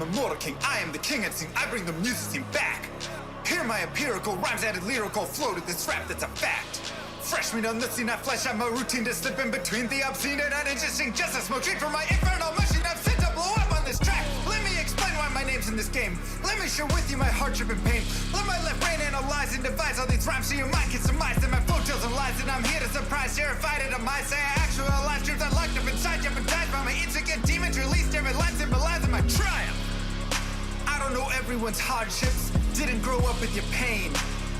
am immortal king, I am the king and sing, I bring the music scene back. Hear my empirical rhymes added lyrical flow to this rap that's a fact. Fresh meat on the scene, I flesh out my routine to slip in between the obscene and uninteresting. Just a smoke treat for my infernal machine, I'm sent to blow up on this track. Let me explain why my name's in this game. Let me share with you my hardship and pain. Let my left brain analyze and devise all these rhymes so your mind can surmise that my flow tells and lies. And I'm here to surprise, terrified at a mind. Say I actualize truth I locked up inside, jeopardized by my intricate demons. Released every line symbolizing my triumph. I don't know everyone's hardships, didn't grow up with your pain.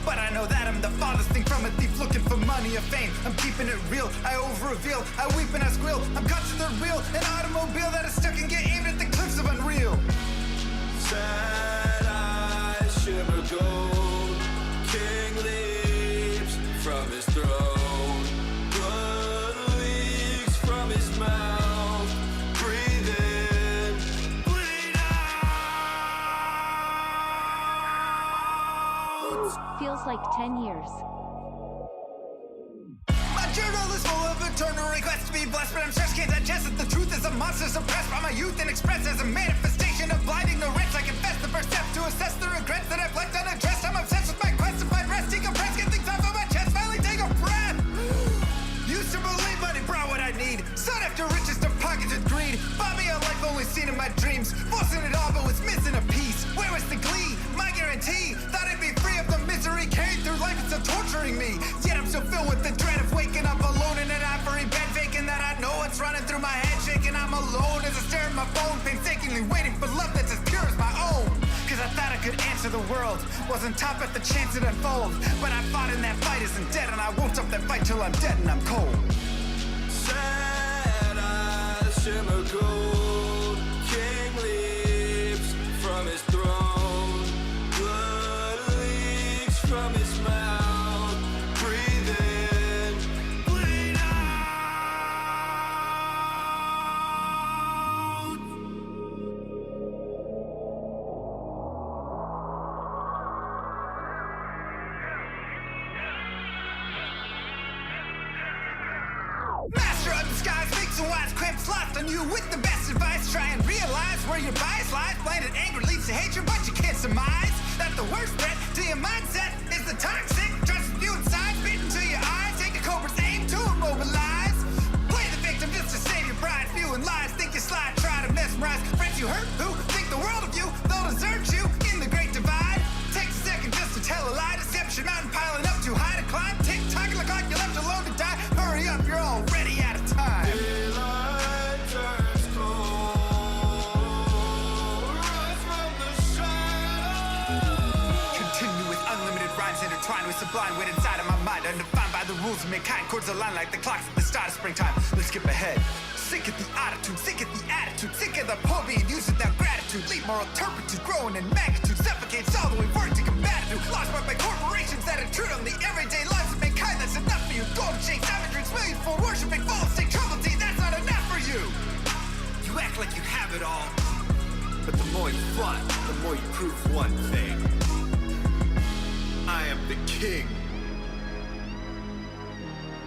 But I know that I'm the farthest thing from a thief looking for money or fame. I'm keeping it real, I over-reveal, I weep and I squeal. I'm cut to the real, an automobile that is stuck and get aimed at the cliffs of unreal. Sad eyes shimmer gold, king leaps from his throne. Blood leaks from his mouth, breathe in, bleed out. Feels like 10 years. My journal is full of eternal requests to be blessed, but I'm stressed, can't digest it. The truth is a monster suppressed by my youth and expressed as a manifestation of blind ignorance. I confess the first step to assess the regrets that I've left unaddressed. I'm obsessed with my quest to find rest, decompress, get things off of my chest, finally take a breath. Used to believe money brought what I need, sought after riches to pockets with greed. Bought me a life only seen in my dreams, forcing it all but was missing a piece. Where was the glee? My guarantee, thought I'd be free of the misery carried through life, it's still torturing me. Yet I'm still filled with the dread of waking up alone in an ivory bed, faking that I know what's running through my head, shaking I'm alone as I stare at my phone, painstakingly waiting for love that's as pure as my own. Cause I thought I could answer the world, wasn't top at the chance it unfold. But I fought in that fight isn't dead, and I won't stop that fight till I'm dead and I'm cold. Sad eyes shimmer gold, king leaps from his throne. Blood leaks from his mouth, breathe in, bleed out. Master of the skies, makes and wise cramps lost on you with the best advice. Try and realize where your bias lies. Blinded anger leads to hatred, but you can't surmise that the worst threat to your mindset is the toxic trust you inside, spit into your eyes. Take a cobra's aim to immobilize. Play the victim just to save your pride. Spewing lies, think you slide, try to mesmerize friends you hurt who think the world of you. They'll desert you in the great divide. Takes a second just to tell a lie. Deception mountain piling up too high to climb. Tick tock, look like you're left alone to die. Hurry up, you're already out of time. Daylight turns cold, rise from the shadows. Continue with unlimited rhymes intertwined with sublime wit inside of my mind, undefined by the rules of mankind. Chords align like the clocks at the start of springtime. Let's skip ahead. Sick of the attitude, sick of the attitude, sick of the poor being used without gratitude. Leave moral turpitude, growing in magnitude, suffocates all the way work to combat it. Lost by corporations that intrude on the everyday lives of mankind. That's enough for you. Golden shakes, savageries, millions for worshiping false state trouble tea. That's not enough for you. You act like you have it all, but the more you flaunt, the more you prove one thing. I am the king.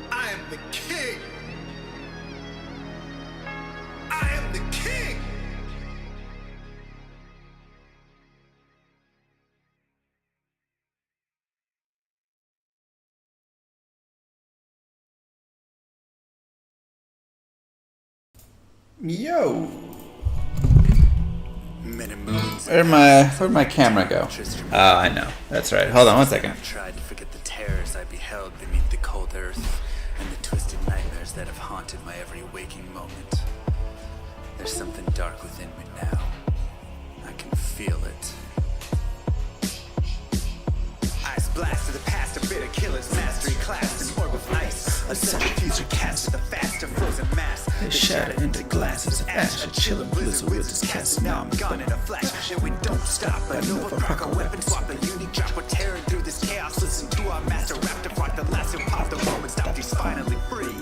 I am the king. I am the king. Yo, Many moons. where'd my camera go? Oh, I know. That's right. Hold on one second. Tried to forget the terrors I beheld beneath the cold earth and the twisted nightmares that have haunted my every waking moment. There's something dark within me now. I can feel it. Ice blast to the past, a bit of killer's mastery class, an orb of ice, a centrifuge cast with a faster frozen mass. They shatter into glasses of ash. A chilling blizzard will just cast. Now I'm gone in a flash, and we don't stop. A Nova proc, a weapon swap, a unique drop. We're tearing through this chaos. Listen to our master rap to part the last and pop the moment. Stop, he's finally free.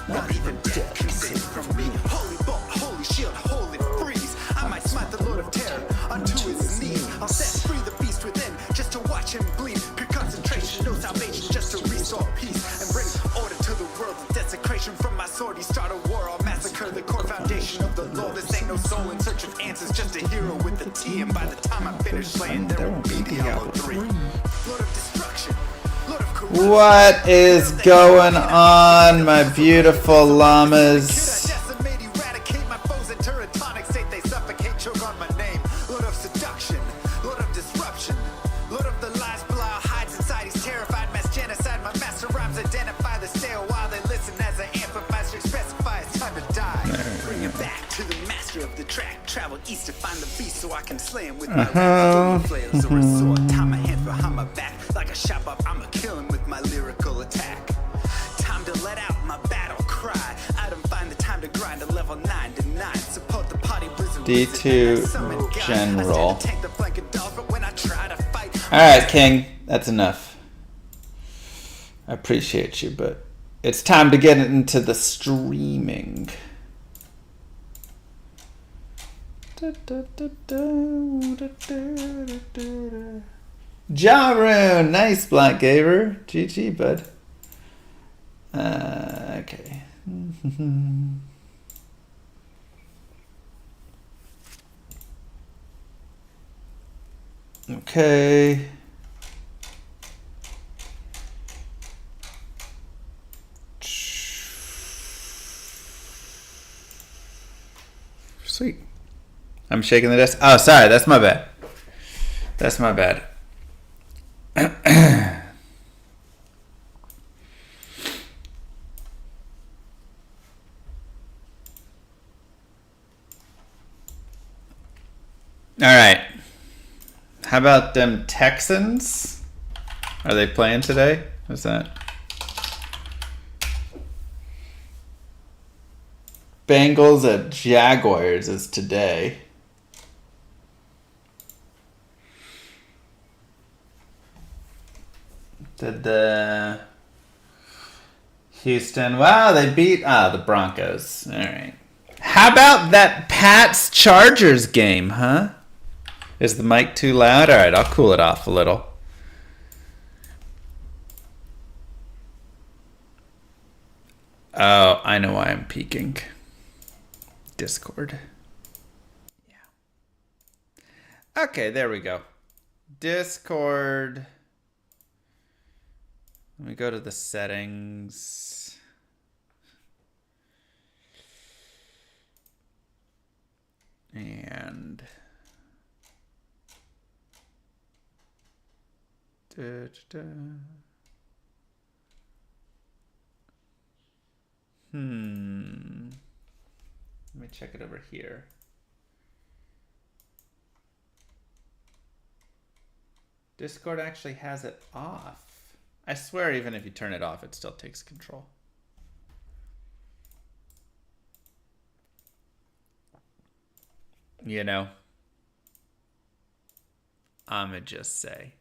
Not even death can save from me. Holy bolt, holy shield, holy freeze. I might smite the Lord of Terror unto his knees. I'll set free the beast within just to watch him bleed. Pure concentration, no salvation, just to restore peace and bring order to the world. The desecration from my sword, he start a war. I'll massacre the core foundation of the law. This ain't no soul in search of answers, just a hero with the T, and by the time I finish playing, there will be Diablo 3. Lord of destruction, Lord of corruption. What is going on, my beautiful llamas? Decimate, eradicate my foes in teratonic state. They suffocate, choke on my name. Lord of seduction, Lord of disruption, Lord of the lies Belial hides inside. He's terrified, mass genocide. My master rhymes identify the stale while they listen as I amplify, specify it's time to die. Bring it back to the master of the track. Travel east to find the beast so I can slay him with my flails or a sword. Tie my hands behind my back like a shop up. I'ma kill him with my lyrical attack. Time to let out my battle cry. I don't find the time to grind a level 9 to 9. Support the party blizzard. D2 general. Alright, King. That's enough. I appreciate you, but it's time to get into the streaming. Jarun! Nice, Black Gaver. GG, bud. Okay. Okay. Sweet. I'm shaking the desk. Oh, sorry. That's my bad. That's my bad. All right. How about them Texans? Are they playing today? What's that? Bengals at Jaguars is today. Did the Houston... Wow, they beat... the Broncos. All right. How about that Pats Chargers game, huh? Is the mic too loud? All right, I'll cool it off a little. Oh, I know why I'm peeking. Discord. Yeah. Okay, there we go. Discord. Let me go to the settings. And... Let me check it over here. Discord actually has it off. I swear even if you turn it off, it still takes control. You know, I'ma just say.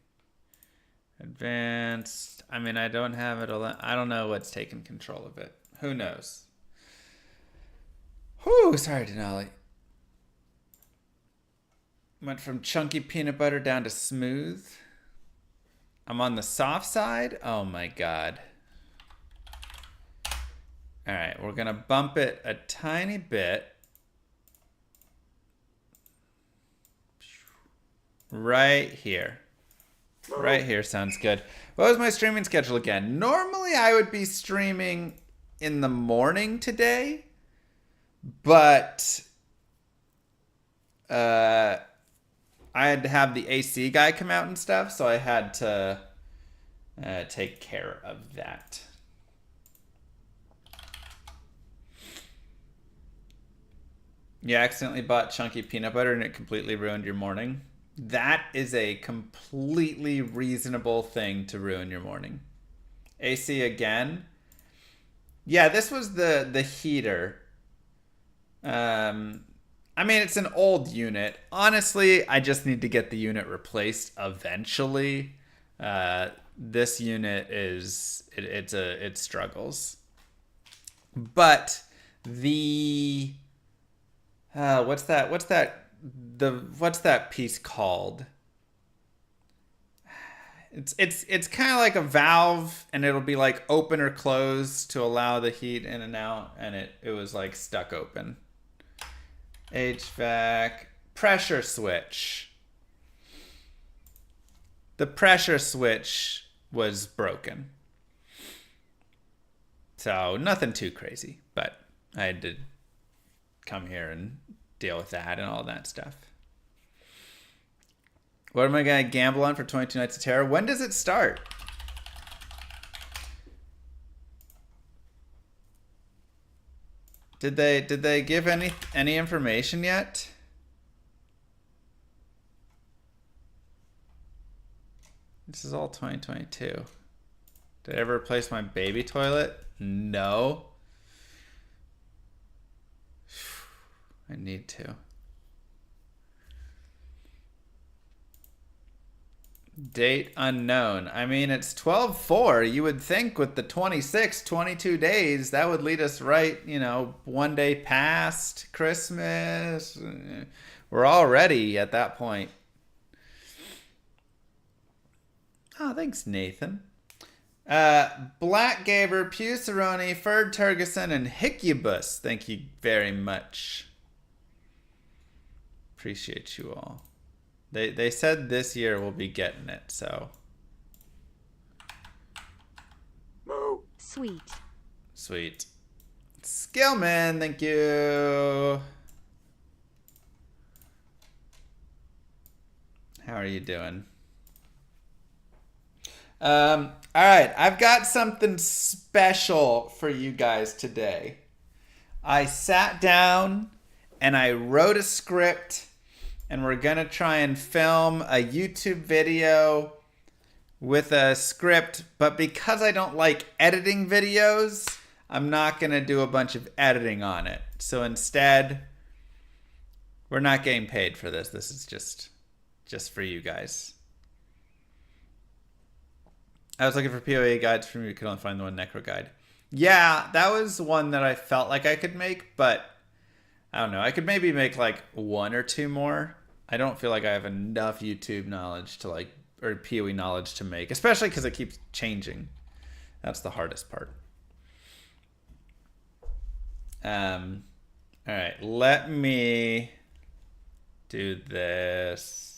Advanced. I mean, I don't have it. I don't know what's taking control of it. Who knows? Whew, sorry, Denali. Went from chunky peanut butter down to smooth. I'm on the soft side. Oh my God. All right, we're going to bump it a tiny bit. Right here. Right here sounds good. What was my streaming schedule again? Normally I would be streaming in the morning today, but I had to have the AC guy come out and stuff, so I had to take care of that. You accidentally bought chunky peanut butter and it completely ruined your morning. That is a completely reasonable thing to ruin your morning. AC again. Yeah, this was the heater. I mean, it's an old unit. Honestly, I just need to get the unit replaced eventually. This unit it struggles. But the what's that piece called? It's kind of like a valve, and it'll be like open or closed to allow the heat in and out, and it was like stuck open. HVAC pressure switch. The pressure switch was broken. So nothing too crazy, but I had to come here and deal with that and all that stuff. What am I going to gamble on for 22 Nights of Terror? When does it start? Did they give any information yet? This is all 2022. Did I ever replace my baby toilet? No. I need to. Date unknown. I mean, it's 12/4. You would think with the 26, 22 days, that would lead us right, you know, one day past Christmas. We're already at that point. Oh, thanks, Nathan. Blackgaver, Pusaroni, Ferd Turgeson, and Hickubus. Thank you very much. Appreciate you all. They said this year we'll be getting it, so. Sweet. Sweet. Skillman, thank you. How are you doing? All right, I've got something special for you guys today. I sat down and I wrote a script, and we're going to try and film a YouTube video with a script, but because I don't like editing videos, I'm not going to do a bunch of editing on it. So instead, we're not getting paid for this. This is just for you guys. I was looking for PoE guides from you. Could only find the one Necro guide. Yeah, that was one that I felt like I could make, but I don't know. I could maybe make like one or two more. I don't feel like I have enough YouTube knowledge to like, or PoE knowledge to make, especially because it keeps changing. That's the hardest part. All right, let me do this.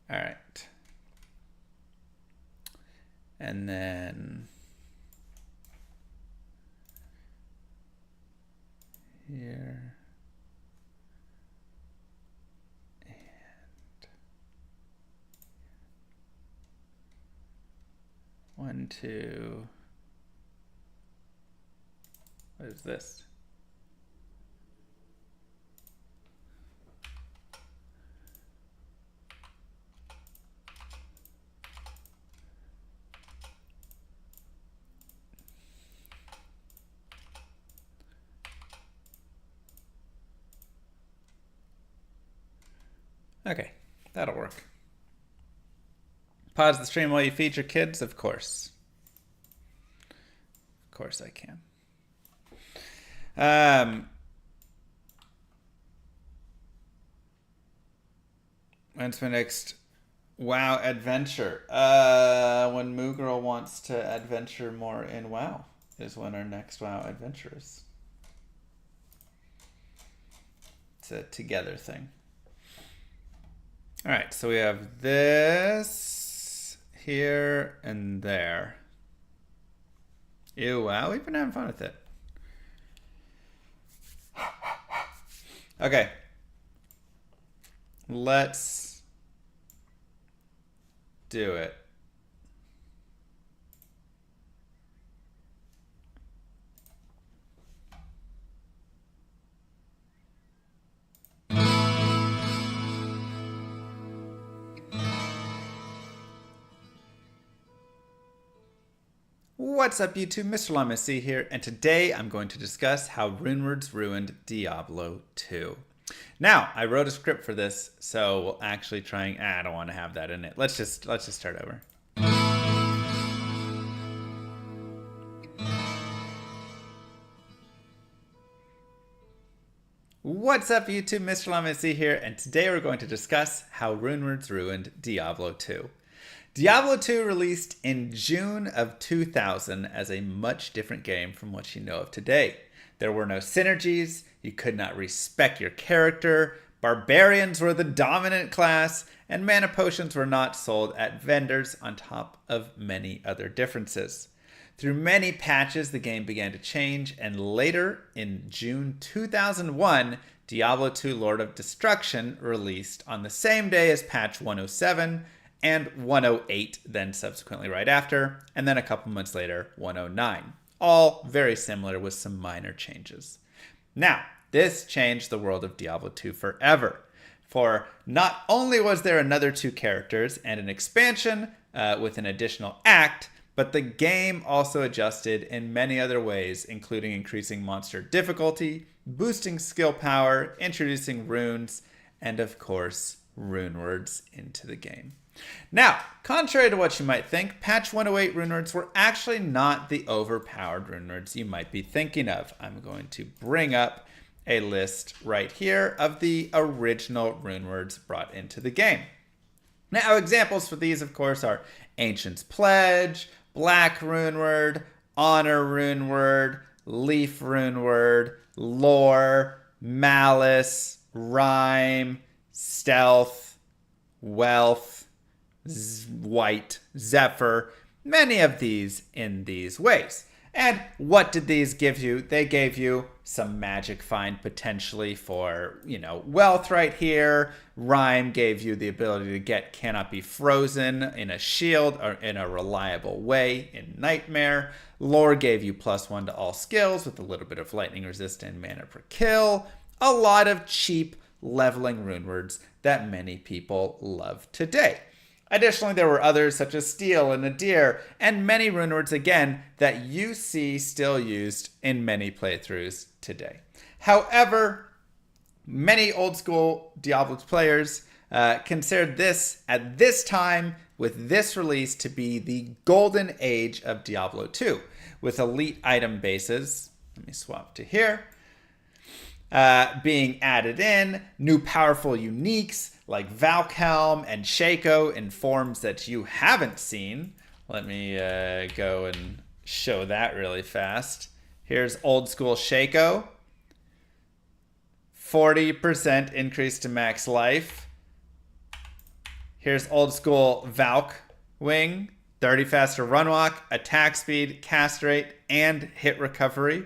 All right. And then here. And one, two. What is this? Okay, that'll work. Pause the stream while you feed your kids? Of course. Of course I can. When's my next WoW adventure? When Moogirl wants to adventure more in WoW is when our next WoW adventure is. It's a together thing. All right, so we have this here and there. Ew, wow, we've been having fun with it. Okay. Let's do it. What's up YouTube, Mr. Llama C here, and today I'm going to discuss how runewords ruined Diablo 2. Now, I wrote a script for this, so we'll actually try and, I don't want to have that in it. Let's just start over. What's up YouTube, Mr. Llama C here, and today we're going to discuss how runewords ruined Diablo 2. Diablo 2 released in June of 2000 as a much different game from what you know of today. There were no synergies, you could not respec your character, barbarians were the dominant class, and mana potions were not sold at vendors, on top of many other differences. Through many patches, the game began to change, and later, in June 2001, Diablo 2 Lord of Destruction released on the same day as patch 107, and 108 then subsequently right after, and then a couple months later, 109. All very similar with some minor changes. Now, this changed the world of Diablo 2 forever. For not only was there another 2 characters and an expansion with an additional act, but the game also adjusted in many other ways, including increasing monster difficulty, boosting skill power, introducing runes, and of course, runewords into the game. Now, contrary to what you might think, patch 108 runewords were actually not the overpowered runewords you might be thinking of. I'm going to bring up a list right here of the original runewords brought into the game. Now, examples for these, of course, are Ancient's Pledge, Black runeword, Honor runeword, Leaf runeword, Lore, Malice, Rhyme, Stealth, Wealth, White, Zephyr, many of these in these ways. And what did these give you? They gave you some magic find potentially for, wealth right here. Rhyme gave you the ability to get Cannot Be Frozen in a shield or in a reliable way in Nightmare. Lore gave you +1 to all skills with a little bit of lightning resist and mana per kill. A lot of cheap leveling runewords that many people love today. Additionally, there were others such as Steel and Nadir, and many runewords again that you see still used in many playthroughs today. However, many old school Diablo players considered this at this time with this release to be the golden age of Diablo 2, with elite item bases. Let me swap to here. Being added in, new powerful uniques like Valkhelm and Shaco in forms that you haven't seen. Let me go and show that really fast. Here's old school Shaco. 40% increase to max life. Here's old school Valk Wing. 30 faster run walk, attack speed, cast rate, and hit recovery,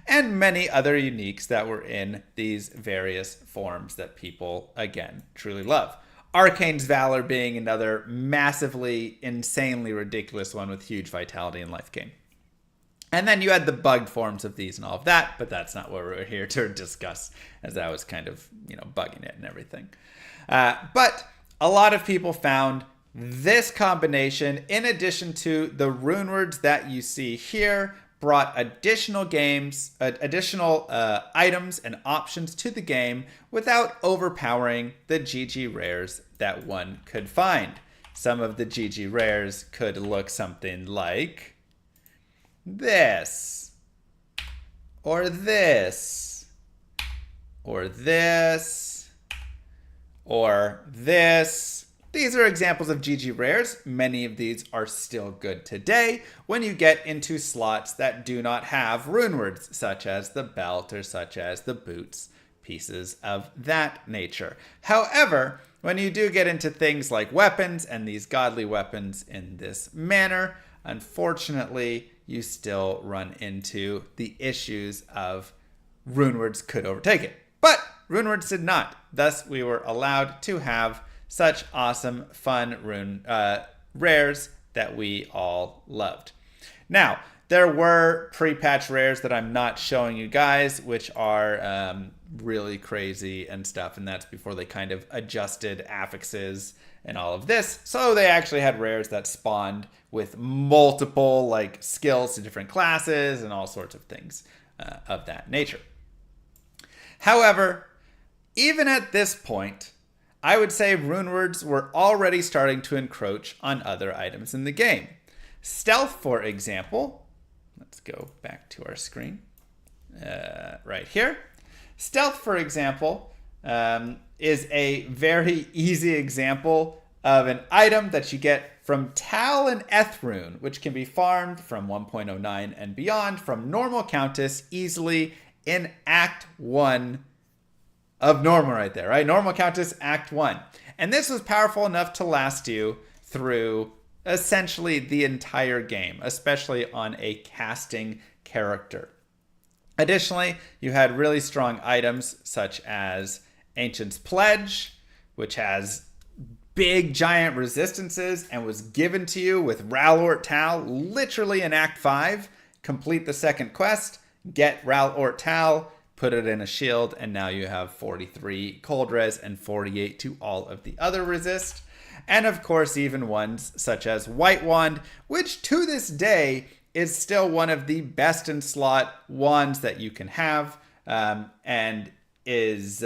and many other uniques that were in these various forms that people, again, truly love. Arcane's Valor being another massively, insanely ridiculous one with huge vitality and life gain. And then you had the bugged forms of these and all of that, but that's not what we're here to discuss, as I was kind of, bugging it and everything. But a lot of people found this combination, in addition to the runewords that you see here, brought additional items and options to the game without overpowering the GG rares that one could find. Some of the GG rares could look something like this, or this, or this, or this. These are examples of GG rares. Many of these are still good today when you get into slots that do not have runewords, such as the belt or such as the boots, pieces of that nature. However, when you do get into things like weapons and these godly weapons in this manner, unfortunately, you still run into the issues of runewords could overtake it. But runewords did not. Thus, we were allowed to have such awesome, fun rares that we all loved. Now, there were pre-patch rares that I'm not showing you guys, which are really crazy and stuff, and that's before they kind of adjusted affixes and all of this. So they actually had rares that spawned with multiple skills to different classes and all sorts of things of that nature. However, even at this point, I would say runewords were already starting to encroach on other items in the game. Stealth, for example, let's go back to our screen right here. Stealth, for example, is a very easy example of an item that you get from Tal and Ethrune, which can be farmed from 1.09 and beyond from normal Countess easily in Act 1 of normal right there, right? Normal Countess, Act 1. And this was powerful enough to last you through essentially the entire game, especially on a casting character. Additionally, you had really strong items such as Ancient's Pledge, which has big giant resistances and was given to you with Ralort Tal literally in Act 5. Complete the second quest, get Ralort Tal, put it in a shield, and now you have 43 cold res and 48 to all of the other resist. And of course, even ones such as White Wand, which to this day is still one of the best in slot wands that you can have, and is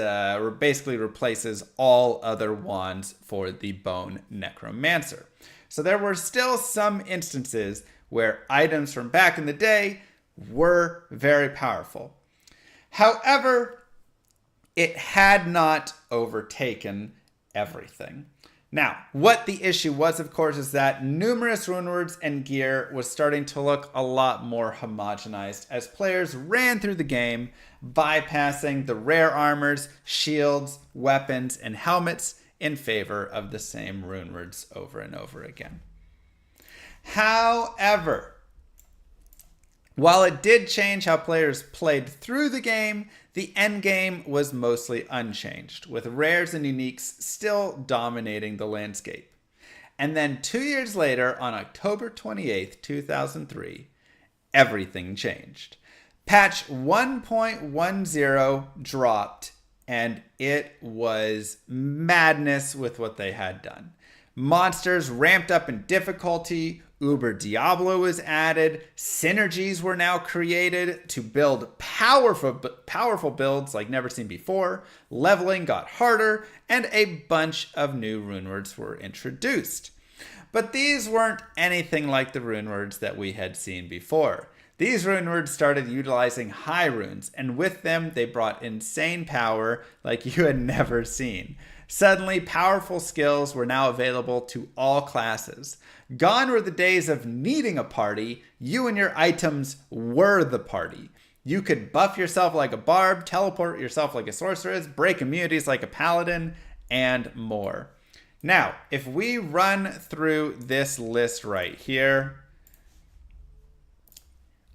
basically replaces all other wands for the Bone Necromancer. So there were still some instances where items from back in the day were very powerful. However, it had not overtaken everything. Now, what the issue was, of course, is that numerous runewords and gear was starting to look a lot more homogenized as players ran through the game, bypassing the rare armors, shields, weapons, and helmets in favor of the same runewords over and over again. However, while it did change how players played through the game, the endgame was mostly unchanged, with rares and uniques still dominating the landscape. And then 2 years later, on October 28th, 2003, everything changed. Patch 1.10 dropped, and it was madness with what they had done. Monsters ramped up in difficulty, Uber Diablo was added, synergies were now created to build powerful builds like never seen before, leveling got harder, and a bunch of new runewords were introduced. But these weren't anything like the runewords that we had seen before. These runewords started utilizing high runes, and with them they brought insane power like you had never seen. Suddenly, powerful skills were now available to all classes. Gone were the days of needing a party. You and your items were the party. You could buff yourself like a barb, teleport yourself like a sorceress, break immunities like a paladin, and more. Now, if we run through this list right here,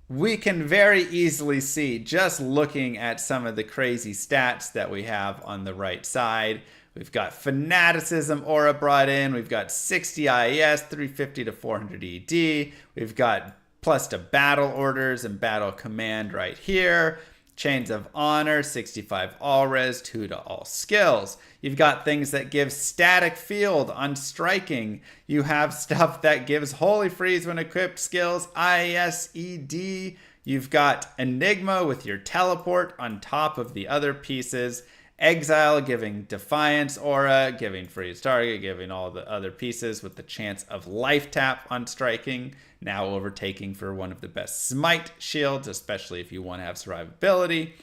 we can very easily see, just looking at some of the crazy stats that we have on the right side. We've got Fanaticism Aura brought in. We've got 60 IES, 350 to 400 ED. We've got plus to battle orders and battle command right here. Chains of Honor, 65 all res, 2 to all skills. You've got things that give static field on striking. You have stuff that gives Holy Freeze when equipped skills, IES, ED. You've got Enigma with your teleport on top of the other pieces. Exile giving Defiance Aura, giving Freeze Target, giving all the other pieces with the chance of life tap on striking, now overtaking for one of the best smite shields, especially if you want to have survivability.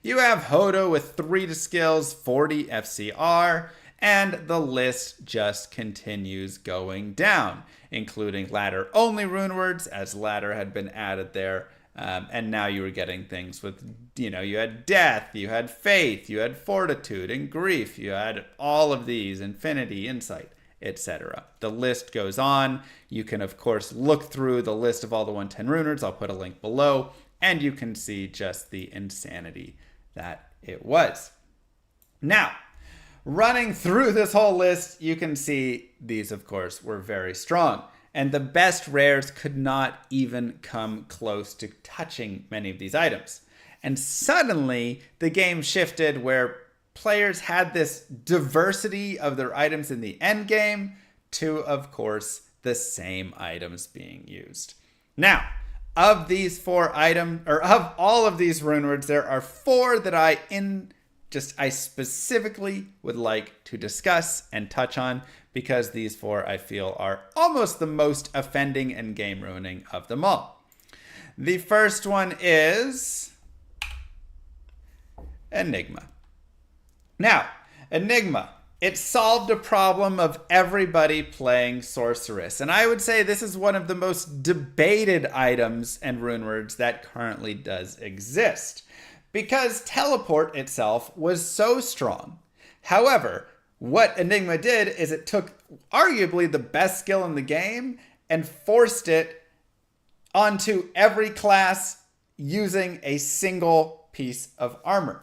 You have Hodo with 3 to skills, 40 FCR, and the list just continues going down, including ladder-only runewords, as ladder had been added there. And now you were getting things with, you had death, you had faith, you had fortitude and grief, you had all of these, infinity, insight, etc. The list goes on. You can, of course, look through the list of all the 110 runewords. I'll put a link below, and you can see just the insanity that it was. Now, running through this whole list, you can see these, of course, were very strong. And the best rares could not even come close to touching many of these items. And suddenly, the game shifted where players had this diversity of their items in the end game to, of course, the same items being used. Now, of these 4 items, or of all of these runewords, there are 4 that I specifically would like to discuss and touch on, because these 4 I feel are almost the most offending and game ruining of them all. The first one is Enigma. Now, Enigma, it solved a problem of everybody playing Sorceress. And I would say this is one of the most debated items and runewords that currently does exist, because teleport itself was so strong. However, what Enigma did is it took arguably the best skill in the game and forced it onto every class using a single piece of armor.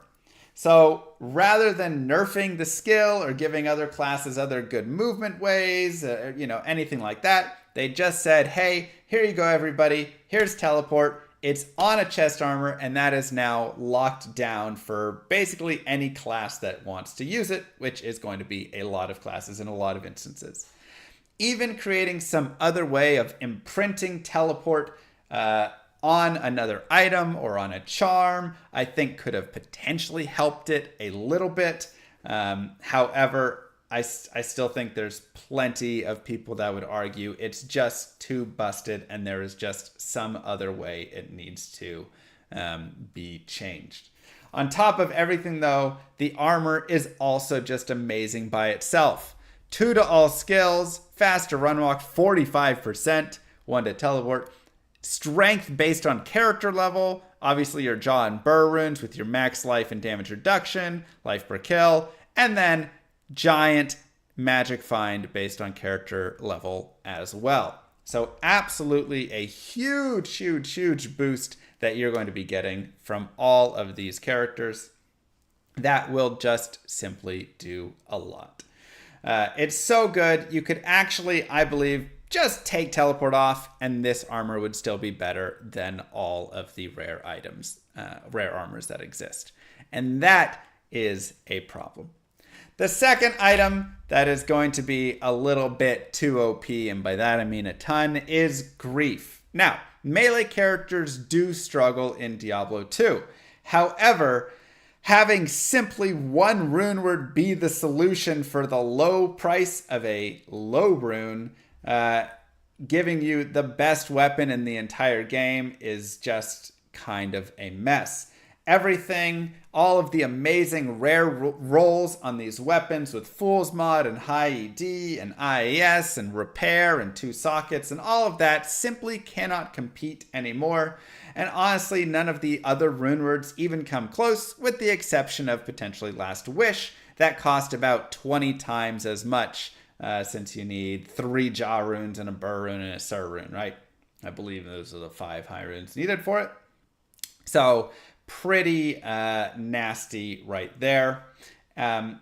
So rather than nerfing the skill or giving other classes other good movement ways, anything like that, they just said, hey, here you go, everybody. Here's teleport. It's on a chest armor, and that is now locked down for basically any class that wants to use it, which is going to be a lot of classes in a lot of instances. Even creating some other way of imprinting teleport on another item or on a charm, I think could have potentially helped it a little bit. However, I still think there's plenty of people that would argue it's just too busted and there is just some other way it needs to be changed. On top of everything, though, the armor is also just amazing by itself. 2 to all skills, fast to run walk 45%, 1 to teleport, strength based on character level, obviously your jaw and burr runes with your max life and damage reduction, life per kill, and then giant magic find based on character level as well. So absolutely a huge boost that you're going to be getting from all of these characters that will just simply do a lot. It's so good. You could actually, I believe, just take teleport off and this armor would still be better than all of the rare items, rare armors that exist. And that is a problem. The second item that is going to be a little bit too OP, and by that I mean a ton, is Grief. Now, melee characters do struggle in Diablo 2. However, having simply one rune word be the solution for the low price of a low rune, giving you the best weapon in the entire game, is just kind of a mess. Everything, all of the amazing rare rolls on these weapons with Fool's Mod and High ED and IAS and Repair and 2 sockets and all of that simply cannot compete anymore. And honestly, none of the other runewords even come close, with the exception of potentially Last Wish, that cost about 20 times as much, since you need 3 Jaw runes and a Burr rune and a Sur rune, right? I believe those are the 5 high runes needed for it. So pretty nasty right there. Yeah.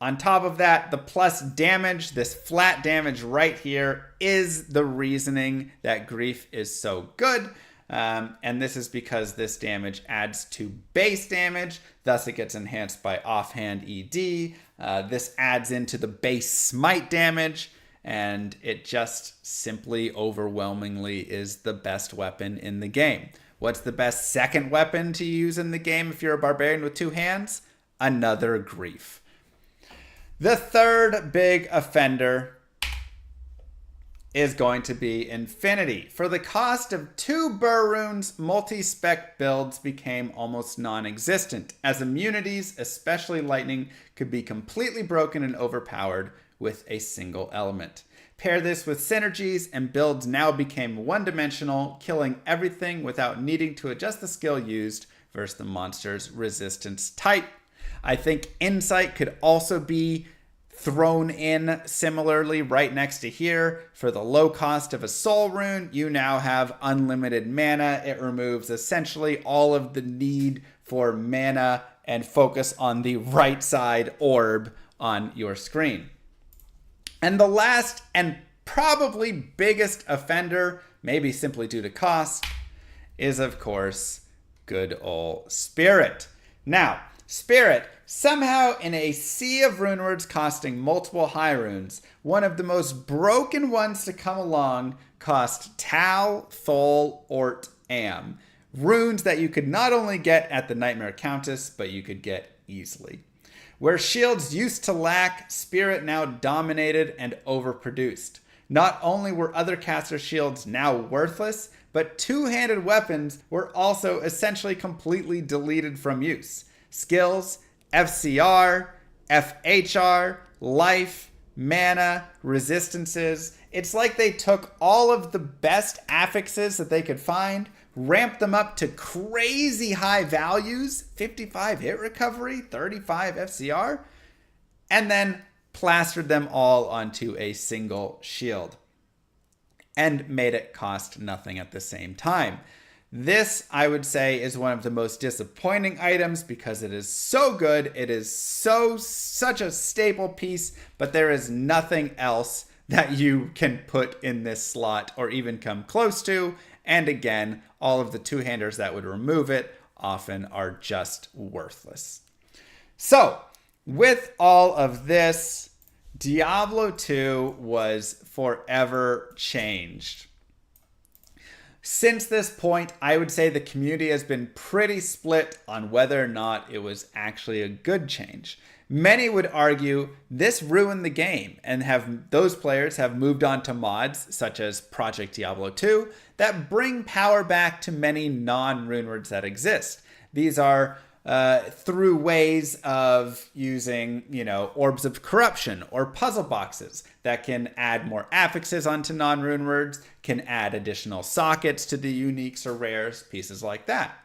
On top of that, the plus damage, this flat damage right here, is the reasoning that Grief is so good. And this is because this damage adds to base damage, thus it gets enhanced by offhand ED. This adds into the base smite damage, and it just simply overwhelmingly is the best weapon in the game. What's the best second weapon to use in the game if you're a barbarian with 2 hands? Another Grief. The third big offender is going to be Infinity. For the cost of 2 Burr runes, multi-spec builds became almost non-existent, as immunities, especially lightning, could be completely broken and overpowered with a single element. Pair this with synergies, and builds now became one-dimensional, killing everything without needing to adjust the skill used versus the monster's resistance type. I think Insight could also be thrown in similarly right next to here. For the low cost of a soul rune, you now have unlimited mana. It removes essentially all of the need for mana and focus on the right side orb on your screen. And the last and probably biggest offender, maybe simply due to cost, is of course good old Spirit. Now, Spirit, somehow in a sea of runewords costing multiple high runes, one of the most broken ones to come along cost Tal, Thol, Ort, Am. Runes that you could not only get at the Nightmare Countess, but you could get easily. Where shields used to lack, Spirit now dominated and overproduced. Not only were other caster shields now worthless, but 2-handed weapons were also essentially completely deleted from use. Skills, FCR, FHR, life, mana, resistances. It's like they took all of the best affixes that they could find, ramped them up to crazy high values, 55 hit recovery, 35 FCR, and then plastered them all onto a single shield and made it cost nothing at the same time. This, I would say, is one of the most disappointing items because it is so good. It is such a staple piece, but there is nothing else that you can put in this slot or even come close to. And again, all of the two-handers that would remove it often are just worthless. So, with all of this, Diablo 2 was forever changed. Since this point, I would say the community has been pretty split on whether or not it was actually a good change. Many would argue this ruined the game, and those players have moved on to mods such as Project Diablo 2 that bring power back to many non-runewords that exist. These are through ways of using, orbs of corruption or puzzle boxes that can add more affixes onto non-rune words, can add additional sockets to the uniques or rares, pieces like that.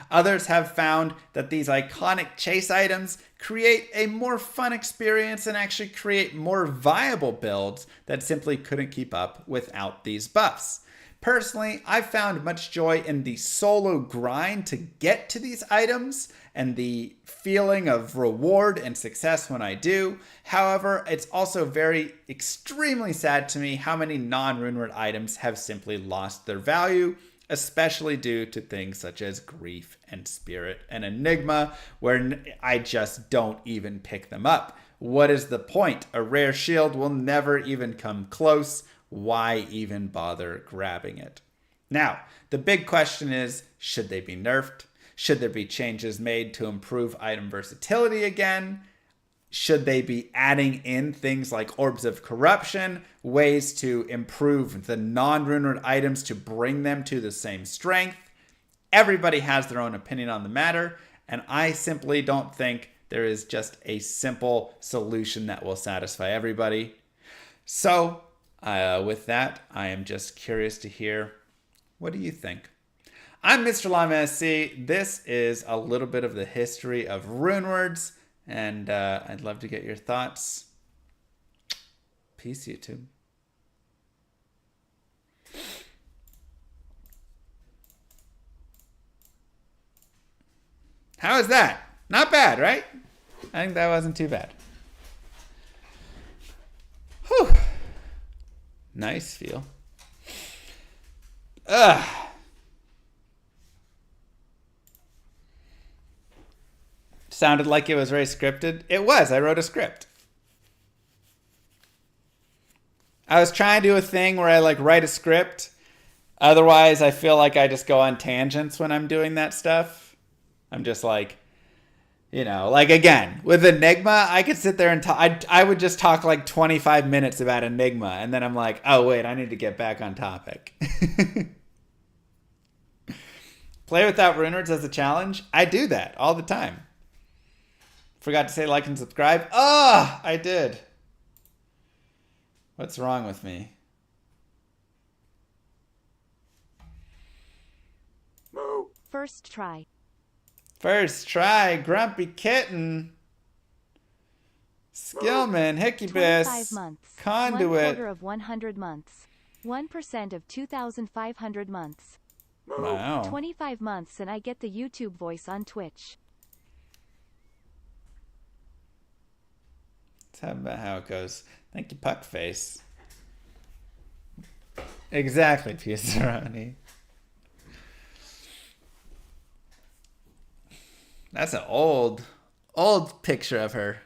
Others have found that these iconic chase items create a more fun experience and actually create more viable builds that simply couldn't keep up without these buffs. Personally, I've found much joy in the solo grind to get to these items and the feeling of reward and success when I do. However, it's also extremely sad to me how many non-runeword items have simply lost their value, especially due to things such as Grief and Spirit and Enigma, where I just don't even pick them up. What is the point? A rare shield will never even come close. Why even bother grabbing it? Now, the big question is, should they be nerfed? Should there be changes made to improve item versatility again? Should they be adding in things like Orbs of Corruption, ways to improve the non-runeword items to bring them to the same strength? Everybody has their own opinion on the matter, and I simply don't think there is just a simple solution that will satisfy everybody. So, with that, I am just curious to hear, what do you think? I'm Mr. Llama SC. This is a little bit of the history of runewords, and I'd love to get your thoughts. Peace, YouTube. How is that? Not bad, right? I think that wasn't too bad. Whew. Nice feel. Ugh. Sounded like it was very scripted. It was. I wrote a script. I was trying to do a thing where I write a script. Otherwise, I feel like I just go on tangents when I'm doing that stuff. I'm just again, with Enigma, I could sit there and talk. I would just talk 25 minutes about Enigma. And then I'm like, oh, wait, I need to get back on topic. Play without runewords as a challenge. I do that all the time. Forgot to say like and subscribe. Oh, I did. What's wrong with me? First try. First try, Grumpy Kitten. Skillman, Hickybus, 25 months. Conduit. 1/4 of 100 months. 1% of 2,500 months. Wow. 25 months and I get the YouTube voice on Twitch. That's about how it goes. Thank you, Puckface. Exactly, Pizzaroni. That's an old picture of her.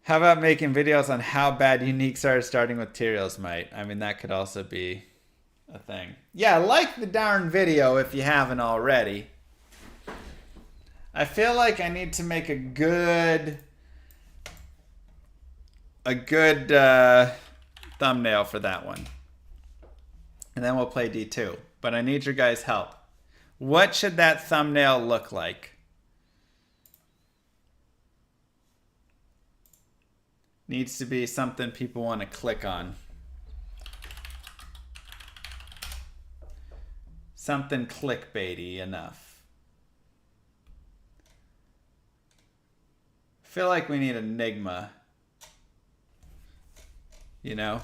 How about making videos on how bad uniques are starting with Tyrael's Might? I mean, that could also be a thing. Yeah, like the darn video if you haven't already. I feel like I need to make a good thumbnail for that one. And then we'll play D2. But I need your guys' help. What should that thumbnail look like? Needs to be something people want to click on. Something clickbaity enough. I feel like we need enigma. You know?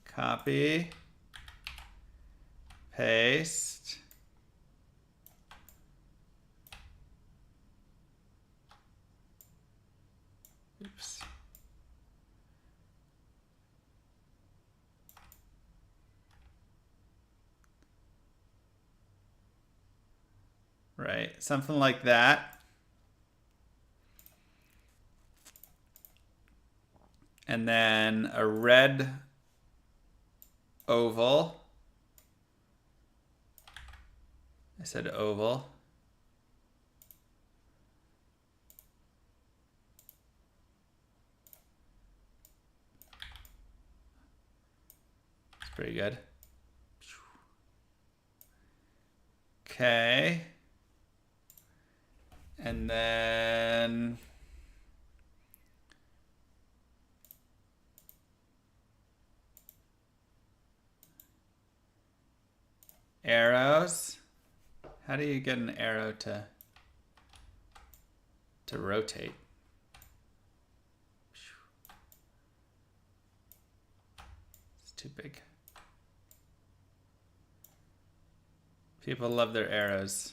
Copy, paste, oops, right, something like that. And then a red oval. I said oval. It's pretty good. Okay. And then arrows. How do you get an arrow to rotate? It's too big. People love their arrows.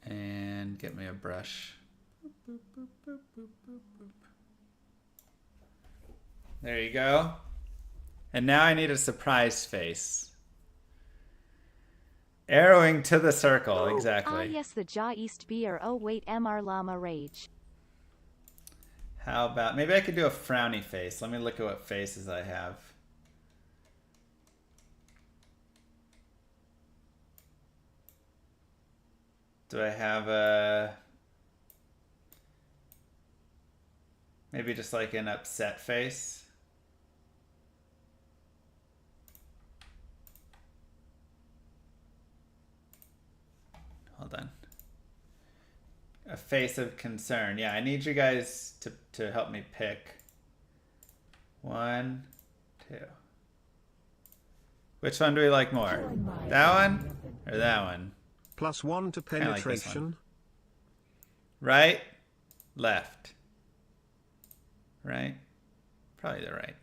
And get me a brush. Boop, boop, boop, boop, boop, boop, boop. There you go. And now I need a surprise face. Arrowing to the circle, exactly. Ah yes, the jaw east beer. Oh wait, MR llama rage. How about, maybe I could do a frowny face. Let me look at what faces I have. Do I have a, maybe just like an upset face? Hold on. A face of concern. Yeah, I need you guys to help me pick. 1, 2. Which one do we like more? That one or that one? +1 to penetration. Right, left. Right? Probably the right.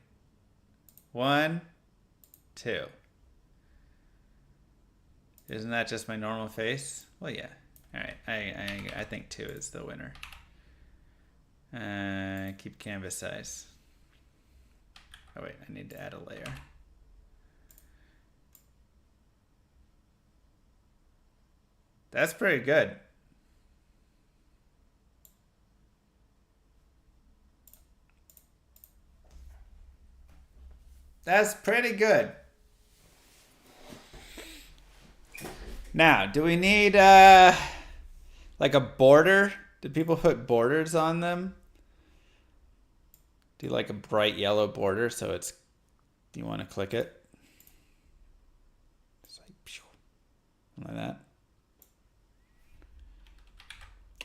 1, 2. Isn't that just my normal face? Well, yeah. All right. I think 2 is the winner. Keep canvas size. Oh wait, I need to add a layer. That's pretty good. That's pretty good. Now, do we need like a border? Did people put borders on them? Do you like a bright yellow border so it's, you want to click it? It's like that.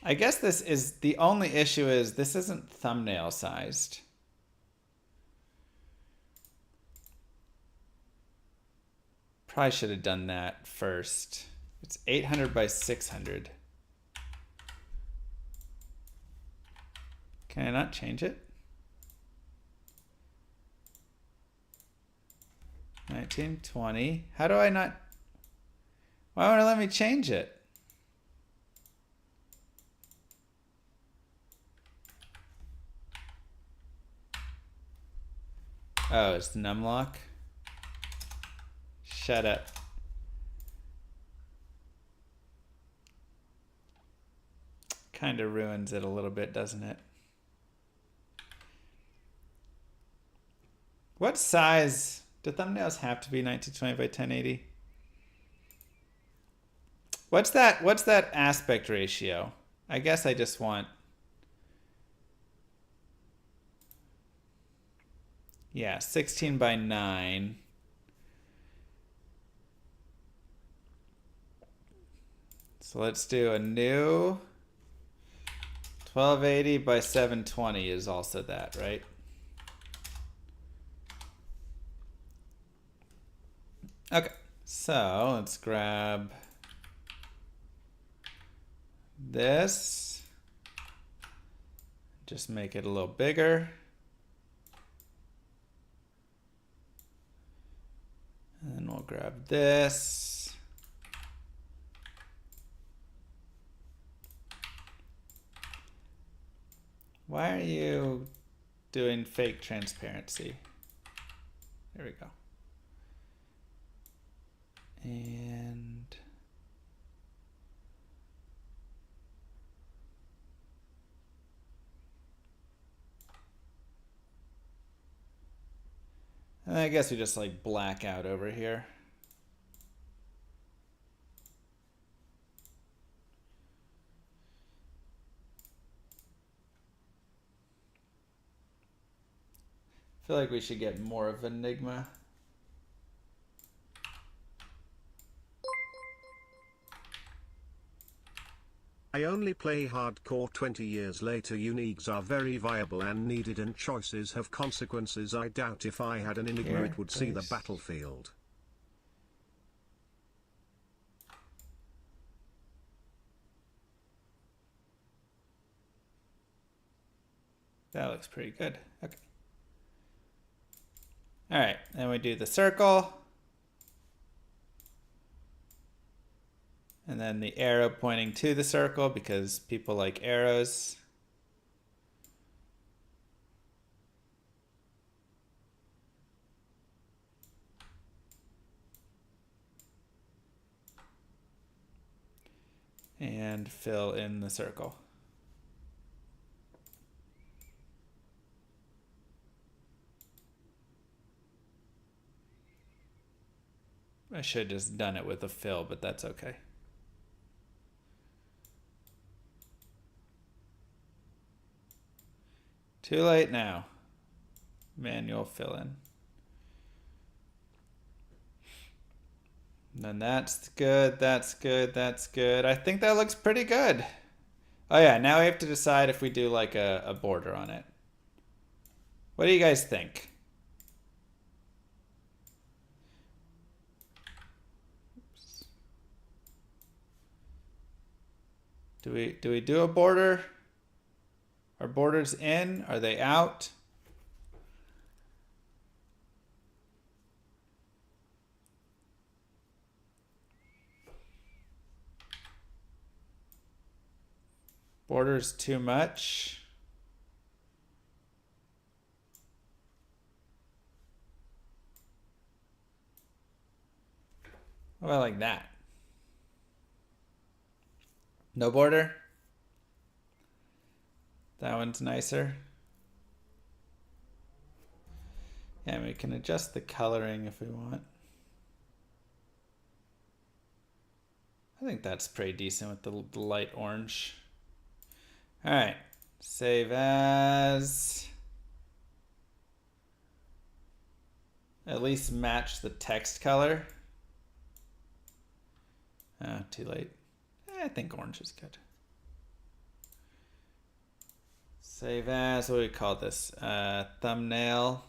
I guess this is, the only issue is this isn't thumbnail sized. Probably should have done that first. It's 800 by 600. Can I not change it? 1920. How do I not? Why won't it let me change it? Oh, it's the numlock. Shut up. Kind of ruins it a little bit, doesn't it? What size do thumbnails have to be? 1920 by 1080? What's that aspect ratio? I guess I just want... Yeah, 16 by 9. So let's do a new 1280 by 720 is also that, right? Okay, so let's grab this. Just make it a little bigger. And then we'll grab this. Why are you doing fake transparency? There we go. And I guess we just like black out over here. I feel like we should get more of Enigma. I only play hardcore 20 years later. Uniques are very viable and needed, and choices have consequences. I doubt if I had an Enigma Here, it would see the please. battlefield. That looks pretty good. Okay. All right, then we do the circle. And then the arrow pointing to the circle because people like arrows. And fill in the circle. I should have just done it with a fill, but that's okay. Too late now. Manual fill in. And then that's good, that's good, that's good. I think that looks pretty good. Oh yeah, now we have to decide if we do like a border on it. What do you guys think? Oops. Do we do a border? Are borders in? Are they out? Borders too much. What about like that? No border? That one's nicer. Yeah, we can adjust the coloring if we want. I think that's pretty decent with the light orange. All right, save as. At least match the text color. Too late. I think orange is good. Save as, what do we call this? Thumbnail.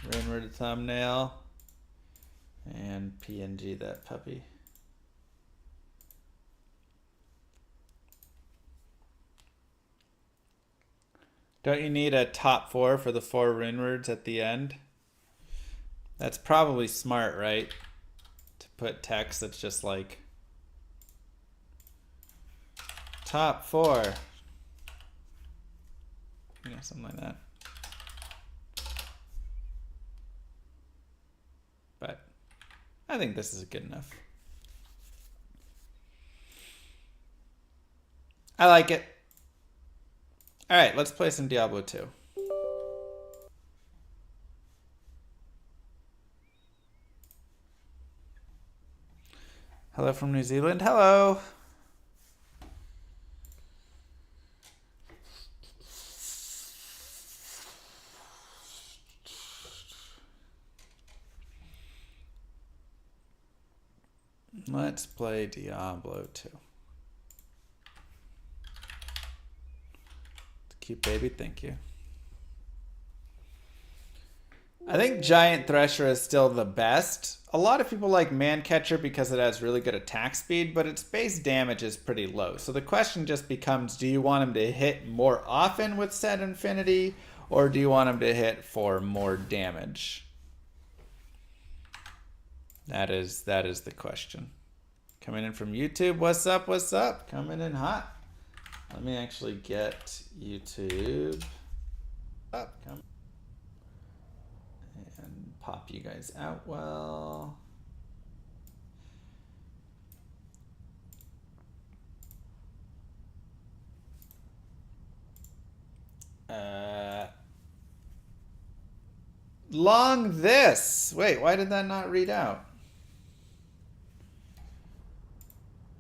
Runeword thumbnail. And PNG that puppy. Don't you need a top 4 for the 4 runewords at the end? That's probably smart, right? To put text that's just like top 4. You know, something like that. But I think this is good enough. I like it. All right, let's play some Diablo 2. Hello from New Zealand. Hello. Let's play Diablo 2. Cute baby, thank you. I think Giant Thresher is still the best. A lot of people like Mancatcher because it has really good attack speed, but its base damage is pretty low. So the question just becomes, do you want him to hit more often with Set Infinity, or do you want him to hit for more damage? That is the question. Coming in from YouTube, what's up, what's up? Coming in hot. Let me actually get YouTube up. Come. And pop you guys out well. Long this. Wait, why did that not read out?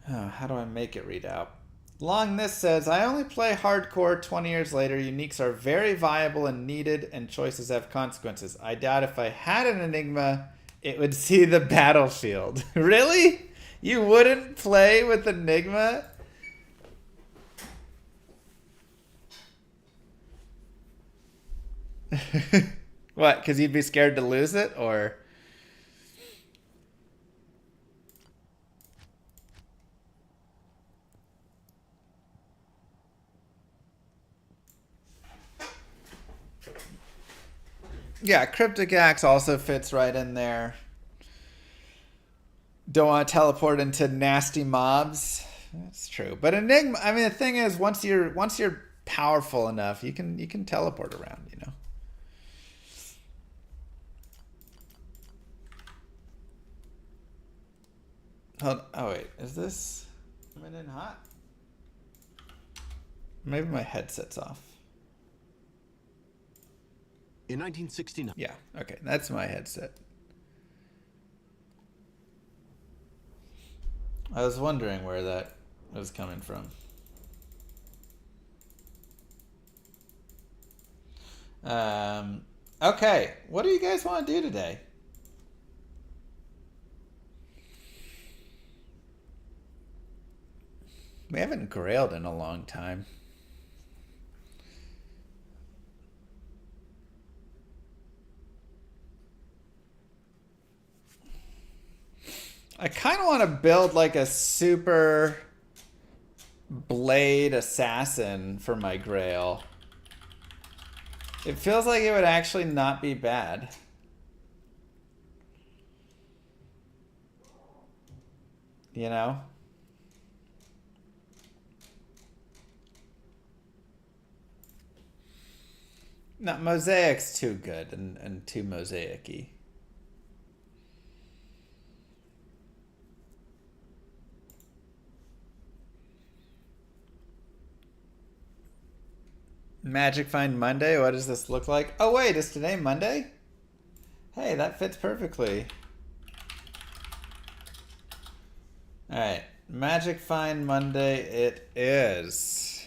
Oh, how do I make it read out? Long this says, I only play hardcore 20 years later. Uniques are very viable and needed, and choices have consequences. I doubt if I had an Enigma, it would see the battlefield. Really? You wouldn't play with Enigma? What, because you'd be scared to lose it, or... Yeah, Cryptic Axe also fits right in there. Don't want to teleport into nasty mobs. That's true. But Enigma, I mean, the thing is, once you're powerful enough, you can teleport around, you know. Hold on. Oh wait, is this coming in hot? Maybe my headset's off. In 1969. Yeah, okay, that's my headset. I was wondering where that was coming from. Okay, what do you guys want to do today? We haven't grailed in a long time. I kind of want to build like a super blade assassin for my grail. It feels like it would actually not be bad. You know? No, Mosaic's too good and too mosaic-y. Magic Find Monday? What does this look like? Oh wait, is today Monday? Hey, that fits perfectly. Alright, Magic Find Monday it is.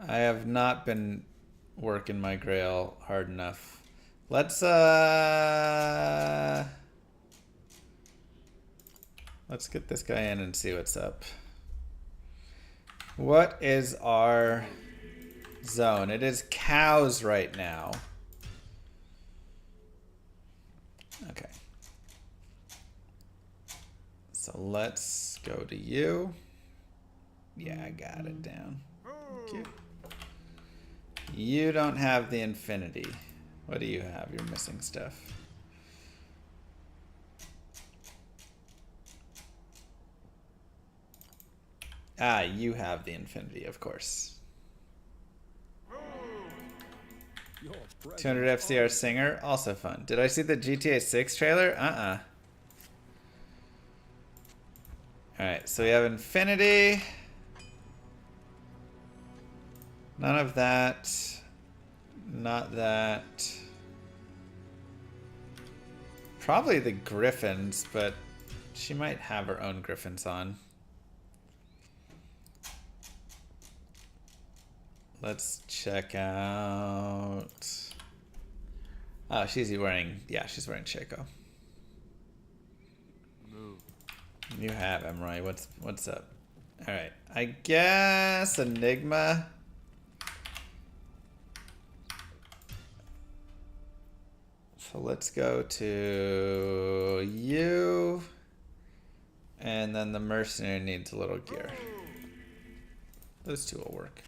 I have not been working my grail hard enough. Let's get this guy in and see what's up. What is our zone? It is cows right now. Okay. So let's go to you. Yeah, I got it down. Thank you. You don't have the infinity. What do you have? You're missing stuff. Ah, you have the infinity, of course. 200 FCR Singer, also fun. Did I see the GTA 6 trailer? Alright, so we have infinity. None of that. Not that. Probably the Griffins, but she might have her own Griffins on. Let's check out... Oh, she's wearing... Yeah, she's wearing Shaco. You have him, right? What's up? Alright, I guess Enigma. So let's go to you. And then the mercenary needs a little gear. Those two will work.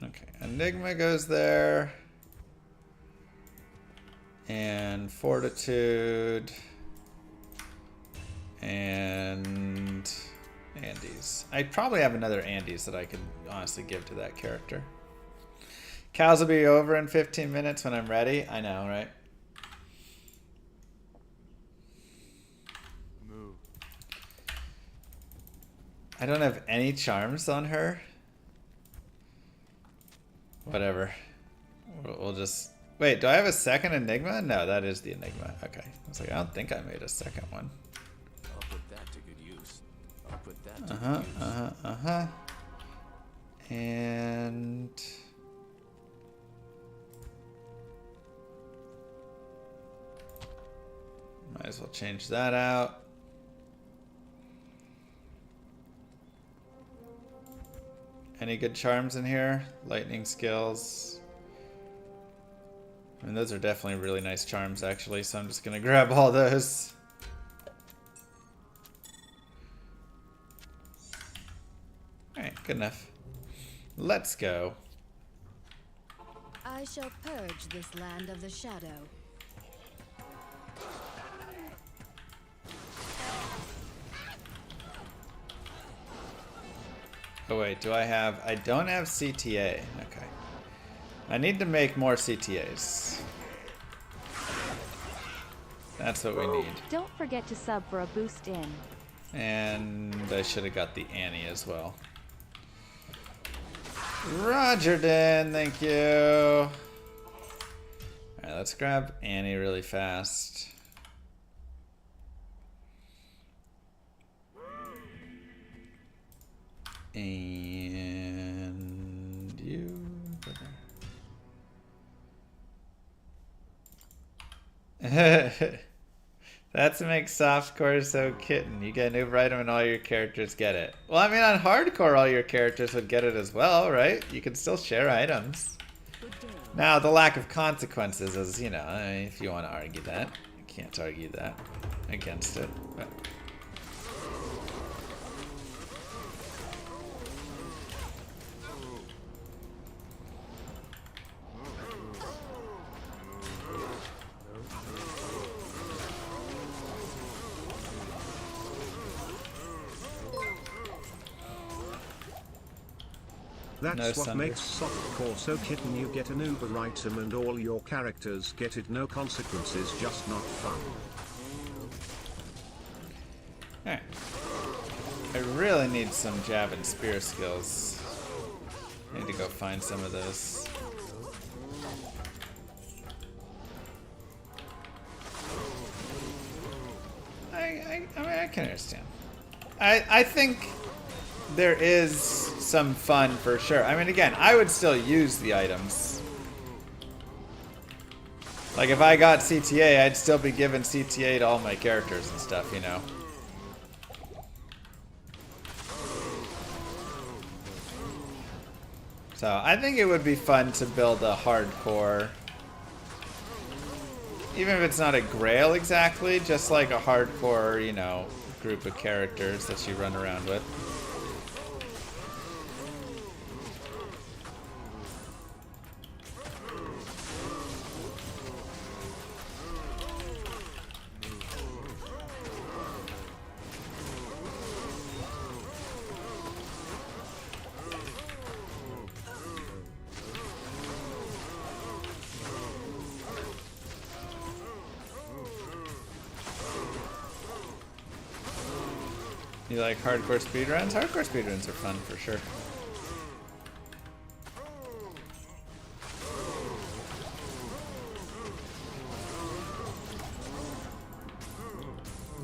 Okay, Enigma goes there. And Fortitude. And Andes. I probably have another Andes that I could honestly give to that character. Cows will be over in 15 minutes when I'm ready. I know, right? Move. I don't have any charms on her. Whatever. We'll just... Wait, do I have a second Enigma? No, that is the Enigma. Okay. I was like, I don't think I made a second one. I'll put that to good use. I'll put that to good use. And... Might as well change that out. Any good charms in here? Lightning skills. I mean, those are definitely really nice charms, actually, so I'm just gonna grab all those. Alright, good enough. Let's go. I shall purge this land of the shadow. Oh wait, do I have... I don't have CTA. Okay. I need to make more CTAs. That's what we need. Don't forget to sub for a boost in. And I should have got the Annie as well. Roger, Dan, thank you. Alright, let's grab Annie really fast. And you. That's what makes softcore so kitten. You get a new item and all your characters get it. Well, I mean, on hardcore, all your characters would get it as well, right? You can still share items. Now, the lack of consequences is, you know, if you want to argue that. You can't argue that against it. But. That's No, what Thunder. makes softcore so kitten. You get an uber item and all your characters get it. No consequences, just not fun. Alright. I really need some jab and spear skills. I need to go find some of those. I mean, I can understand. I think there is some fun for sure. I mean, again, I would still use the items. Like, if I got CTA, I'd still be giving CTA to all my characters and stuff, you know? So, I think it would be fun to build a hardcore... Even if it's not a grail exactly, just like a hardcore, you know, group of characters that you run around with. You like hardcore speedruns? Hardcore speedruns are fun for sure.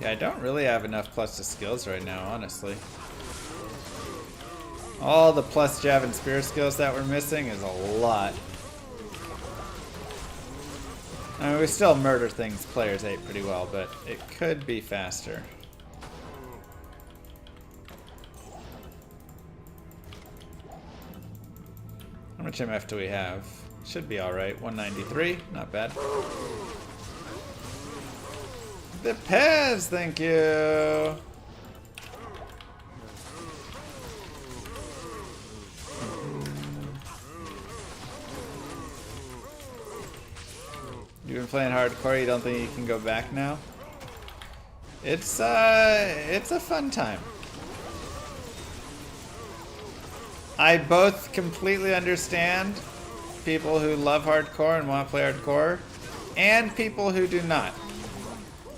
Yeah, I don't really have enough plus to skills right now, honestly. All the plus jab and spear skills that we're missing is a lot. I mean, we still murder things players 8 pretty well, but it could be faster. How much MF do we have? Should be alright. 193, not bad. The Pez, thank you! You've been playing hardcore, you don't think you can go back now? It's a fun time. I both completely understand people who love hardcore and want to play hardcore, and people who do not,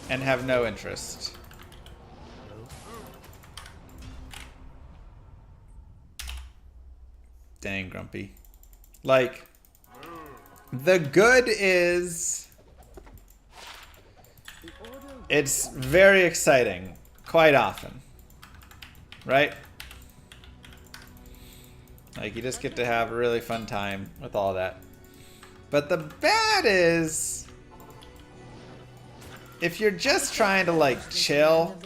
and have no interest. Dang, Grumpy. Like, the good is, it's very exciting, quite often, right? Like, you just get to have a really fun time with all that. But the bad is, if you're just trying to, like, chill,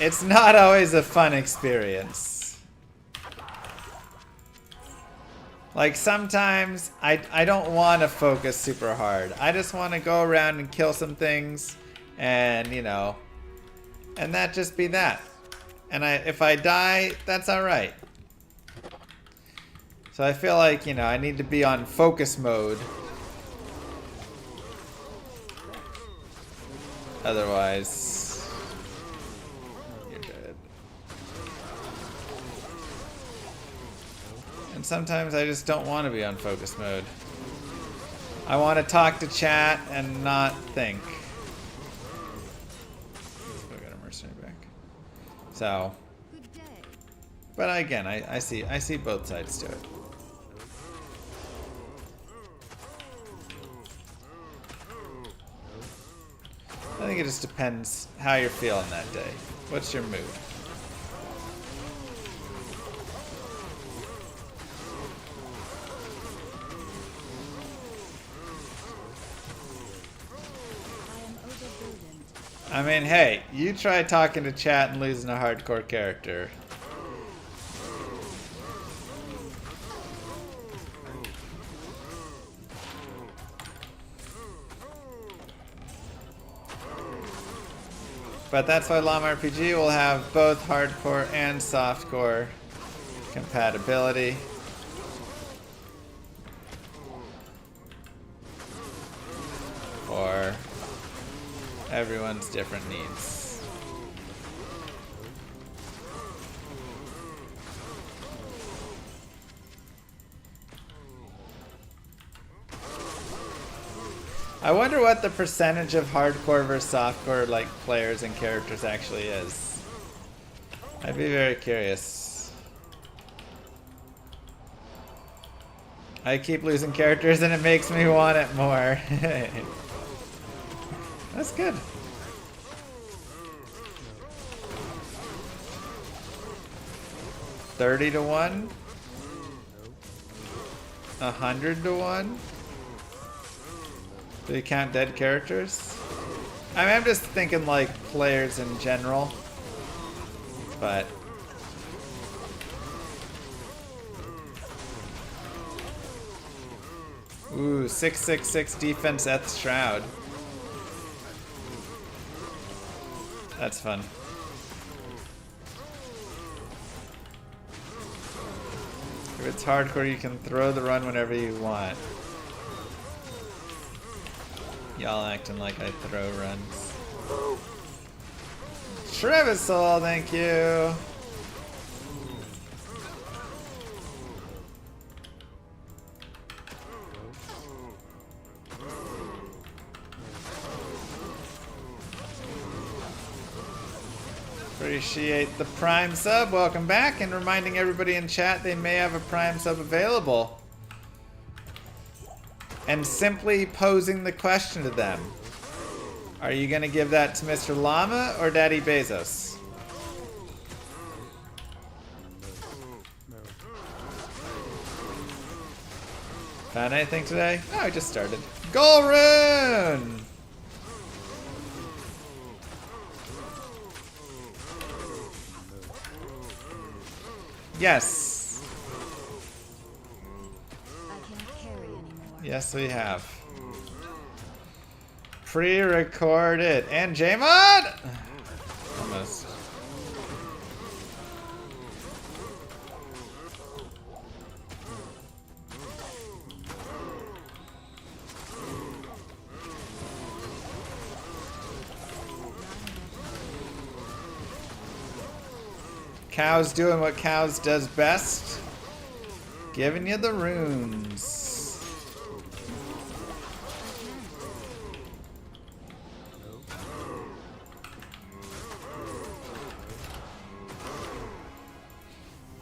it's not always a fun experience. Like, sometimes I don't want to focus super hard. I just want to go around and kill some things and, you know, and that just be that. And if I die, that's alright. So I feel like, you know, I need to be on focus mode. Otherwise, you're dead. And sometimes I just don't want to be on focus mode. I want to talk to chat and not think. Still got a mercenary back. So, but again, I see both sides to it. I think it just depends how you're feeling that day. What's your mood? I mean, hey, you try talking to chat and losing a hardcore character. But that's why Llama RPG will have both hardcore and softcore compatibility. For everyone's different needs. I wonder what the percentage of hardcore versus softcore like players and characters actually is. I'd be very curious. I keep losing characters and it makes me want it more. That's good. $30 to 1? 100 to 1? Do you count dead characters? I mean, I'm just thinking like players in general. But ooh, 666 defense Eth Shroud. That's fun. If it's hardcore, you can throw the run whenever you want. Y'all acting like I throw runs. Trevisol, thank you. Appreciate the Prime sub. Welcome back, and reminding everybody in chat they may have a Prime sub available. And simply posing the question to them. Are you gonna give that to Mr. Llama or Daddy Bezos? Found anything today? No, I just started. Goal rune! Yes. I can't carry anymore. Yes, we have. Pre-recorded. And J-Mod? Almost. Cows doing what cows does best. Giving you the runes.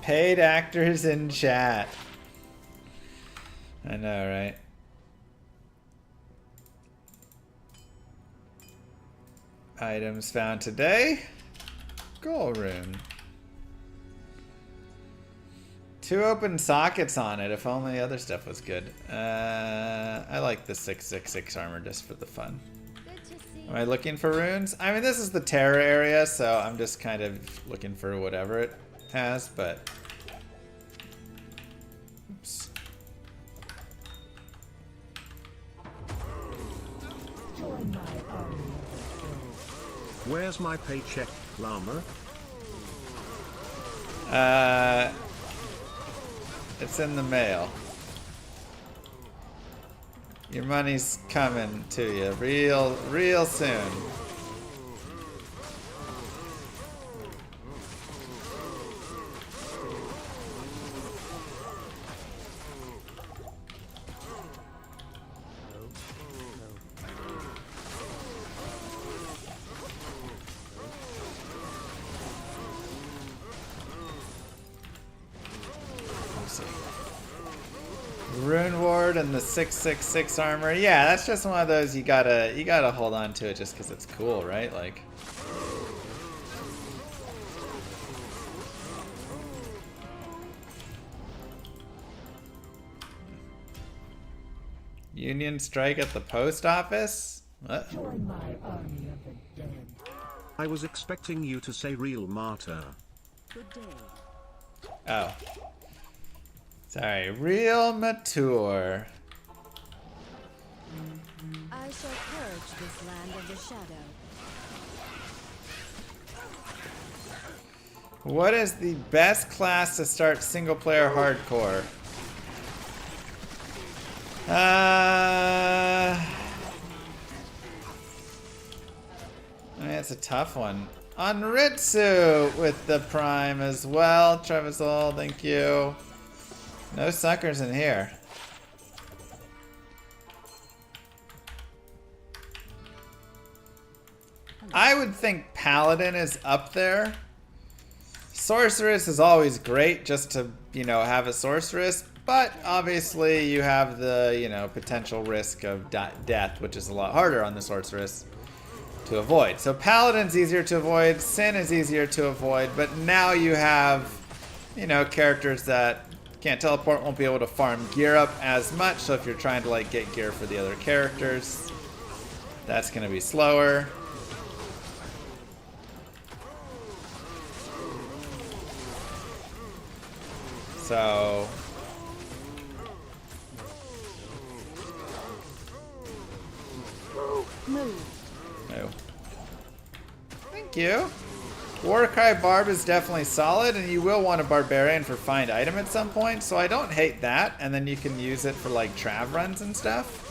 Paid actors in chat. I know, right? Items found today. Goal rune. 2 open sockets on it. If only other stuff was good. I like the 666 armor just for the fun. Good to see Am I looking for runes? I mean, this is the terror area, so I'm just kind of looking for whatever it has, but... Oops. Where's my paycheck, Llama? It's in the mail. Your money's coming to you real soon. Rune Ward and the 666 armor. Yeah, that's just one of those you gotta hold on to it just because it's cool, right? Like, Union strike at the post office? What? I was expecting you to say real martyr. Good day. Oh. Sorry, real mature. I shall purge this land of the shadow. What is the best class to start single player hardcore? I mean, it's a tough one. Onritsu with the prime as well. Trevisol, thank you. No suckers in here. I would think Paladin is up there. Sorceress is always great just to, you know, have a sorceress, but obviously you have the, you know, potential risk of death, which is a lot harder on the sorceress to avoid. So Paladin's easier to avoid, Sin is easier to avoid, but now you have, you know, characters that can't teleport, won't be able to farm gear up as much, so if you're trying to like get gear for the other characters, that's gonna be slower. So Move. no. Thank you. Warcry Barb is definitely solid, and you will want a Barbarian for find item at some point, so I don't hate that, and then you can use it for like trav runs and stuff.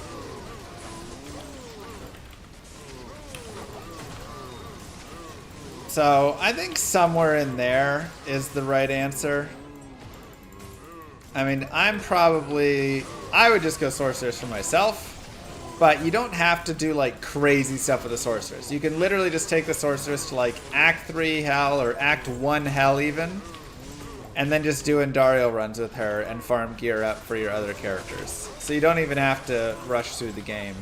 So I think somewhere in there is the right answer. I mean, I would just go Sorceress for myself. But you don't have to do like crazy stuff with the Sorceress. You can literally just take the Sorceress to like Act 3 Hell or Act 1 Hell even. And then just do Endario runs with her and farm gear up for your other characters. So you don't even have to rush through the game.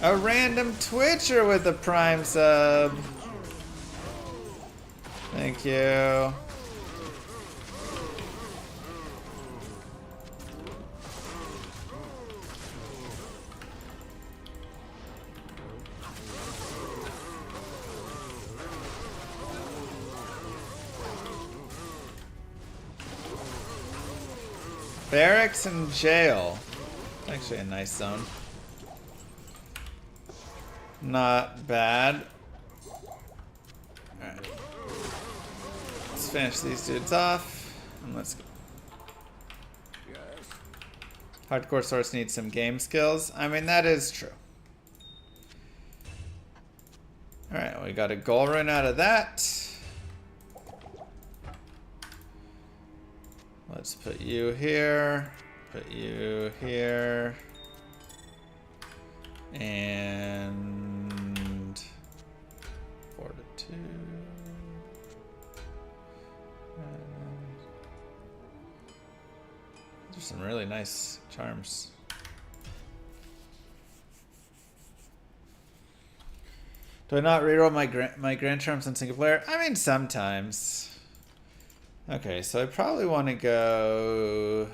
A random Twitcher with a Prime sub. Thank you. Barracks and jail. Actually a nice zone. Not bad. Alright. Let's finish these dudes off. And let's go. Hardcore source needs some game skills. I mean, that is true. Alright, we got a goal run out of that. Let's put you here. Put you here. And 4-2. There's some really nice charms. Do I not reroll my grand charms on single player? I mean, sometimes. Okay, so I probably want to go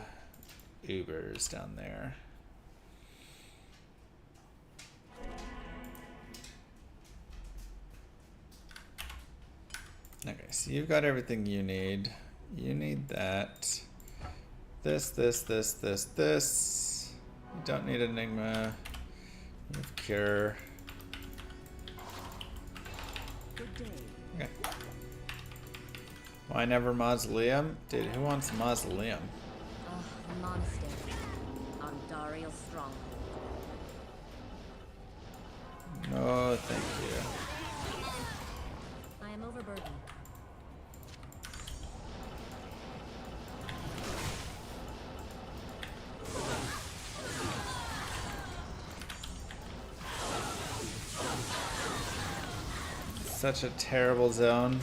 Ubers down there. Okay, so you've got everything you need. You need that. This. You don't need Enigma. You have Cure. Good day. Okay. Why never Mausoleum? Dude, who wants Mausoleum? A monastery on Dariel's stronghold. No, thank you. I am overburdened. Such a terrible zone.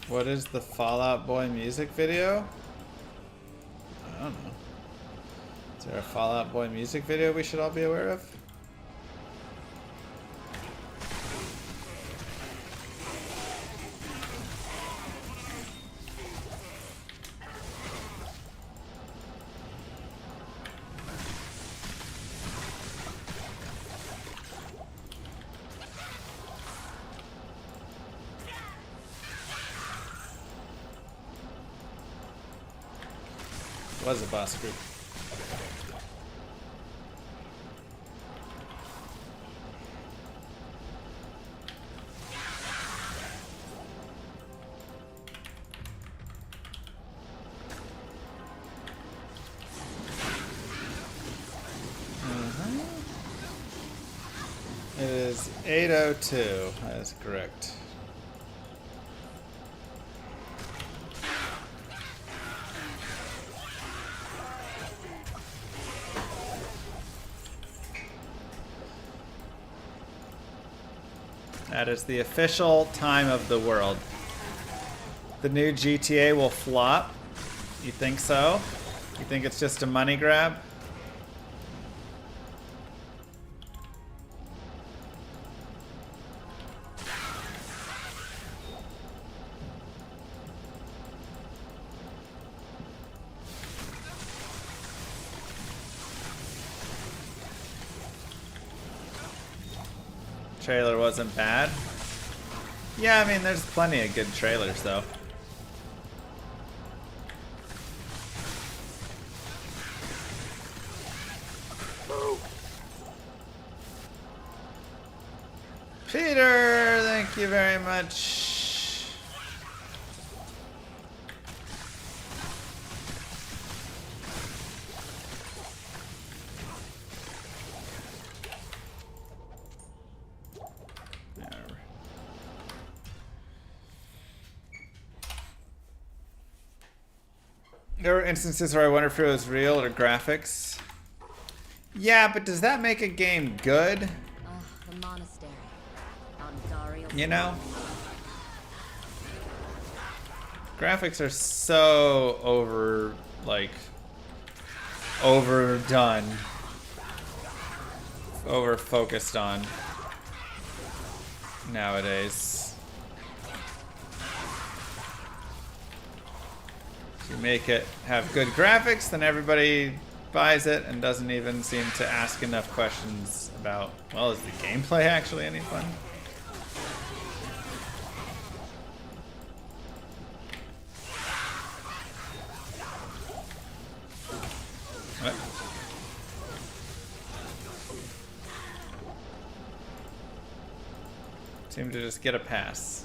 What is the Fallout Boy music video? I don't know. Is there a Fallout Boy music video we should all be aware of? Was a boss group. It is 8:02. That is correct. That is the official time of the world. The new GTA will flop? You think so? You think it's just a money grab? Trailer wasn't bad. Yeah, I mean, there's plenty of good trailers, though. Peter, thank you very much. There were instances where I wonder if it was real or graphics. Yeah, but does that make a game good? The monastery. On Dariel. You know? Graphics are so overdone. Over focused on nowadays. If you make it have good graphics, then everybody buys it and doesn't even seem to ask enough questions about, well, is the gameplay actually any fun? What? Seem to just get a pass.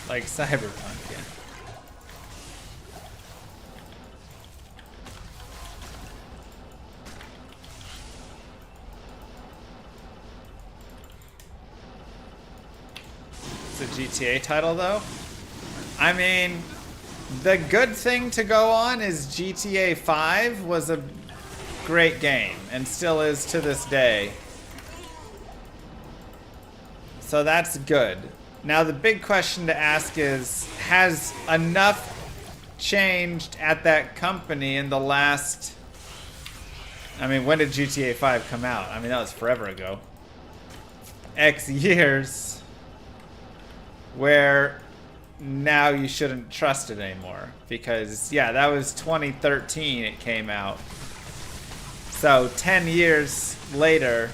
Like Cyberpunk, yeah. It's a GTA title, though. I mean, the good thing to go on is GTA 5 was a great game and still is to this day. So that's good. Now the big question to ask is, has enough changed at that company in the last... I mean, when did GTA 5 come out? I mean, that was forever ago. X years, where now you shouldn't trust it anymore. Because, yeah, that was 2013 it came out. So 10 years later,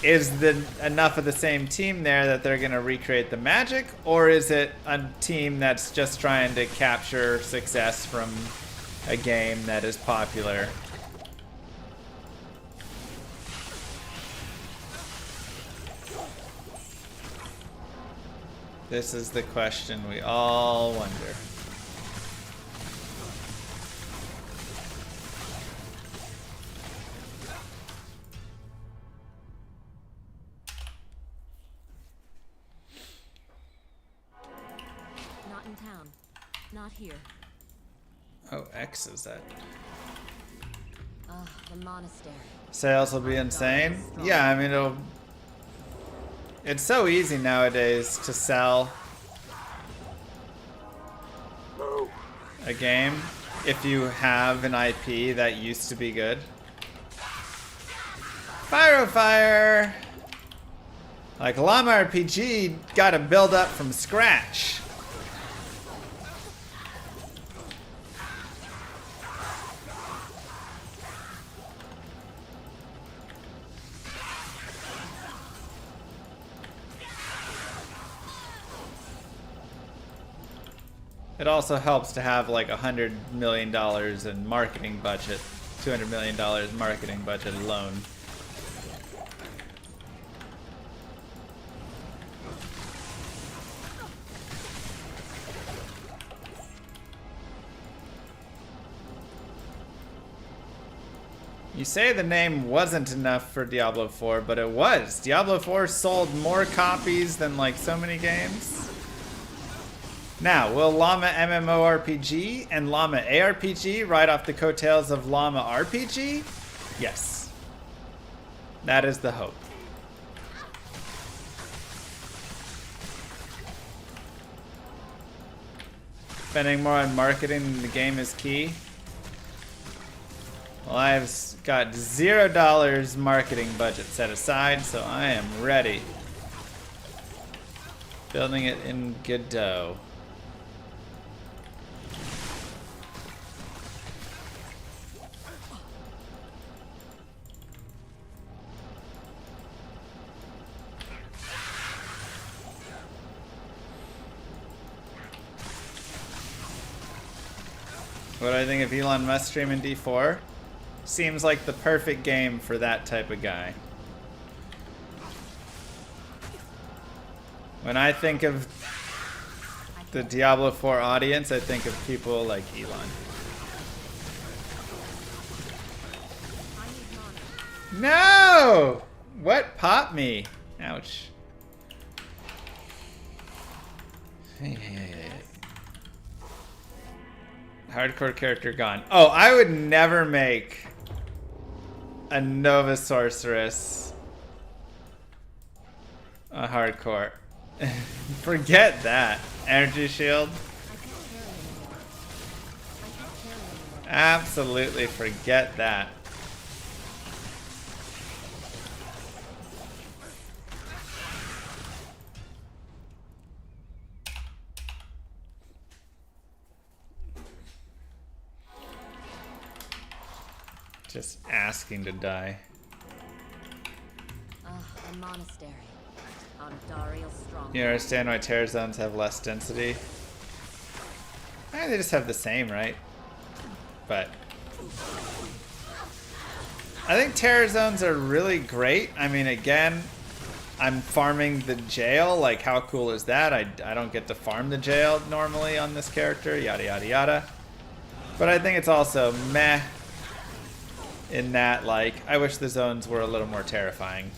is enough of the same team there that they're going to recreate the magic? Or is it a team that's just trying to capture success from a game that is popular? This is the question we all wonder. Not in town. Not here. Oh, X is that. The monastery. Sales will be insane. Yeah, I mean, it's so easy nowadays to sell a game if you have an IP that used to be good. Fire! Like Llama RPG got to build up from scratch. It also helps to have like $100 million in marketing budget, $200 million marketing budget alone. You say the name wasn't enough for Diablo 4, but it was. Diablo 4 sold more copies than like so many games. Now, will Llama MMORPG and Llama ARPG ride off the coattails of Llama RPG? Yes. That is the hope. Spending more on marketing than the game is key. Well, I've got $0 marketing budget set aside, so I am ready. Building it in Godot. What do I think of Elon Musk streaming D4? Seems like the perfect game for that type of guy. When I think of the Diablo 4 audience, I think of people like Elon. I need mana. No! What popped me? Ouch. Hardcore character gone. Oh, I would never make a Nova Sorceress a hardcore. Forget that. Energy shield. I can't carry anymore. I can't carry anymore. Absolutely forget that. Just asking to die. A monastery on Darial Strong. You understand why Terror Zones have less density? They just have the same, right? But I think Terror Zones are really great. I mean, again, I'm farming the jail. Like, how cool is that? I don't get to farm the jail normally on this character. Yada, yada, yada. But I think it's also meh in that, like, I wish the zones were a little more terrifying.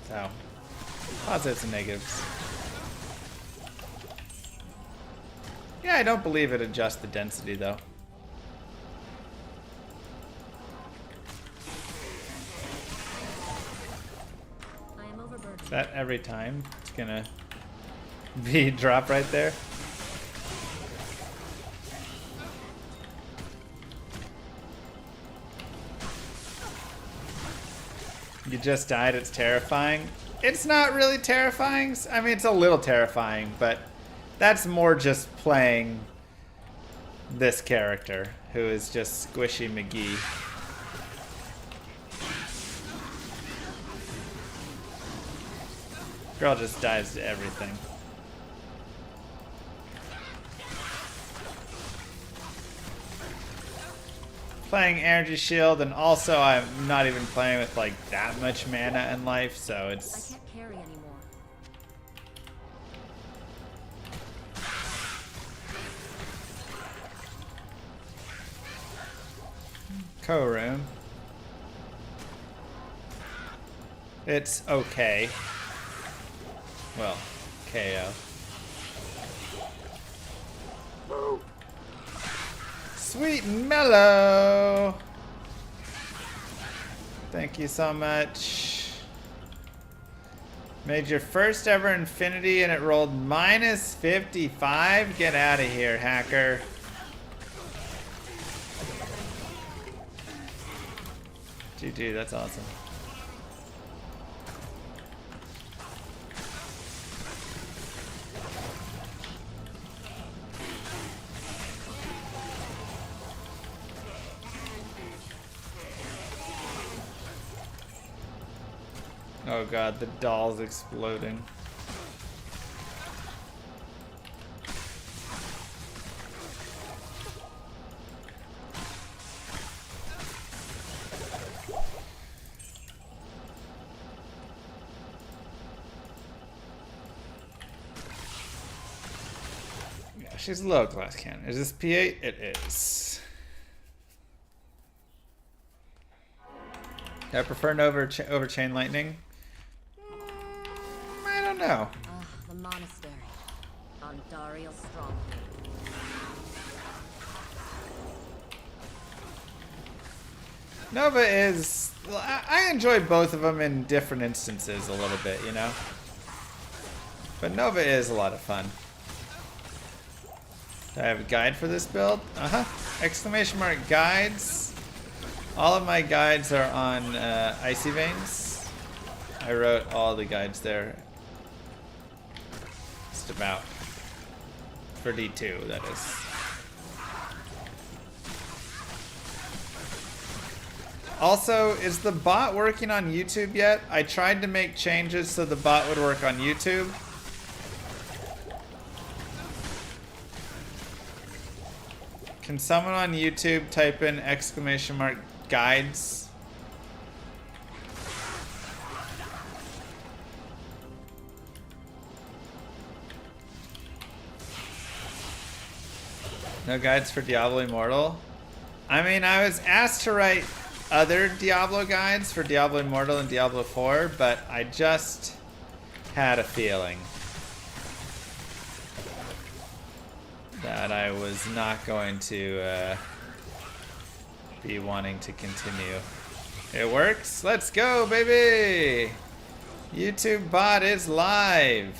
So, positives and negatives. Yeah, I don't believe it adjusts the density, though. I am overburdened. Is that every time it's gonna be drop right there? You just died, it's terrifying. It's not really terrifying. I mean, it's a little terrifying, but that's more just playing this character, who is just Squishy McGee. Girl just dies to everything. Playing energy shield, and also I'm not even playing with like that much mana in life, so I it's can't carry anymore. co-room. It's okay. Well, KO. Sweet and mellow. Thank you so much. Made your first ever infinity and it rolled minus 55. Get out of here, hacker. GG, that's awesome. Oh god, the doll's exploding. Yeah, she's a low class cannon. Is this P8? It is. I prefer Nova over Chain Lightning. I don't know. The monastery on Darial Stronghold. Nova is... I enjoy both of them in different instances a little bit, you know? But Nova is a lot of fun. Do I have a guide for this build? Uh-huh. Exclamation mark guides. All of my guides are on Icy Veins. I wrote all the guides there. Just about. For D2, that is. Also, is the bot working on YouTube yet? I tried to make changes so the bot would work on YouTube. Can someone on YouTube type in exclamation mark guides? No guides for Diablo Immortal? I mean, I was asked to write other Diablo guides for Diablo Immortal and Diablo 4, but I just had a feeling that I was not going to be wanting to continue. It works? Let's go, baby! YouTube bot is live!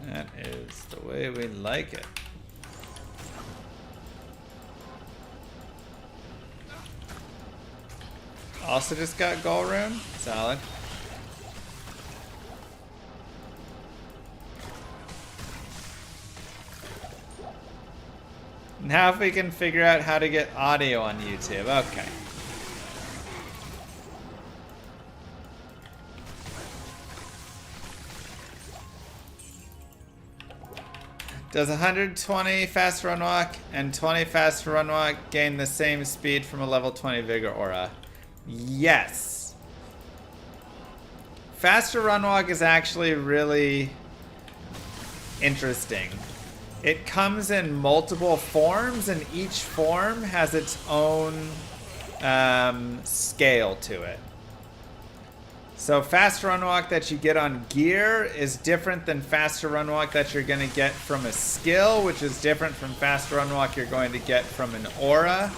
That is the way we like it. Also just got goal rune. Solid. Now if we can figure out how to get audio on YouTube. Okay. Does 120 fast run walk and 20 fast run walk gain the same speed from a level 20 vigor aura? Yes. Faster run walk is actually really interesting. It comes in multiple forms and each form has its own scale to it. So faster run walk that you get on gear is different than faster run walk that you're going to get from a skill, which is different from faster run walk you're going to get from an aura.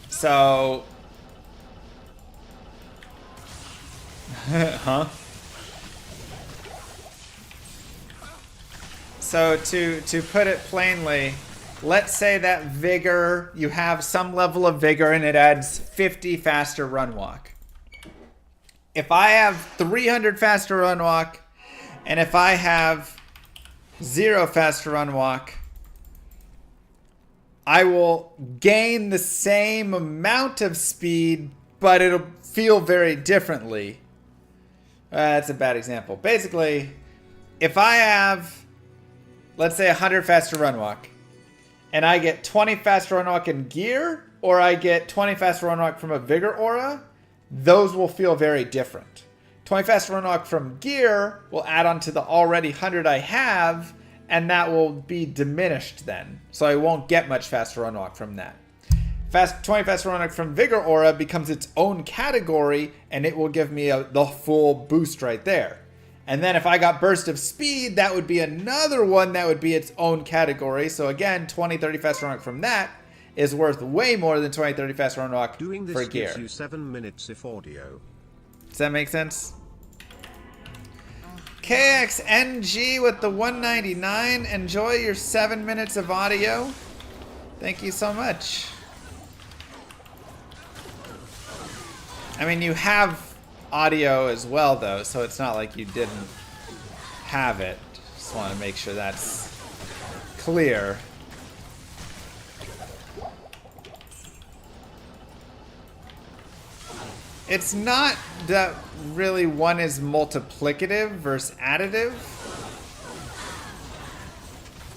So, huh? So to put it plainly, let's say that vigor, you have some level of vigor and it adds 50 faster run walk. If I have 300 faster run walk and if I have 0 faster run walk, I will gain the same amount of speed, but it'll feel very differently. That's a bad example. Basically, if I have, let's say 100 faster run walk, and I get 20 faster run walk in gear, or I get 20 faster run walk from a vigor aura, those will feel very different. 20 faster run walk from gear will add on to the already 100 I have, and that will be diminished then. So I won't get much faster run walk from that. 20 faster run walk from vigor aura becomes its own category, and it will give me the full boost right there. And then if I got burst of speed, that would be another one that would be its own category. So again, 20, 30 fast run walk from that is worth way more than 20, 30 fast run walk Doing this for gear. gives you 7 minutes if audio. Does that make sense? KXNG with the 199. Enjoy your 7 minutes of audio. Thank you so much. I mean, you have audio as well though, so it's not like you didn't have it. Just want to make sure that's clear. It's not that really one is multiplicative versus additive.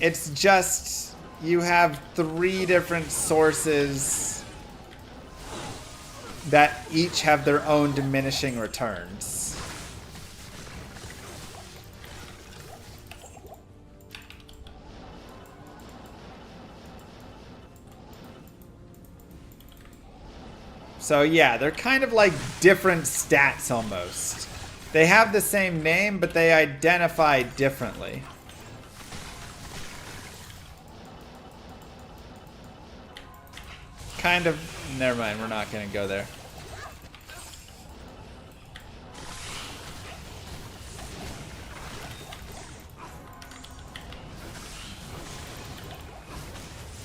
It's just you have 3 different sources that each have their own diminishing returns. So yeah, they're kind of like different stats almost. They have the same name, but they identify differently. Kind of, never mind, we're not gonna go there.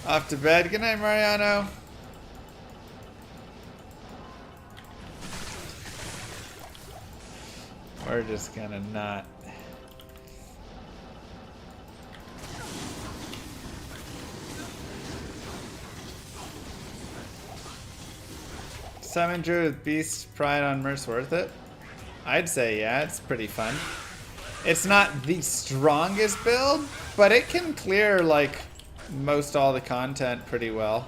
Off to bed. Good night, Mariano. We're just gonna not. Summon Druid with Beast Pride on Merce worth it? I'd say yeah, it's pretty fun. It's not the strongest build, but it can clear like most all the content pretty well.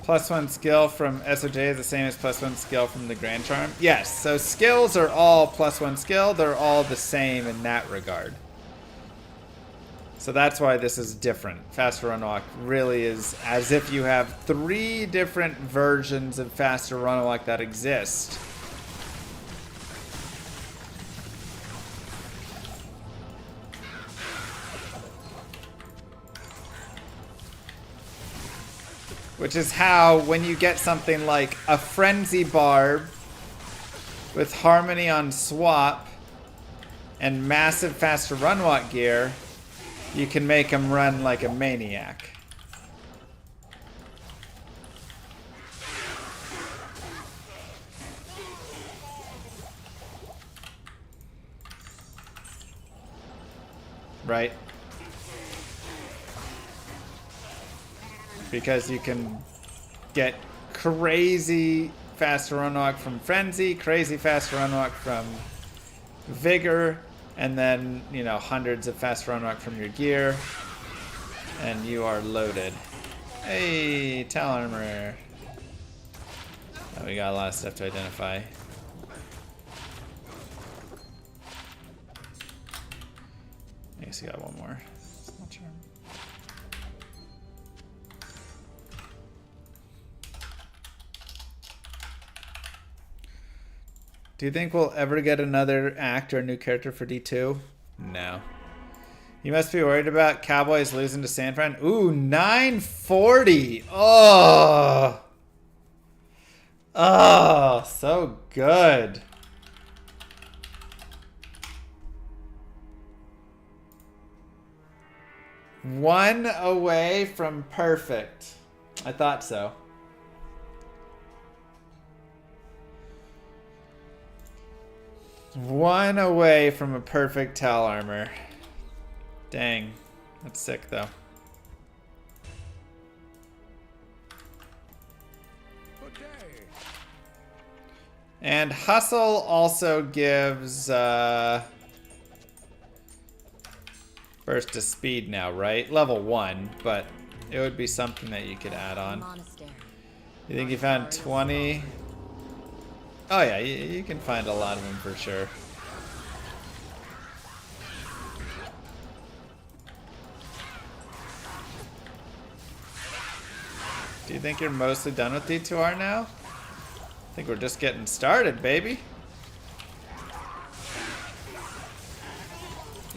+1 skill from SOJ is the same as +1 skill from the Grand Charm? Yes, so skills are all +1 skill. They're all the same in that regard. So that's why this is different. Faster Run Walk really is as if you have 3 different versions of Faster Run Walk that exist. Which is how, when you get something like a Frenzy Barb with Harmony on swap and massive Faster Run Walk gear, you can make him run like a maniac. Right? Because you can get crazy Faster Run Walk from Frenzy, crazy Faster Run Walk from Vigor, and then, you know, hundreds of Faster Run Walk from your gear, and you are loaded. Hey, Tal Armor. Oh, we got a lot of stuff to identify. I guess we got one more. Small charm. Do you think we'll ever get another act or a new character for D2? No. You must be worried about Cowboys losing to San Fran. Ooh, 940. Oh. Oh, so good. One away from perfect. I thought so. One away from a perfect Tal Armor. Dang. That's sick, though. And Hustle also gives burst to speed now, right? Level 1, but it would be something that you could add on. You think you found 20? Oh yeah, you can find a lot of them for sure. Do you think you're mostly done with D2R now? I think we're just getting started, baby.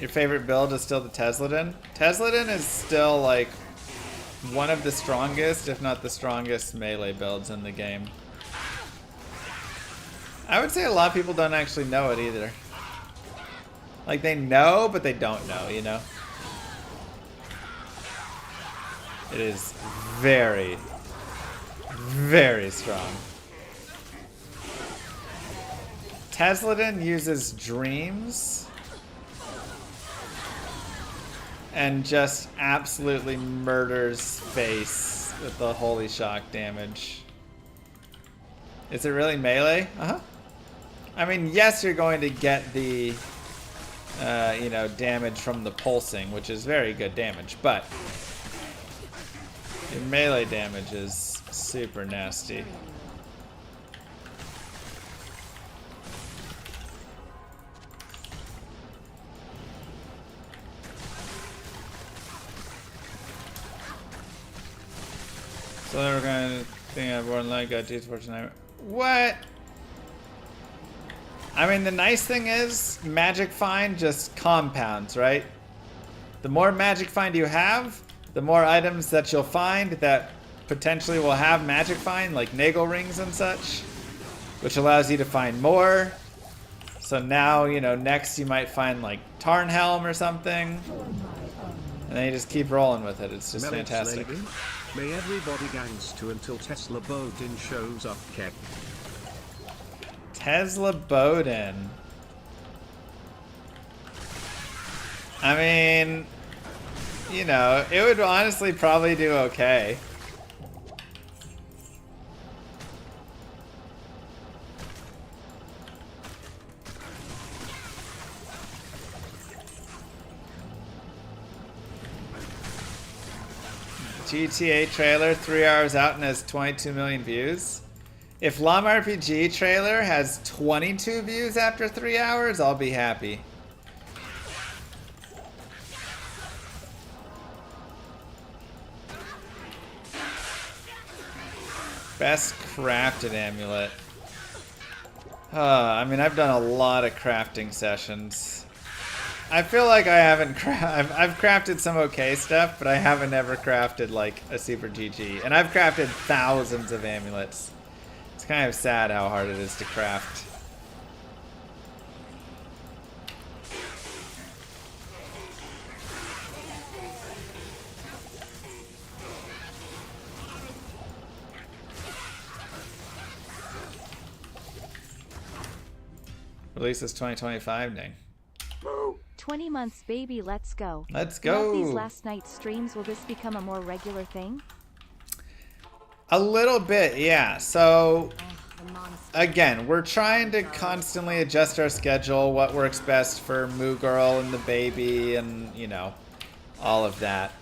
Your favorite build is still the Tesladin? Tesladin is still like one of the strongest, if not the strongest, melee builds in the game. I would say a lot of people don't actually know it either. Like, they know, but they don't know, you know? It is very, very strong. Tesladin uses dreams and just absolutely murders face with the holy shock damage. Is it really melee? Uh-huh. I mean, yes, you're going to get the, you know, damage from the pulsing, which is very good damage, but your melee damage is super nasty. So then we're going to think I've worn light, got G's Fortune. What? I mean, the nice thing is, Magic Find just compounds, right? The more Magic Find you have, the more items that you'll find that potentially will have Magic Find, like Nagel Rings and such, which allows you to find more. So now, you know, next you might find like Tarnhelm or something. And then you just keep rolling with it. It's just fantastic. Lady, may everybody gangster until Tesla Bodin shows up, Kev. Tesla Bodin. I mean, you know, it would honestly probably do okay. GTA trailer 3 hours out and has 22 million views. If Llama RPG trailer has 22 views after 3 hours, I'll be happy. Best crafted amulet. I mean, I've done a lot of crafting sessions. I feel like I haven't I've crafted some okay stuff, but I haven't ever crafted like a super GG. And I've crafted thousands of amulets. It's kind of sad how hard it is to craft. Releases 2025, dang. 20 months, baby, let's go. Let's Love these go. last night's streams. Will this become a more regular thing? A little bit, yeah. So, The monster. again, we're trying to constantly adjust our schedule, what works best for Moo Girl and the baby, and, you know, all of that.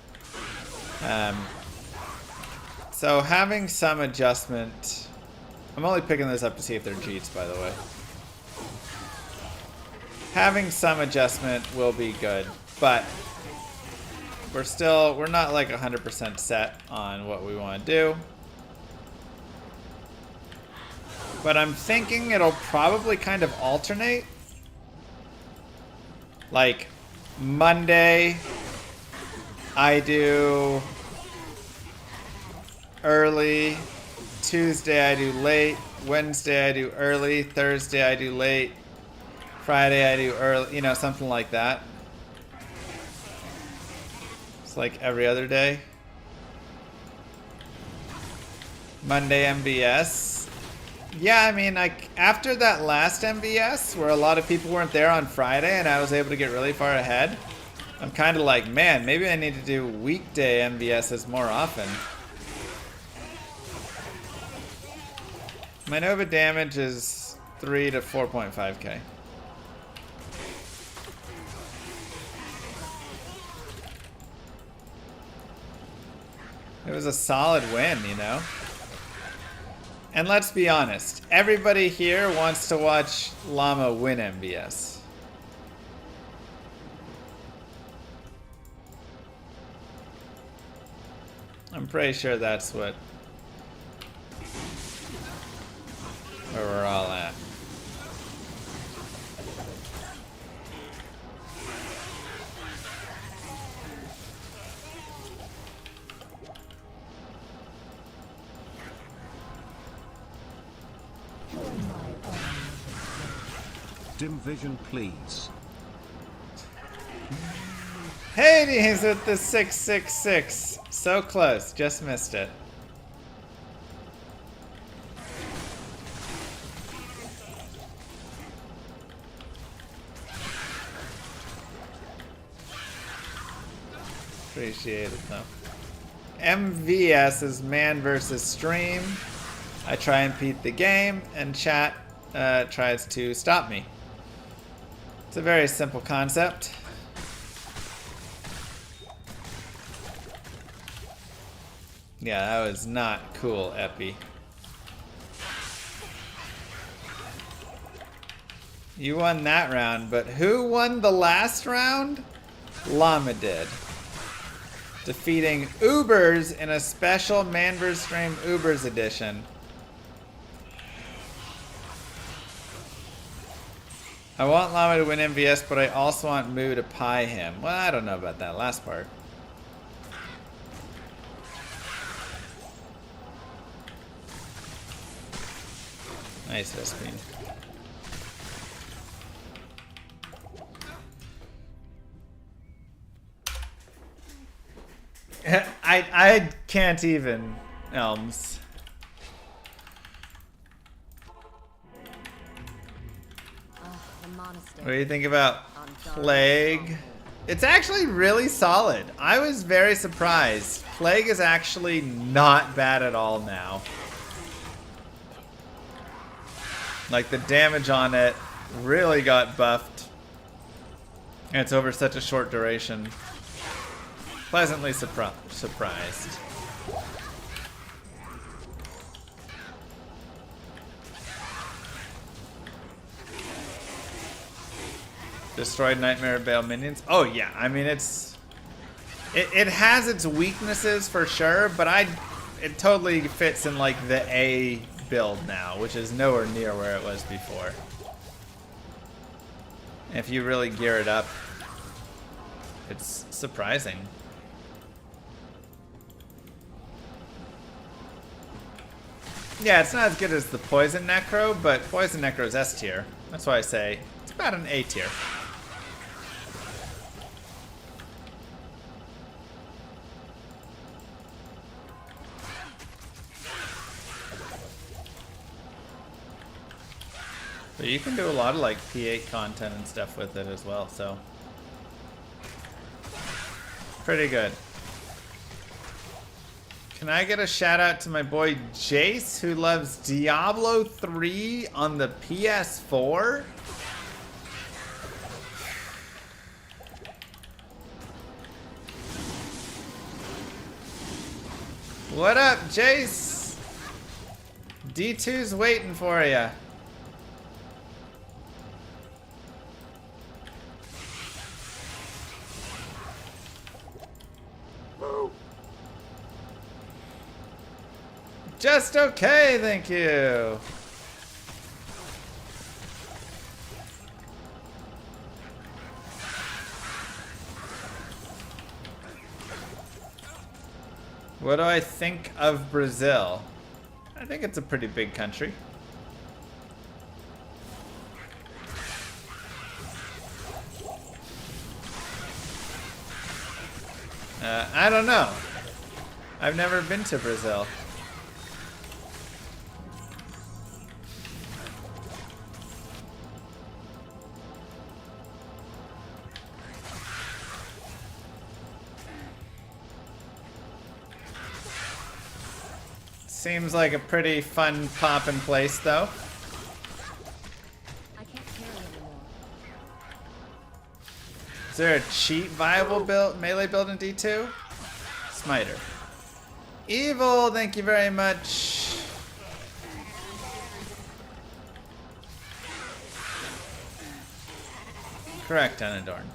So having some adjustment... I'm only picking this up to see if they're cheats, by the way. Having some adjustment will be good, but we're not like 100% set on what we want to do. But I'm thinking it'll probably kind of alternate. Like Monday, I do early, Tuesday I do late, Wednesday I do early, Thursday I do late, Friday I do early, you know, something like that. It's like every other day. Monday MBS. Yeah, I mean, like after that last MBS where a lot of people weren't there on Friday and I was able to get really far ahead, I'm kind of like, man, maybe I need to do weekday MBSs more often. My Nova damage is 3 to 4.5k. It was a solid win, you know? And let's be honest, everybody here wants to watch Llama win MBS. I'm pretty sure that's where we're all at. Dim vision, please. Hades with the 666. So close, just missed it. Appreciate it though. MVS is man versus stream. I try and beat the game, and chat tries to stop me. It's a very simple concept. Yeah, that was not cool, Epi. You won that round, but who won the last round? Llama did. Defeating Ubers in a special Man vs. Stream Ubers edition. I want Llama to win MVS, but I also want Moo to pie him. Well, I don't know about that last part. Nice Vespine. I can't even, Elms. The monastery. What do you think about Plague? It's actually really solid. I was very surprised. Plague is actually not bad at all now. Like, the damage on it really got buffed. And it's over such a short duration. Pleasantly surprised. Destroyed Nightmare Bale minions. Oh yeah, I mean it has its weaknesses for sure, but it totally fits in like the A build now, which is nowhere near where it was before. If you really gear it up, it's surprising. Yeah, it's not as good as the Poison Necro, but Poison Necro is S tier. That's why I say it's about an A tier. But you can do a lot of like P8 content and stuff with it as well, so pretty good. Can I get a shout out to my boy Jace, who loves Diablo 3 on the PS4? What up, Jace? D2's waiting for you. Just okay, thank you. What do I think of Brazil? I think it's a pretty big country. I don't know. I've never been to Brazil. Seems like a pretty fun poppin' place, though. I can't carry anymore. Is there a cheat viable build, melee build in D2? Smiter. Evil, thank you very much. Correct, unadorned.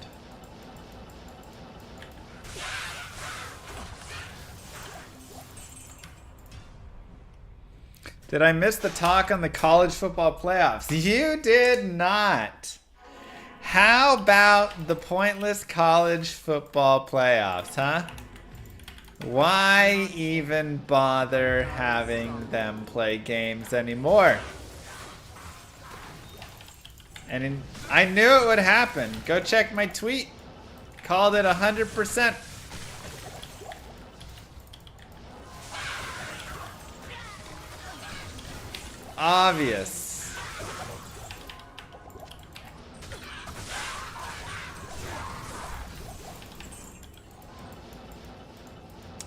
Did I miss the talk on the college football playoffs? You did not. How about the pointless college football playoffs, huh? Why even bother having them play games anymore? And I knew it would happen. Go check my tweet. Called it 100%. Obvious.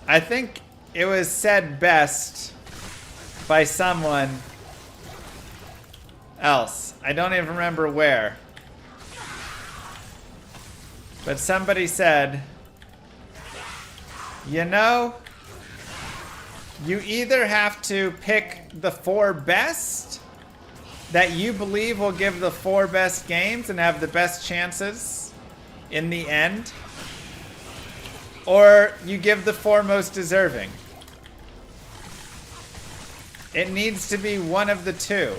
I think it was said best by someone else. I don't even remember where. But somebody said, you know, you either have to pick the 4 best that you believe will give the 4 best games and have the best chances in the end, or you give the 4 most deserving. It needs to be one of the two.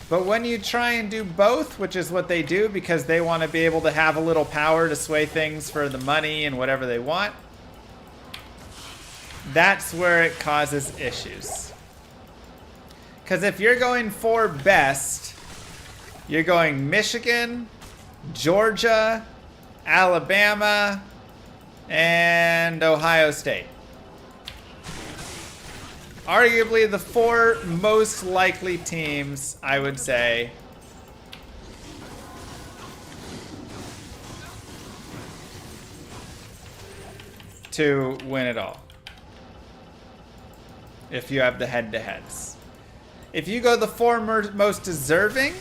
But when you try and do both, which is what they do because they want to be able to have a little power to sway things for the money and whatever they want, that's where it causes issues. Because if you're going 4 best, you're going Michigan, Georgia, Alabama, and Ohio State. Arguably the 4 most likely teams, I would say, to win it all. If you have the head-to-heads. If you go the 4 most deserving,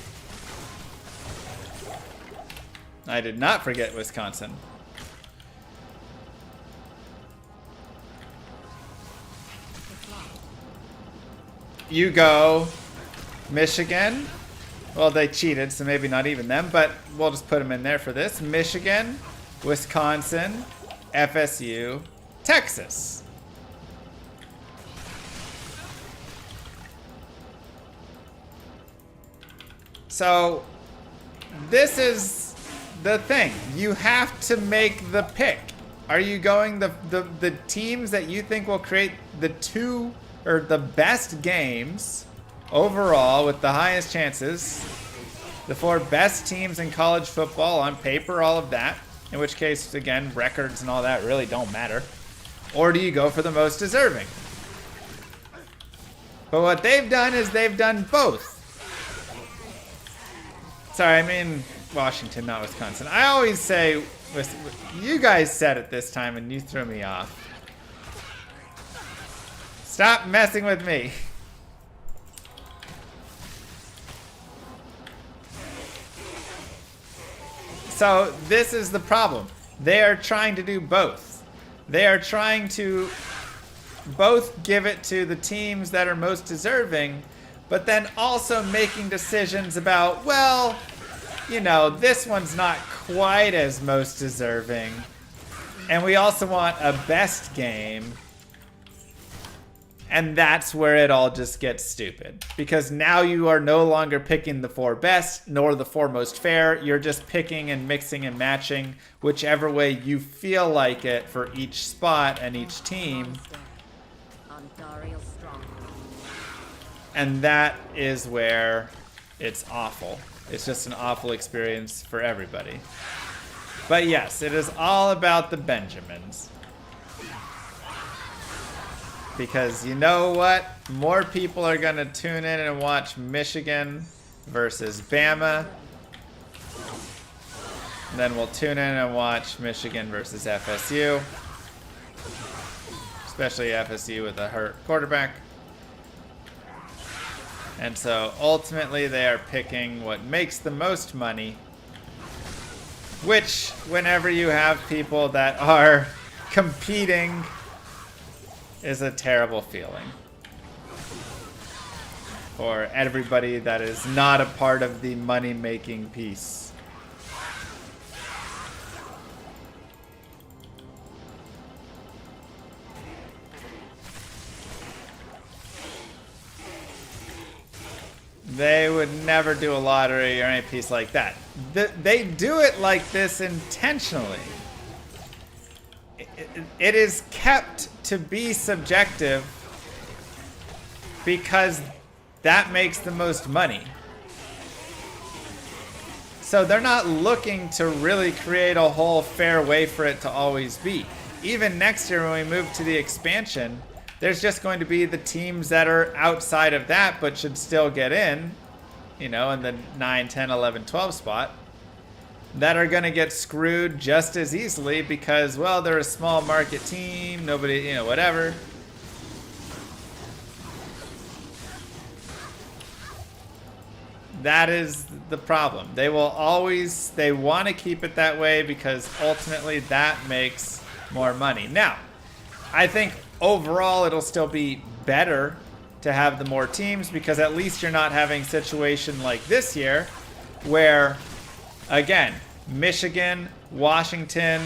I did not forget Wisconsin. you go Michigan. Well, they cheated, so maybe not even them, but we'll just put them in there for this. Michigan, Wisconsin, FSU, Texas. So this is the thing. You have to make the pick. Are you going the teams that you think will create the two or the best games overall with the highest chances? The 4 best teams in college football on paper, all of that. In which case, again, records and all that really don't matter. Or do you go for the most deserving? But what they've done is they've done both. Sorry, I mean Washington, not Wisconsin. I always say, you guys said it this time and you threw me off. Stop messing with me. So this is the problem. They are trying to do both. They are trying to both give it to the teams that are most deserving, but then also making decisions about, well, you know, this one's not quite as most deserving. And we also want a best game. And that's where it all just gets stupid. Because now you are no longer picking the 4 best, nor the 4 most fair. You're just picking and mixing and matching whichever way you feel like it for each spot and each team. And that is where it's awful. It's just an awful experience for everybody. But yes, it is all about the Benjamins. Because you know what? More people are going to tune in and watch Michigan versus Bama than we'll tune in and watch Michigan versus FSU. Especially FSU with a hurt quarterback. And so ultimately they are picking what makes the most money. Which, whenever you have people that are competing, is a terrible feeling for everybody that is not a part of the money-making piece. They would never do a lottery or any piece like that. They do it like this intentionally. It is kept to be subjective because that makes the most money. So they're not looking to really create a whole fair way for it to always be. Even next year when we move to the expansion, there's just going to be the teams that are outside of that but should still get in, you know, in the 9, 10, 11, 12 spot, that are going to get screwed just as easily because, well, they're a small market team, nobody, you know, whatever. That is the problem. They will always, they want to keep it that way because ultimately that makes more money. Now, I think overall it'll still be better to have the more teams because at least you're not having a situation like this year where, again, Michigan, Washington,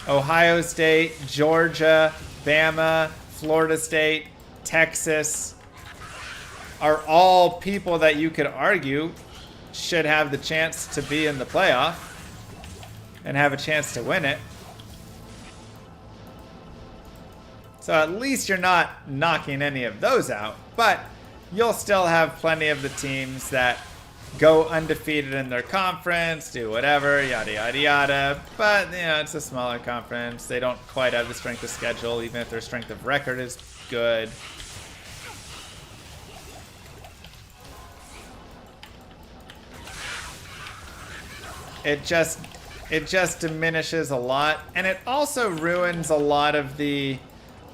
Ohio State, Georgia, Bama, Florida State, Texas are all people that you could argue should have the chance to be in the playoff and have a chance to win it. So at least you're not knocking any of those out, but you'll still have plenty of the teams that go undefeated in their conference, do whatever, yada, yada, yada. But, you know, it's a smaller conference. They don't quite have the strength of schedule, even if their strength of record is good. It just diminishes a lot. And it also ruins a lot of the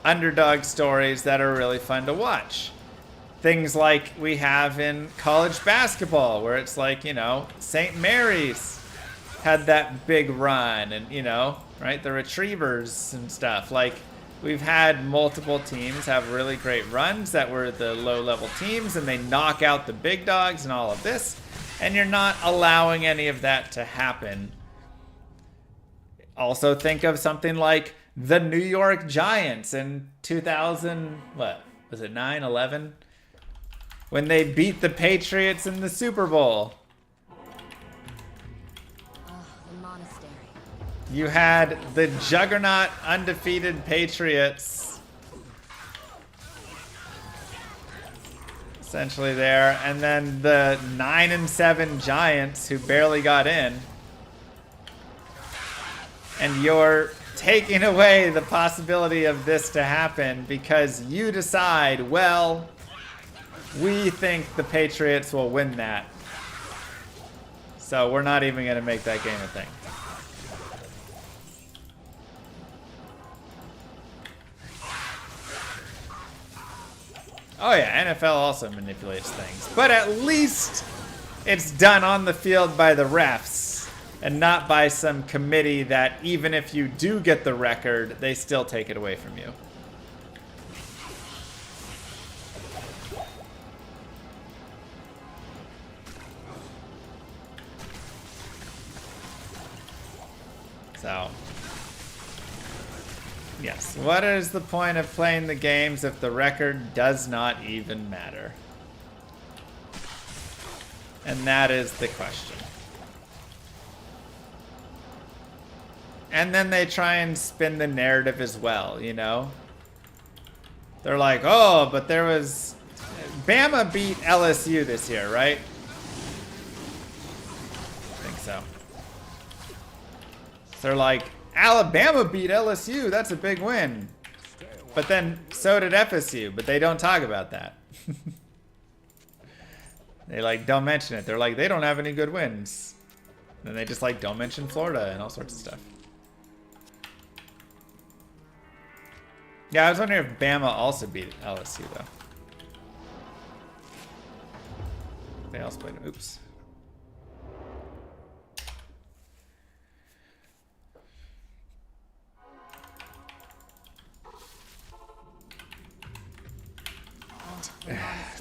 underdog stories that are really fun to watch. Things like we have in college basketball, where it's like, you know, St. Mary's had that big run and, you know, right, the Retrievers and stuff. Like We've had multiple teams have really great runs that were the low-level teams, and they knock out the big dogs and all of this, and you're not allowing any of that to happen. Also think of something like the New York Giants in 2000, what was it, 9/11? When they beat the Patriots in the Super Bowl. The monastery. You had the juggernaut undefeated Patriots essentially there, and then the 9-7 Giants who barely got in. And you're taking away the possibility of this to happen because you decide, well, we think the Patriots will win that. So we're not even going to make that game a thing. Oh yeah, NFL also manipulates things. But at least it's done on the field by the refs and not by some committee that even if you do get the record, they still take it away from you. So, yes, what is the point of playing the games if the record does not even matter? And that is the question. And then they try and spin the narrative as well, you know? They're like, oh, but there was... Bama beat LSU this year, right? I think so. They're like, Alabama beat LSU, that's a big win. But then so did FSU, but they don't talk about that. They like don't mention it. They're like, they don't have any good wins. Then they just like don't mention Florida and all sorts of stuff. Yeah, I was wondering if Bama also beat LSU though. They also played, oops.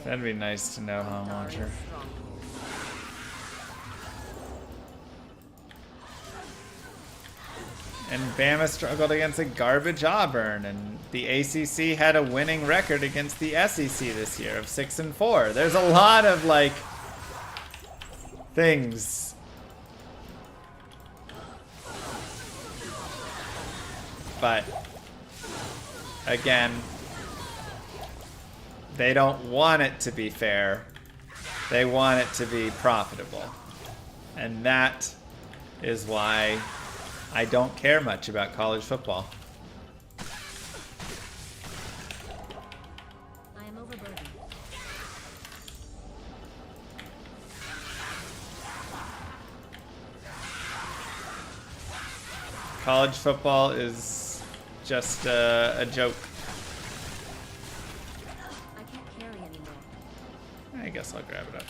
That'd be nice to know, Home Watcher. And Bama struggled against a garbage Auburn, and the ACC had a winning record against the SEC this year of 6-4. There's a lot of like things. But again, they don't want it to be fair. They want it to be profitable. And that is why I don't care much about college football. I am overburdened. College football is just a joke. I guess I'll grab it up.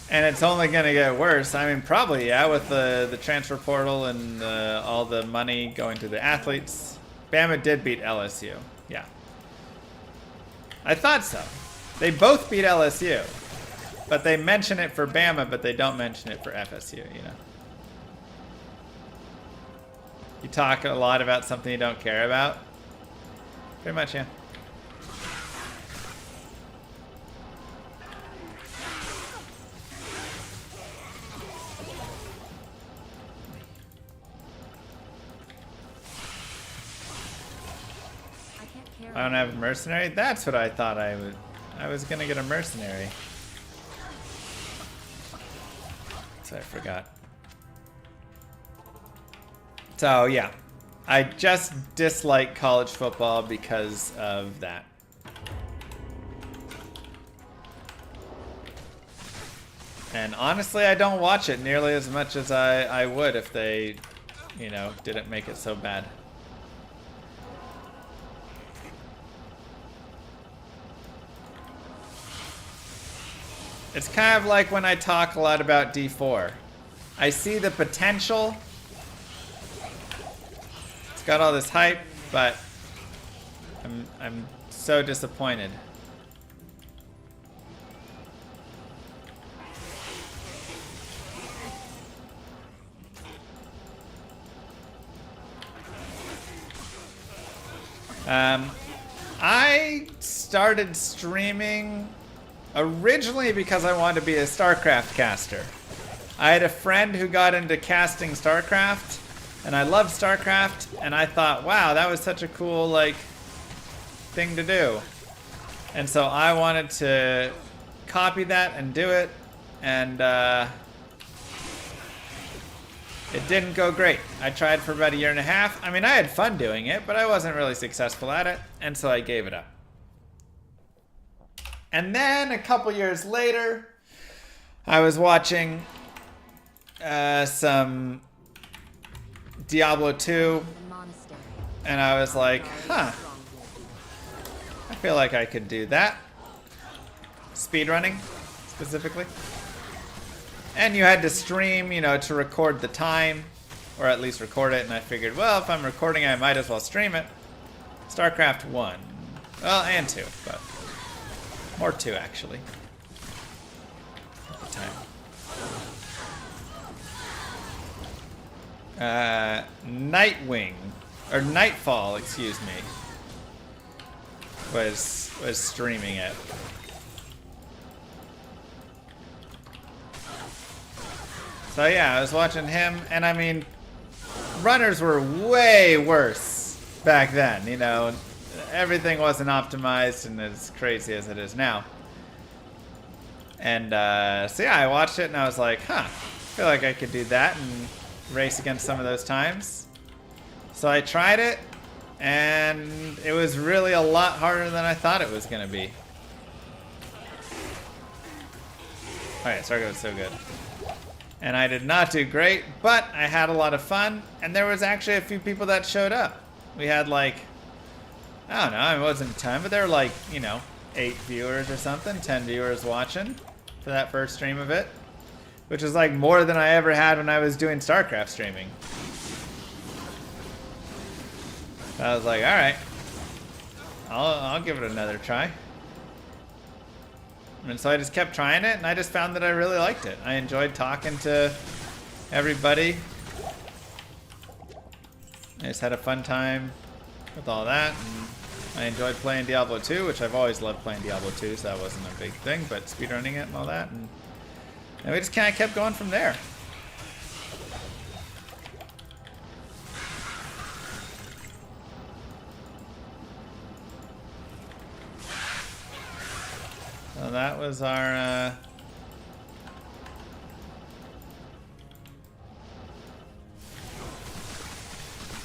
And it's only going to get worse. I mean, probably, yeah, with the transfer portal and all the money going to the athletes. Bama did beat LSU. Yeah. I thought so. They both beat LSU. But they mention it for Bama, but they don't mention it for FSU, you know. You talk a lot about something you don't care about. Pretty much, yeah. I don't have a mercenary? That's what I thought I would. I was gonna get a mercenary. So I forgot. So yeah, I just dislike college football because of that. And honestly, I don't watch it nearly as much as I would if they, you know, didn't make it so bad. It's kind of like when I talk a lot about D4. I see the potential. It's got all this hype, but I'm so disappointed. I started streaming originally because I wanted to be a StarCraft caster. I had a friend who got into casting StarCraft, and I loved StarCraft, and I thought, wow, that was such a cool, like, thing to do. And so I wanted to copy that and do it, and it didn't go great. I tried for about a year and a half. I mean, I had fun doing it, but I wasn't really successful at it, and so I gave it up. And then a couple years later, I was watching some Diablo 2, and I was like, huh, I feel like I could do that. Speedrunning, specifically. And you had to stream, you know, to record the time, or at least record it, and I figured, well, if I'm recording it, I might as well stream it. StarCraft 1. Well, and 2, but more 2, actually. At the time. Nightwing, or Nightfall, excuse me, was streaming it. So yeah, I was watching him, and I mean, runners were way worse back then, you know. Everything wasn't optimized and as crazy as it is now. And so yeah, I watched it and I was like, huh, I feel like I could do that and race against some of those times. So I tried it, and it was really a lot harder than I thought it was gonna be. Alright, StarCraft was so good. And I did not do great, but I had a lot of fun, and there was actually a few people that showed up. We had like, I don't know, it wasn't a ton, but there were like, you know, 8 viewers or something, 10 viewers watching for that first stream of it, which was like more than I ever had when I was doing StarCraft streaming. I was like, all right, I'll give it another try. And so I just kept trying it, and I just found that I really liked it. I enjoyed talking to everybody. I just had a fun time with all that, and I enjoyed playing Diablo 2, which I've always loved playing Diablo 2, so that wasn't a big thing, but speedrunning it and all that, and we just kind of kept going from there. So that was our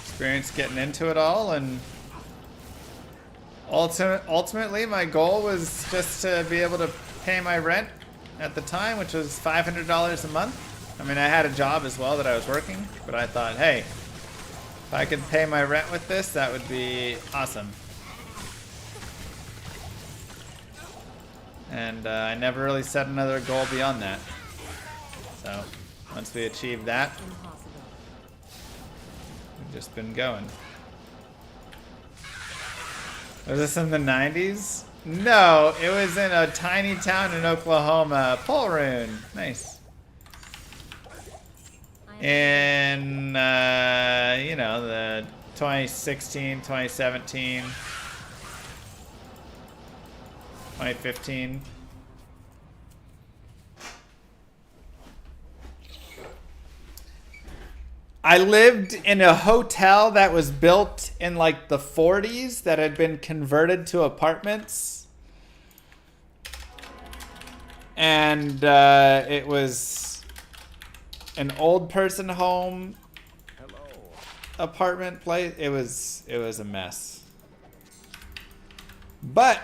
experience getting into it all, and ultimately my goal was just to be able to pay my rent at the time, which was $500 a month. I mean, I had a job as well that I was working, but I thought, hey, if I could pay my rent with this, that would be awesome. And I never really set another goal beyond that. So once we achieved that, we've just been going. Was this in the 90s? No, it was in a tiny town in Oklahoma. Polroon. Nice. In, you know, the 2016, 2017... 2015. I lived in a hotel that was built in like the 40s that had been converted to apartments. And it was an old person home apartment place. It was a mess. But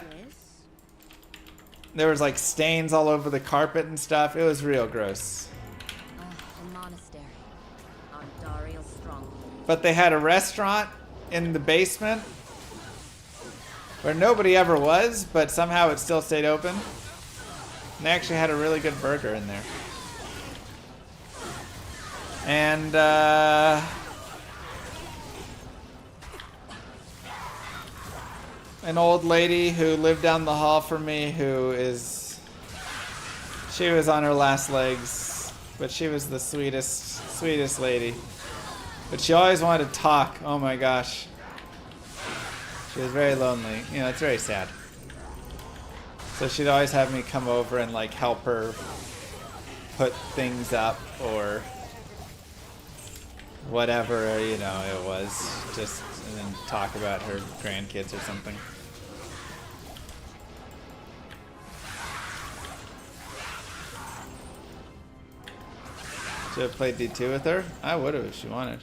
there was like stains all over the carpet and stuff. It was real gross. A monastery on Dariel's stronghold. But they had a restaurant in the basement where nobody ever was, but somehow it still stayed open. And they actually had a really good burger in there. And an old lady who lived down the hall from me she was on her last legs, but she was the sweetest lady. But she always wanted to talk. Oh my gosh. She was very lonely. You know, it's very sad. So she'd always have me come over and like help her put things up or whatever, you know, it was. Just and then talk about her grandkids or something. Should have played D2 with her? I would have if she wanted.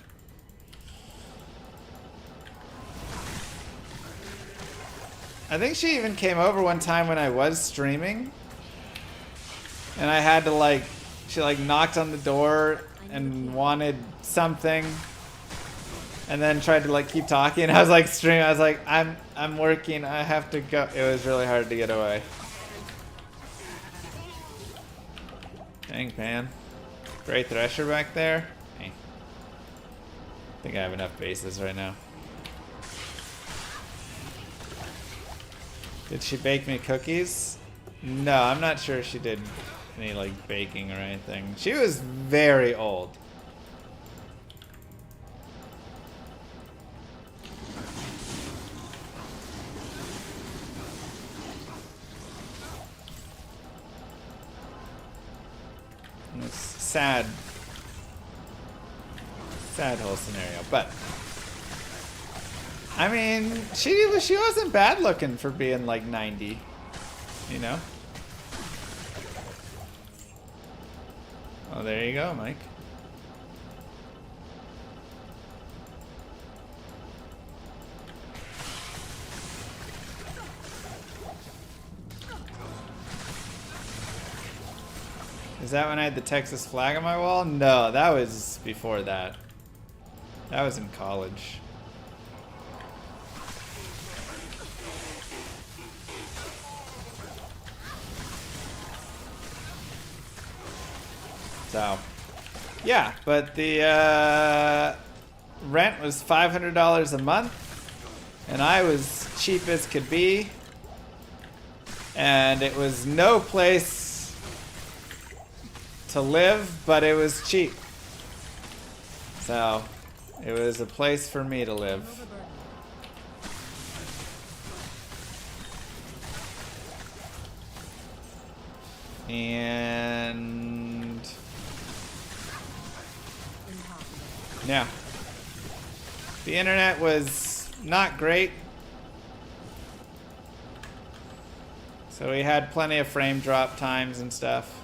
I think she even came over one time when I was streaming. And I had to like, she like knocked on the door and wanted something. And then tried to like keep talking. I was like streaming, I was like, I'm working, I have to go. It was really hard to get away. Dang, man. Great Thresher back there. Hey. I think I have enough bases right now. Did she bake me cookies? No, I'm not sure she did any like baking or anything. She was very old. It's sad whole scenario, but I mean, she wasn't bad looking for being like 90, you know? Oh, there you go, Mike. Is that when I had the Texas flag on my wall? No, that was before that. That was in college. So, yeah, but the rent was $500 a month, and I was cheap as could be, and it was no place to live, but it was cheap. So, it was a place for me to live. And yeah, the internet was not great, so we had plenty of frame drop times and stuff.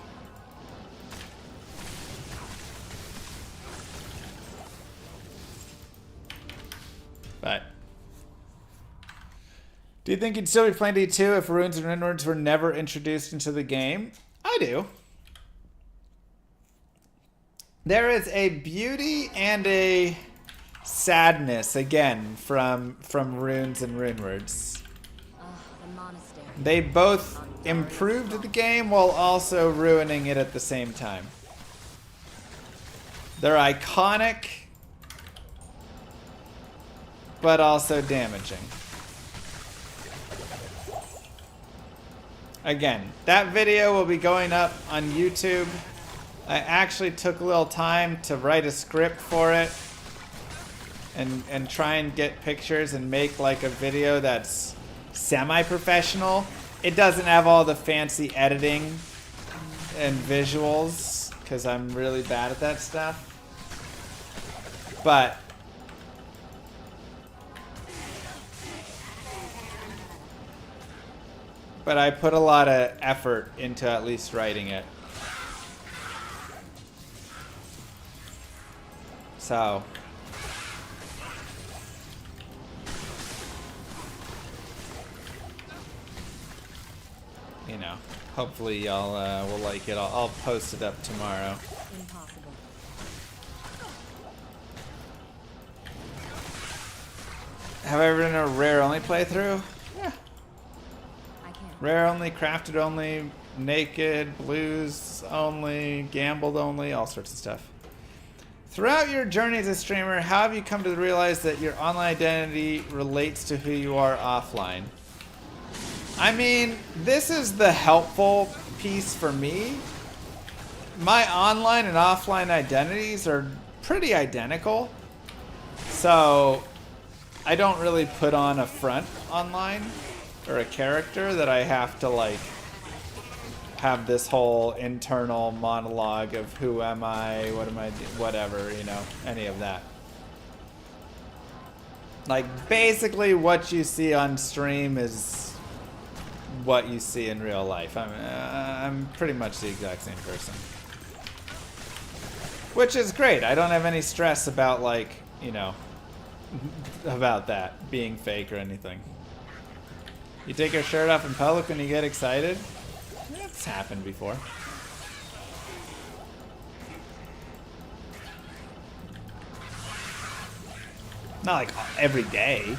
But do you think you'd still be playing D2 if runes and runewords were never introduced into the game? I do. There is a beauty and a sadness, again, from runes and runewords. They both improved the game while also ruining it at the same time. They're iconic, but also damaging. Again, that video will be going up on YouTube. I actually took a little time to write a script for it and try and get pictures and make like a video that's semi-professional. It doesn't have all the fancy editing and visuals because I'm really bad at that stuff. But I put a lot of effort into at least writing it. So, you know, hopefully y'all will like it. I'll post it up tomorrow. Impossible. Have I ever done a rare only playthrough? Yeah. I can't. Rare only, crafted only, naked, blues only, gambled only, all sorts of stuff. Throughout your journey as a streamer, how have you come to realize that your online identity relates to who you are offline? I mean, this is the helpful piece for me. My online and offline identities are pretty identical. So I don't really put on a front online or a character that I have to like have this whole internal monologue of who am I, what am I, whatever, you know, any of that. Like basically what you see on stream is what you see in real life. I'm pretty much the exact same person. Which is great. I don't have any stress about like, you know, about that being fake or anything. You take your shirt off in public when you get excited? That's happened before. Not like every day.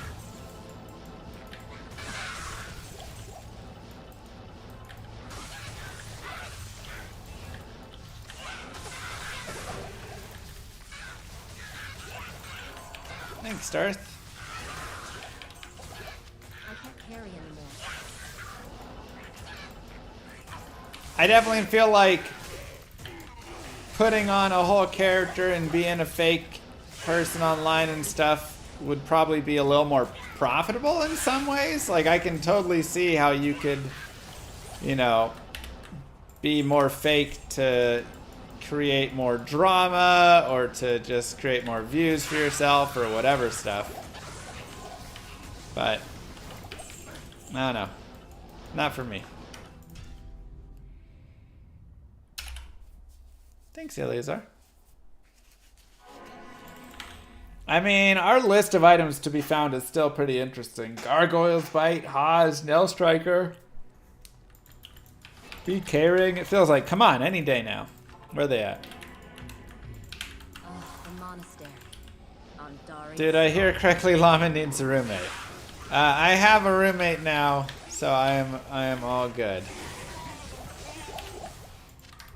Thanks, Darth. I can't carry anymore. I definitely feel like putting on a whole character and being a fake person online and stuff would probably be a little more profitable in some ways. Like I can totally see how you could, you know, be more fake to create more drama or to just create more views for yourself or whatever stuff. But I don't know. Not for me. Thanks, Eleazar. I mean, our list of items to be found is still pretty interesting. Gargoyle's Bite, Haas, Nail Striker, Be Caring. It feels like, come on, any day now. Where are they at? The monastery. On Dari. Did I hear correctly? Llama needs a roommate. I have a roommate now, so I am all good.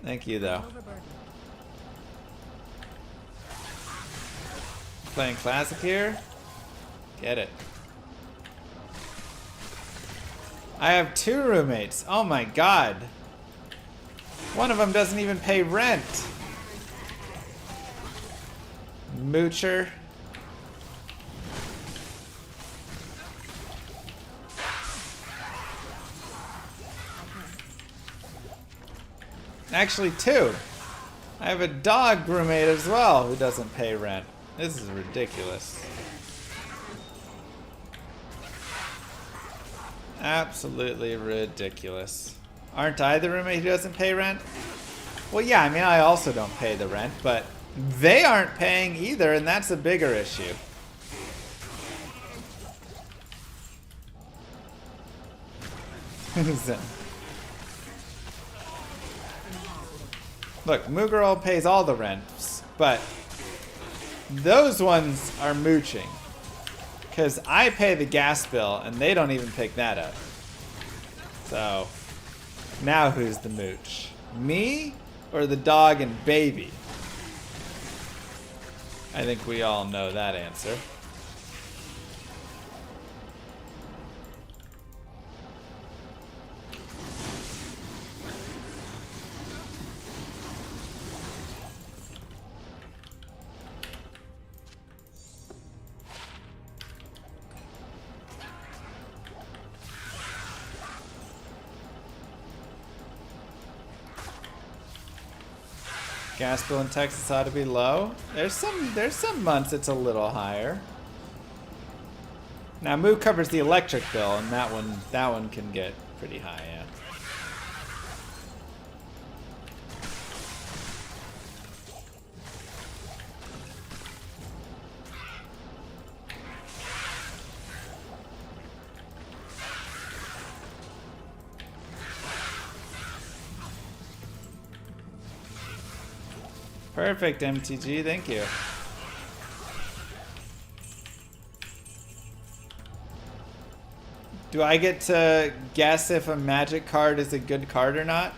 Thank you, though. Overburdened. Playing classic here? Get it. I have 2 roommates. Oh my god. One of them doesn't even pay rent. Moocher. Actually 2. I have a dog roommate as well who doesn't pay rent. This is ridiculous. Absolutely ridiculous. Aren't I the roommate who doesn't pay rent? Well, yeah, I mean, I also don't pay the rent, but they aren't paying either, and that's a bigger issue. Look, Moogirl pays all the rents, but those ones are mooching. Because I pay the gas bill, and they don't even pick that up. So, now who's the mooch? Me or the dog and baby? I think we all know that answer. Gas bill in Texas ought to be low. There's some months it's a little higher. Now Moo covers the electric bill, and that one can get pretty high, yeah. Perfect, MTG, thank you. Do I get to guess if a magic card is a good card or not?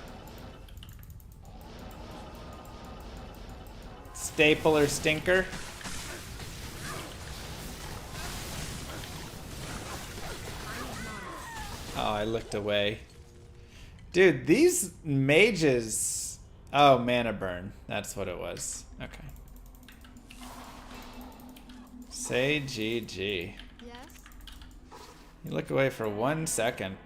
staple or stinker. Oh, I looked away. Dude, these mages... Oh, mana burn. That's what it was. Okay. Say GG. Yes? You look away for 1 second.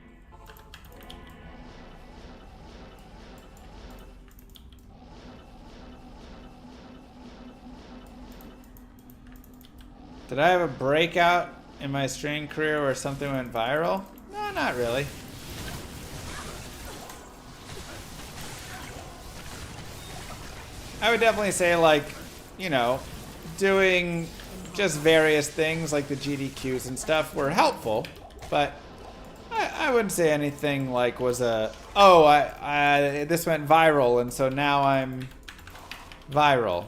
Did I have a breakout in my stream career where something went viral? No, not really. I would definitely say, like, you know, doing just various things like the GDQs and stuff were helpful, but I wouldn't say anything like was a, oh, this went viral and so now I'm viral.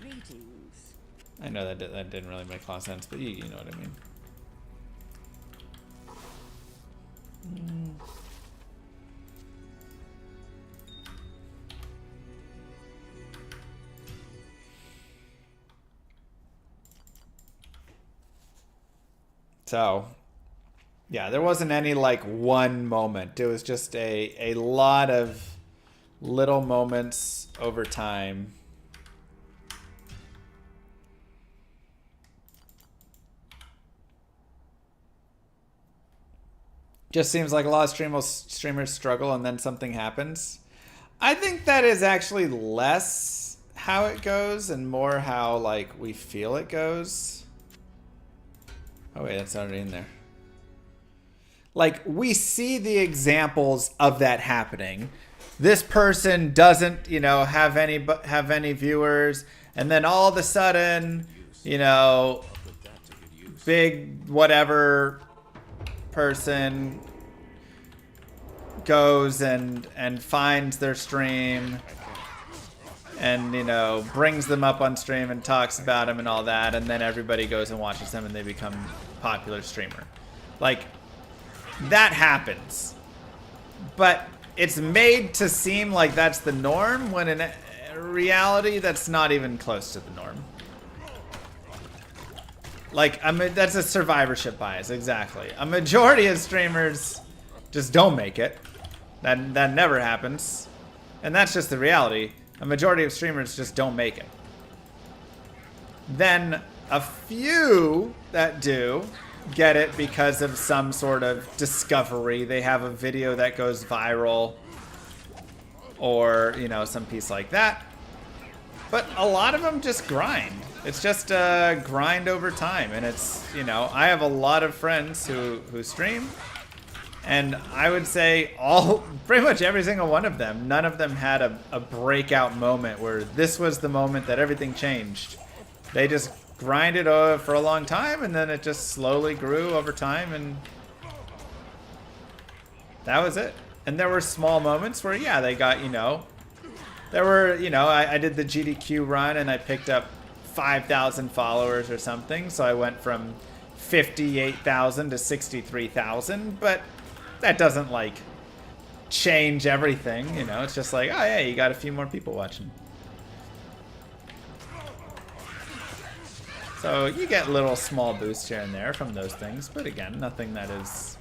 Greetings. I know that didn't really make a lot of sense, but you know what I mean. So, yeah, there wasn't any like one moment. It was just a lot of little moments over time. Just seems like a lot of streamers struggle and then something happens. I think that is actually less how it goes and more how like we feel it goes. Oh wait, that's already in there. Like, we see the examples of that happening. This person doesn't, you know, have any viewers, and then all of a sudden, you know, big whatever person goes and finds their stream and, you know, brings them up on stream and talks about them and all that, and then everybody goes and watches them and they become a popular streamer. Like, that happens. But it's made to seem like that's the norm when in reality that's not even close to the norm. Like, that's a survivorship bias, exactly. A majority of streamers just don't make it. That never happens. And that's just the reality. A majority of streamers just don't make it. Then a few that do get it because of some sort of discovery. They have a video that goes viral or, you know, some piece like that. But a lot of them just grind. It's just a grind over time. And it's, you know, I have a lot of friends who stream. And I would say pretty much every single one of them, none of them had a breakout moment where this was the moment that everything changed. They just grinded for a long time, and then it just slowly grew over time, and that was it. And there were small moments where, yeah, they got, you know, there were, you know, I did the GDQ run, and I picked up 5,000 followers or something, so I went from 58,000 to 63,000, but that doesn't, like, change everything, you know? It's just like, oh, yeah, you got a few more people watching. So you get little small boosts here and there from those things, but again, nothing that is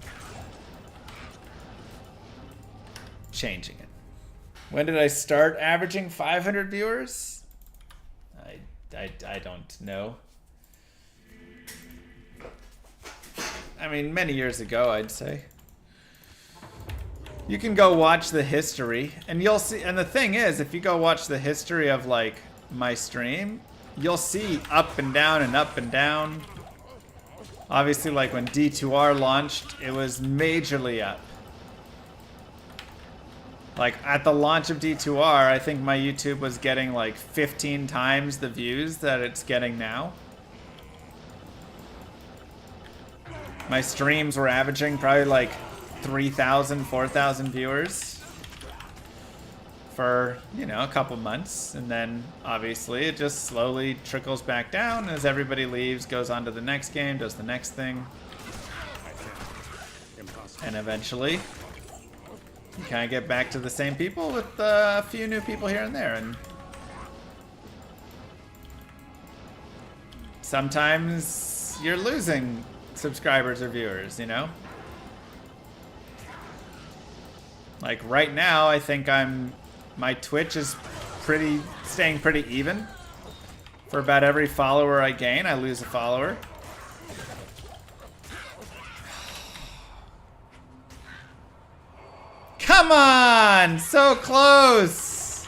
changing it. When did I start averaging 500 viewers? I don't know. I mean, many years ago, I'd say. You can go watch the history, and you'll see, and the thing is, if you go watch the history of, like, my stream, you'll see up and down and up and down. Obviously, like, when D2R launched, it was majorly up. Like, at the launch of D2R, I think my YouTube was getting, like, 15 times the views that it's getting now. My streams were averaging probably, like, 3,000, 4,000 viewers for, you know, a couple months, and then obviously it just slowly trickles back down as everybody leaves, goes on to the next game, does the next thing, and eventually you kind of get back to the same people with a few new people here and there, and sometimes you're losing subscribers or viewers, you know? Like right now, I think my Twitch is staying pretty even. For about every follower I gain, I lose a follower. Come on! So close!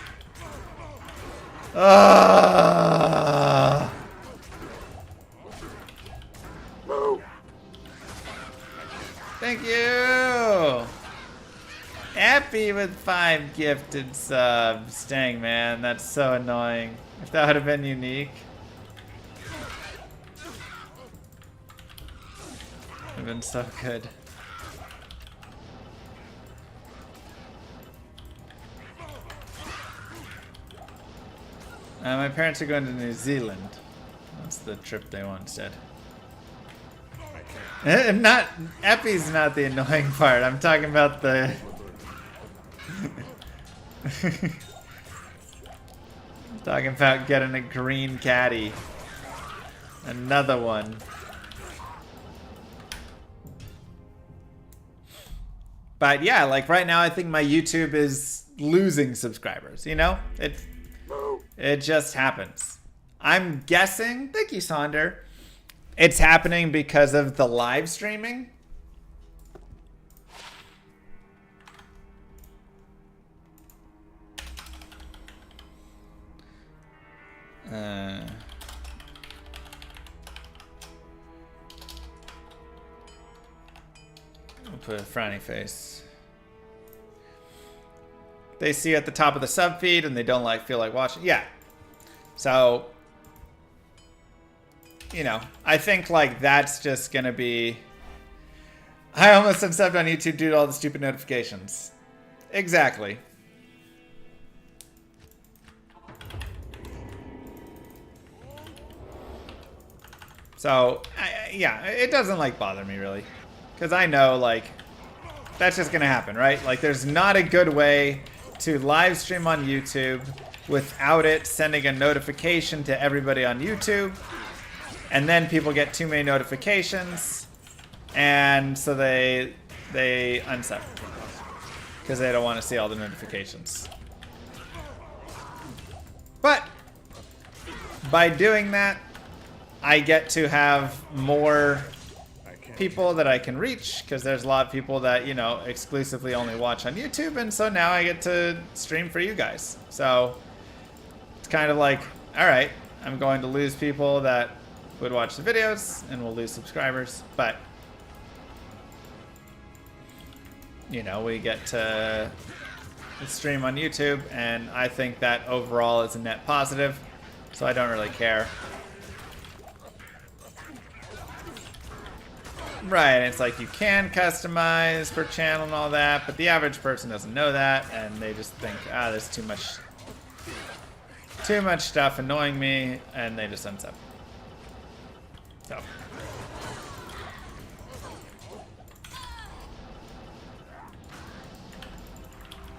Thank you! Happy with 5 gifted subs. Dang, man, that's so annoying. If that would have been unique. Would have been so good. My parents are going to New Zealand. That's the trip they want instead. Epi's not the annoying part. I'm talking about the... I'm talking about getting a green caddy. Another one. But yeah, like right now I think my YouTube is losing subscribers, you know? It just happens. I'm guessing, thank you, Sonder, it's happening because of the live streaming. I'll put a frowny face. They see you at the top of the sub feed and they don't feel like watching. Yeah. So, you know, I think like that's just gonna be. I almost unsubbed on YouTube due to all the stupid notifications. Exactly. So, yeah, it doesn't like bother me really. Because I know like that's just gonna happen, right? Like there's not a good way to live stream on YouTube without it sending a notification to everybody on YouTube. And then people get too many notifications. And so they unsub. Because they don't want to see all the notifications. But by doing that, I get to have more people that I can reach, because there's a lot of people that, you know, exclusively only watch on YouTube, and so now I get to stream for you guys. So it's kind of like, all right, I'm going to lose people that would watch the videos, and we'll lose subscribers, but you know, we get to stream on YouTube, and I think that overall is a net positive, so I don't really care. Right, and it's like you can customize per channel and all that, but the average person doesn't know that, and they just think, there's too much stuff annoying me, and they just unsub. So.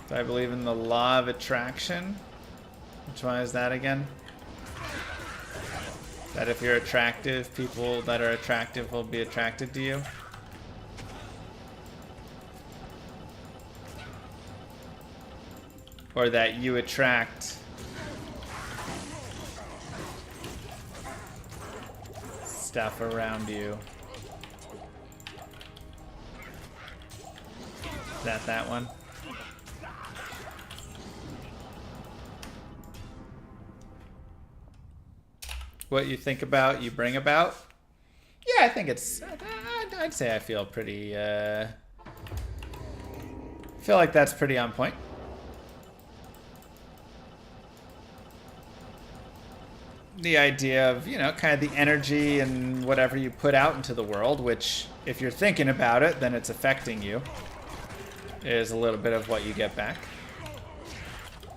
So I believe in the law of attraction. Which one is that again? That if you're attractive, people that are attractive will be attracted to you. Or that you attract stuff around you. Is that one? What you think about, you bring about? Yeah, I think it's, I'd say I feel pretty, feel like that's pretty on point. The idea of, you know, kind of the energy and whatever you put out into the world, which if you're thinking about it, then it's affecting you, is a little bit of what you get back.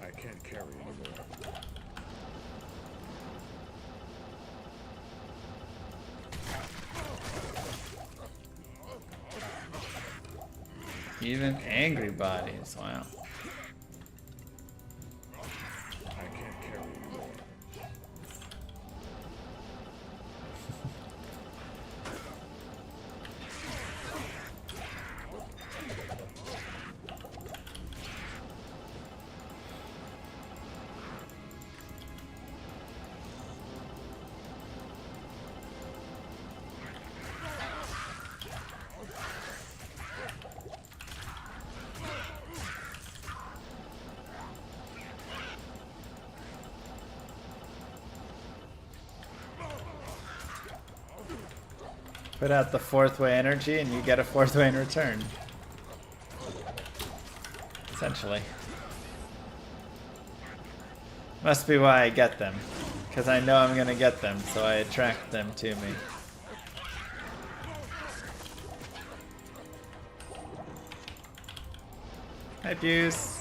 I can't carry anymore. Even angry bodies, wow. I can't carry anymore. Put out the fourth way energy and you get a fourth way in return. Essentially. Must be why I get them. Because I know I'm gonna get them, so I attract them to me. Hi, Buse.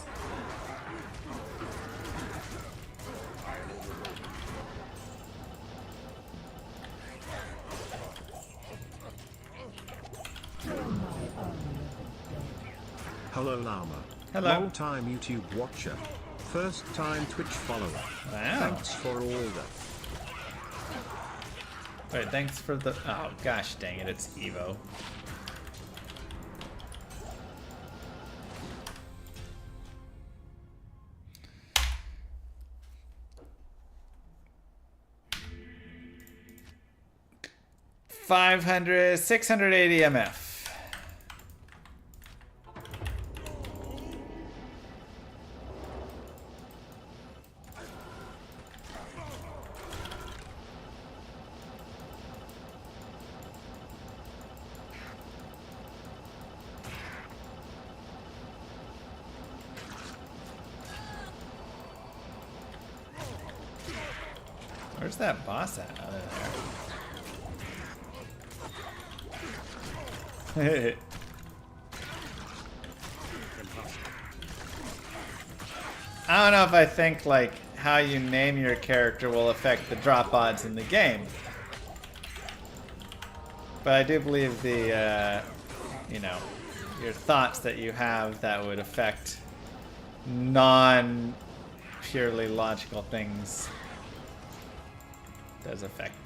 Hello Llama. Hello. Long time YouTube watcher. First time Twitch follower. Wow. Thanks for all that. Wait, thanks for the... Oh, gosh dang it, it's Evo. $500, 680 MF. Where's that boss at? Oh, there. I don't know if I think like how you name your character will affect the drop odds in the game, but I do believe the you know, your thoughts that you have that would affect non purely logical things does affect.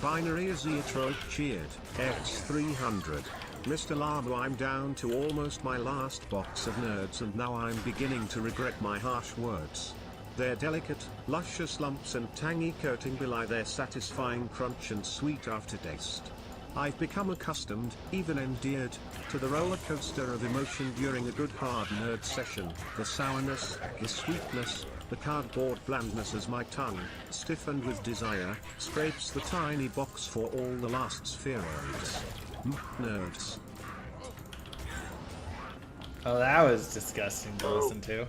Binary Azeatrope cheered. X300. Mr. Llama, I'm down to almost my last box of nerds and now I'm beginning to regret my harsh words. Their delicate, luscious lumps and tangy coating belie their satisfying crunch and sweet aftertaste. I've become accustomed, even endeared, to the roller coaster of emotion during a good hard nerd session, the sourness, the sweetness, the cardboard blandness as my tongue, stiffened with desire, scrapes the tiny box for all the last spheroids. Nerds. Oh, that was disgusting to listen to.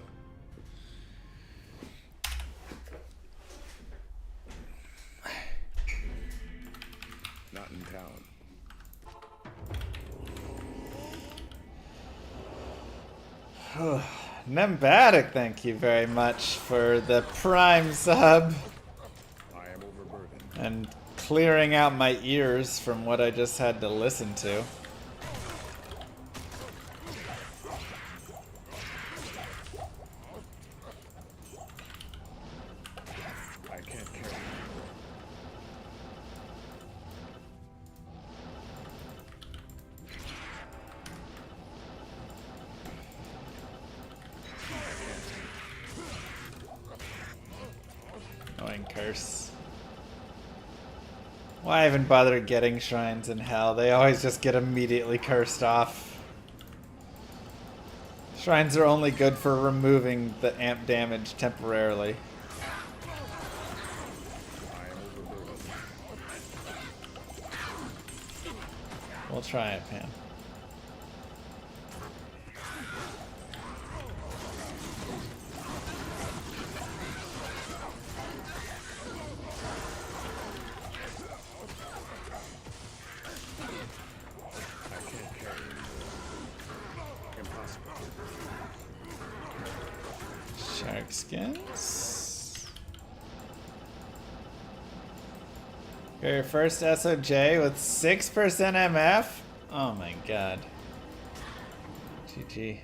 Not in town. Nembatic, thank you very much for the Prime sub. I am overburdened. And clearing out my ears from what I just had to listen to. I can't carry. Annoying curse. Why even bother getting shrines in hell? They always just get immediately cursed off. Shrines are only good for removing the amp damage temporarily. We'll try it, Pam. Shark skins. Your first SOJ with 6% MF? Oh my god. GG.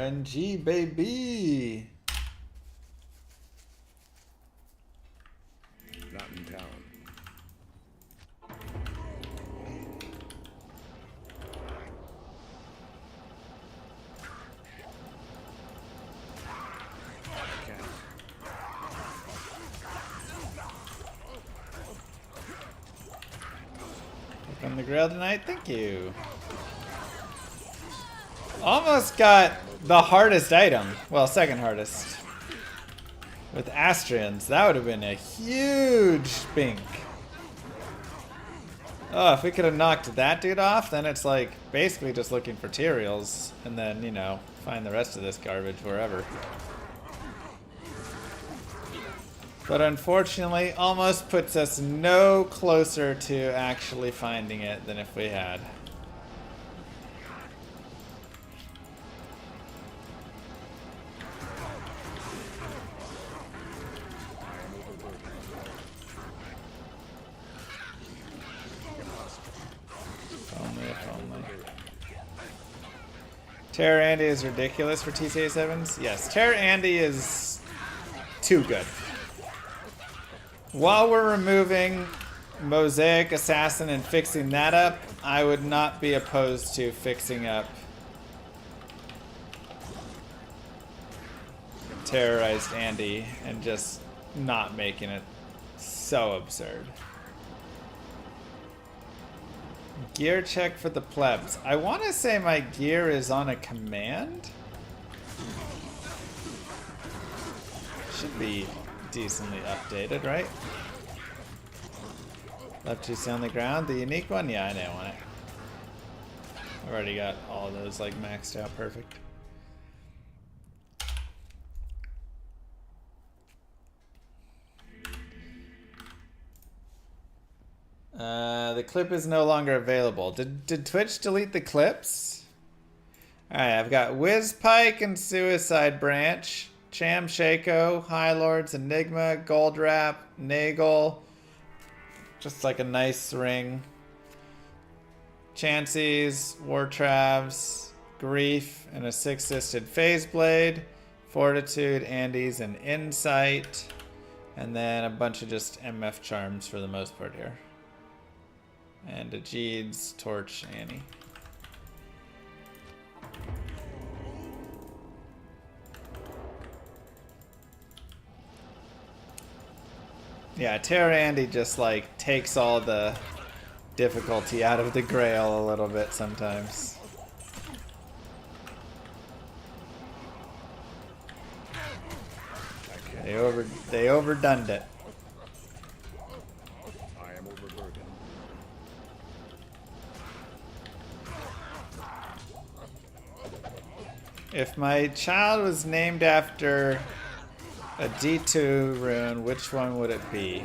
RNG, baby. Not in town. On the grill tonight, thank you. Almost got the hardest item. Well, second hardest. With Astrians, that would have been a huge bink. Oh, if we could have knocked that dude off, then it's like basically just looking for materials and then, you know, find the rest of this garbage wherever. But unfortunately, almost puts us no closer to actually finding it than if we had. If only. Terror Andy is ridiculous for TCA 7s? Yes, Terror Andy is too good. While we're removing Mosaic Assassin and fixing that up, I would not be opposed to fixing up Terrorized Andy and just not making it so absurd. Gear check for the plebs. I want to say my gear is on a command. Should be decently updated, right? Left to see on the ground. The unique one? Yeah, I know on it. I've already got all those like maxed out perfect. The clip is no longer available. Did Twitch delete the clips? Alright, I've got Wiz Pike and Suicide Branch, Cham Shako, High Lords, Enigma, Goldrap, Nagel. Just like a nice ring. Chances, Wartravs, Grief, and a 6-sisted Phase Blade, Fortitude, Andes, and Insight. And then a bunch of just MF charms for the most part here. And a Jeeds, Torch, Annie. Yeah, Terror Andy just like takes all the difficulty out of the Grail a little bit sometimes. They overdone it. I am overburdened. If my child was named after a D2 rune, which one would it be?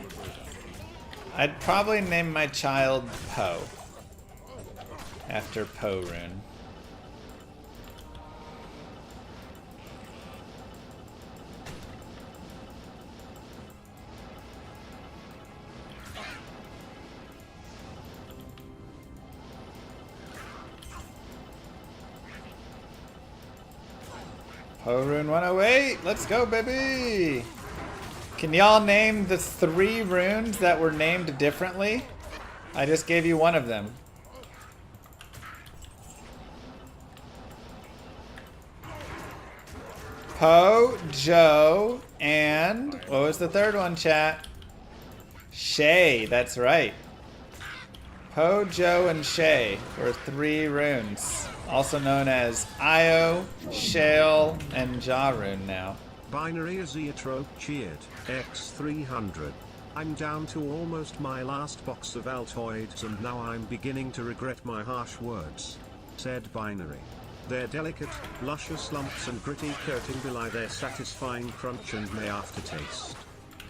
I'd probably name my child Poe. After Poe rune. Poe rune 108, let's go baby! Can y'all name the 3 runes that were named differently? I just gave you one of them. Poe, Joe, and what was the third one, chat? Shay, that's right. Poe, Joe, and Shay were 3 runes. Also known as Io, Shale, and Ja rune now. Binary Azeotrope cheered, X300. I'm down to almost my last box of Altoids and now I'm beginning to regret my harsh words. Said Binary. Their delicate, luscious lumps and gritty coating belie their satisfying crunch and may aftertaste.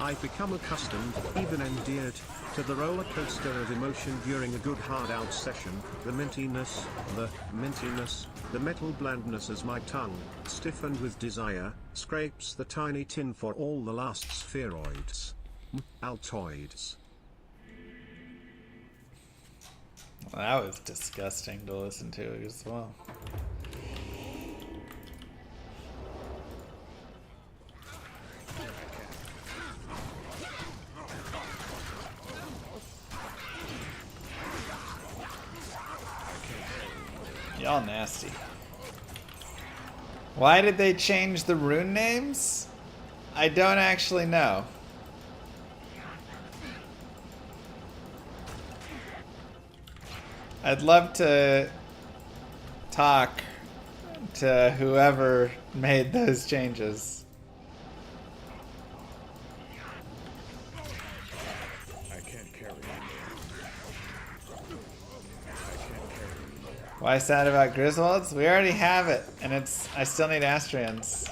I've become accustomed, even endeared, to the roller coaster of emotion during a good hard out session, the mintiness, the metal blandness as my tongue, stiffened with desire, scrapes the tiny tin for all the last spheroids. Altoids. Well, that was disgusting to listen to as well. Y'all nasty. Why did they change the rune names? I don't actually know. I'd love to talk to whoever made those changes. I can't carry it. Why sad about Griswolds? We already have it, and I still need Astrians.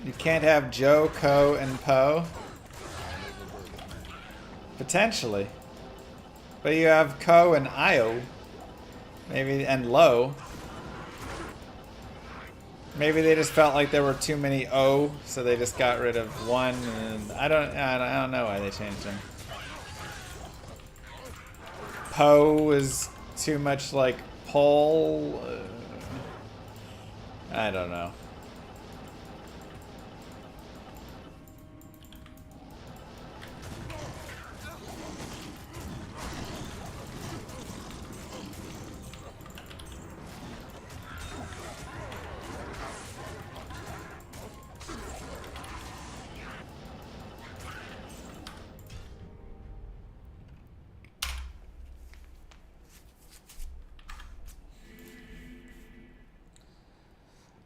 You can't have Joe, Ko, and Poe? Potentially. But you have Ko and Io. Maybe, and Lo. Maybe they just felt like there were too many O, so they just got rid of one. And I don't know why they changed them. Poe is too much like Pole. I don't know.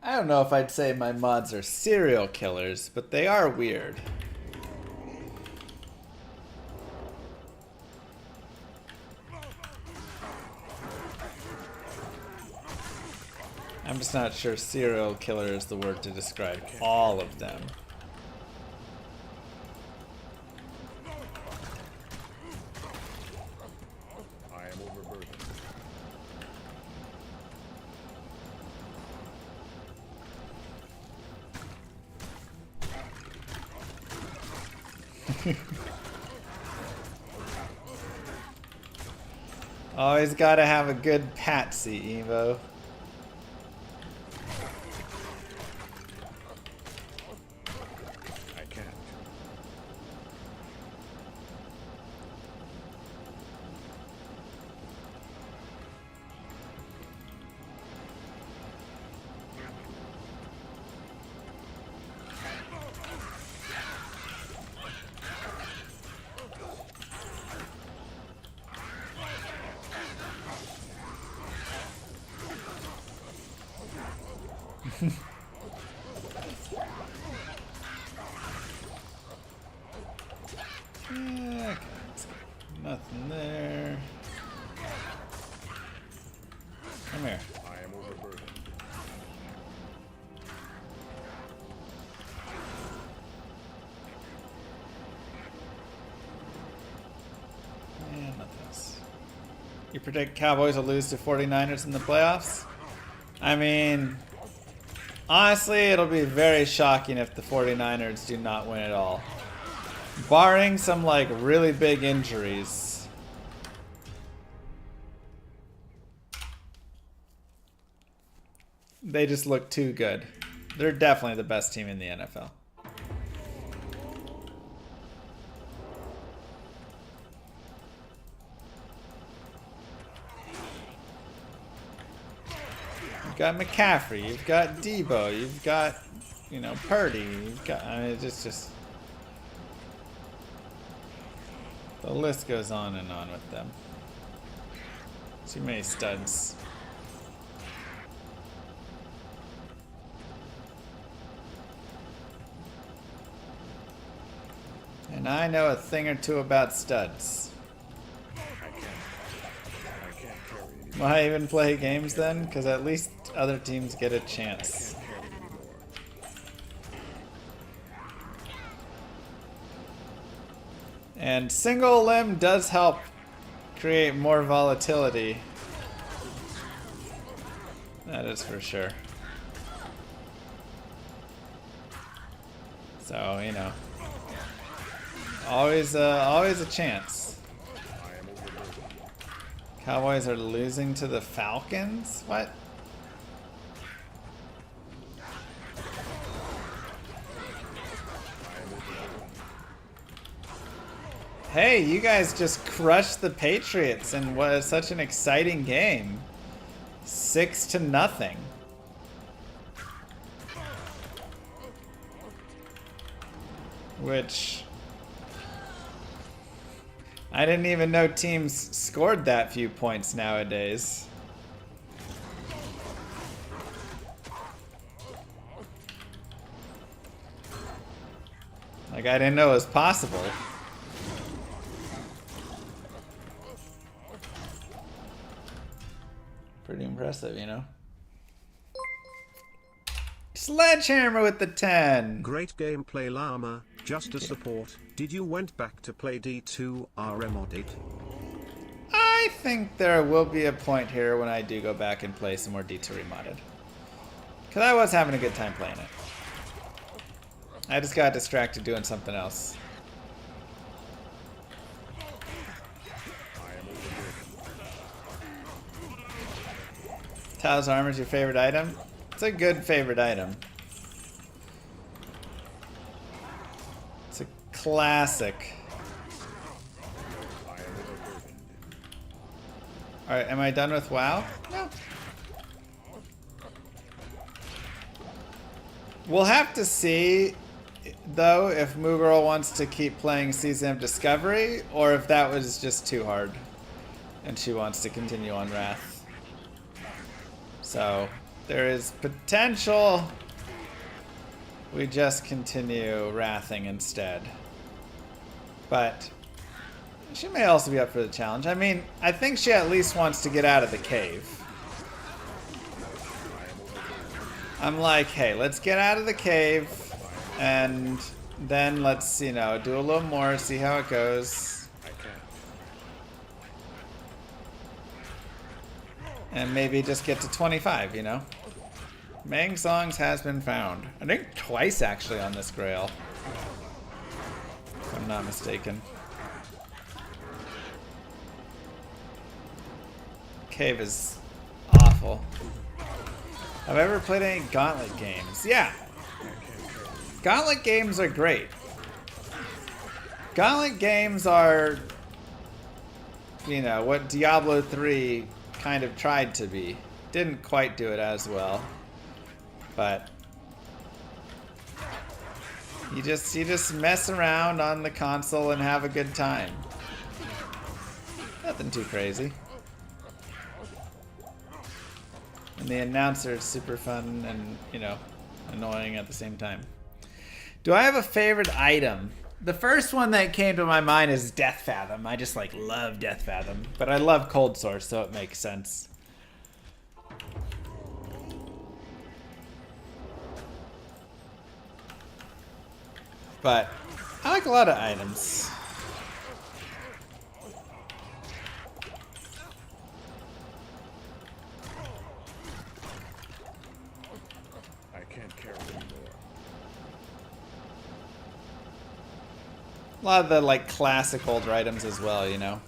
I don't know if I'd say my mods are serial killers, but they are weird. I'm just not sure serial killer is the word to describe all of them. I am overburdened. Always gotta have a good patsy, Evo. I can't. Yeah, okay, nothing there. Come here. I am overburdened. And nothing else. You predict Cowboys will lose to 49ers in the playoffs? I mean, honestly, it'll be very shocking if the 49ers do not win at all. Barring some, like, really big injuries. They just look too good. They're definitely the best team in the NFL. You've got McCaffrey, you've got Debo, you've got, you know, Purdy, you've got, I mean, it's just the list goes on and on with them. Too many studs. And I know a thing or two about studs. I can't carry anymore. Why even play games then? Because at least other teams get a chance. Carry anymore. And single limb does help create more volatility. That is for sure. So, you know, always a chance. Cowboys are losing to the Falcons? What? Hey, you guys just crushed the Patriots in what is such an exciting game. 6-0. Which I didn't even know teams scored that few points nowadays. Like, I didn't know it was possible. Pretty impressive, you know? Sledgehammer with the 10. Great gameplay, Llama. Just a support. Did you went back to play D2 RM modded? I think there will be a point here when I do go back and play some more D2 remodded. Because I was having a good time playing it. I just got distracted doing something else. Tao's armor is your favorite item? It's a good favorite item. It's a classic. Alright, am I done with WoW? No. We'll have to see, though, if Moogirl wants to keep playing Season of Discovery, or if that was just too hard, and she wants to continue on Wrath. So, there is potential we just continue Wrathing instead. But she may also be up for the challenge. I mean, I think she at least wants to get out of the cave. I'm like, hey, let's get out of the cave, and then let's, you know, do a little more, see how it goes. And maybe just get to 25, you know? Mang Songs has been found. I think twice, actually, on this Grail. If I'm not mistaken. Cave is awful. Have I ever played any Gauntlet games? Yeah. Gauntlet games are great. Gauntlet games are, you know, what Diablo 3 kind of tried to be. Didn't quite do it as well. But you just mess around on the console and have a good time. Nothing too crazy. And the announcer is super fun and, you know, annoying at the same time. Do I have a favorite item? The first one that came to my mind is Death Fathom. I just, like, love Death Fathom. But I love Cold Source, so it makes sense. But I like a lot of items. I can't carry anymore. A lot of the, like, classic older items as well, you know?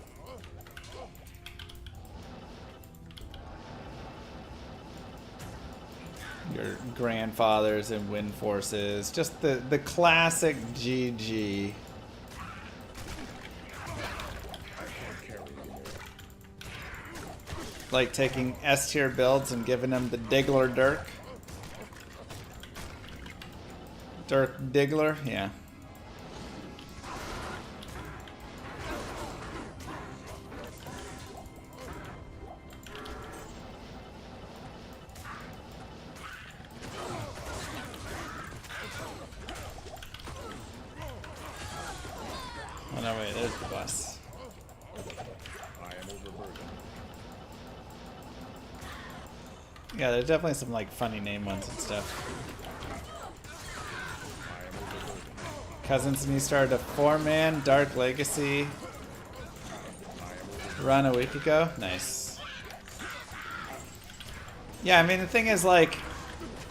Your grandfathers and wind forces. Just the classic GG. Like taking S tier builds and giving them the Diggler Dirk. Dirk Diggler, yeah. Oh no, wait, there's the bus. I am overburdened. Yeah, there's definitely some like funny name ones and stuff. Cousins and me started a 4-man Dark Legacy Run a week ago? Nice. Yeah, I mean, the thing is, like,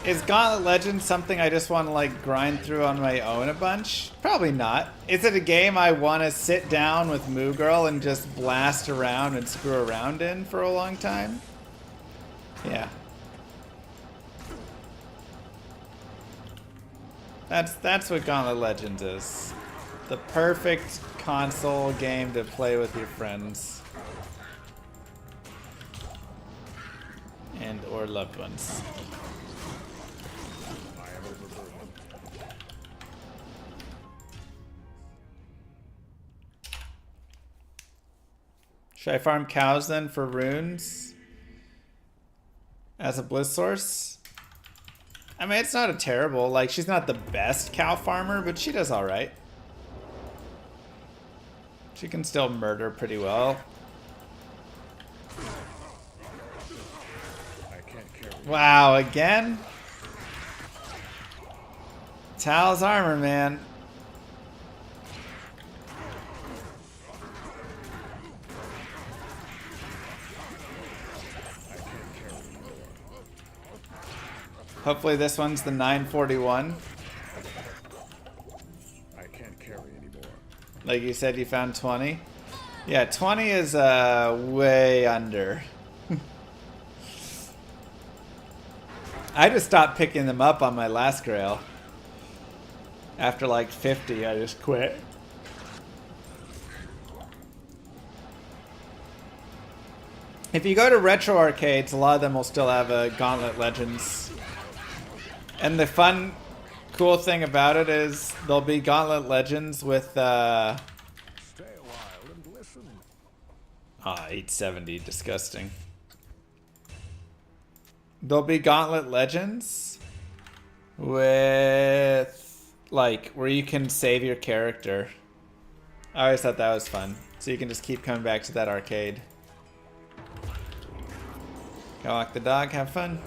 is Gauntlet Legends something I just want to, like, grind through on my own a bunch? Probably not. Is it a game I want to sit down with Moo Girl and just blast around and screw around in for a long time? Yeah. That's what Gauntlet Legends is. The perfect console game to play with your friends. And or loved ones. I am overburdened. Should I farm cows then for runes? As a bliss source? I mean, it's not a terrible, like, she's not the best cow farmer, but she does alright. She can still murder pretty well. I can't carry. Wow, again? Tal's armor, man. I can't carry anymore. Hopefully this one's the 941. I can't carry anymore. Like you said, you found 20. Yeah, 20 is way under. I just stopped picking them up on my last grail. After like 50, I just quit. If you go to retro arcades, a lot of them will still have a Gauntlet Legends. And the fun, cool thing about it is there'll be Gauntlet Legends with Stay a while and listen. 870, disgusting. There'll be Gauntlet Legends with, like, where you can save your character. I always thought that was fun. So you can just keep coming back to that arcade. Go walk the dog, have fun.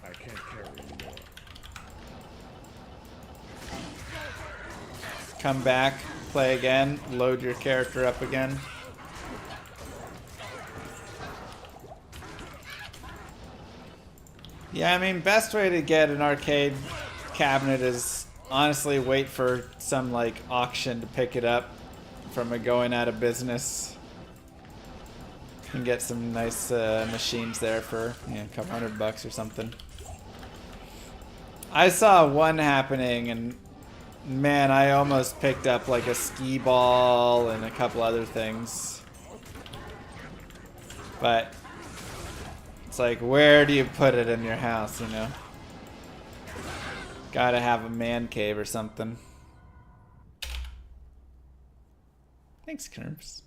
I can't carry anymore. Come back, play again, load your character up again. Yeah, I mean, best way to get an arcade cabinet is honestly wait for some like auction to pick it up from a going out of business. You can get some nice machines there for a couple $100 or something. I saw one happening and man, I almost picked up like a skee ball and a couple other things. But it's like, where do you put it in your house, you know? Gotta have a man cave or something. Thanks, Kerms.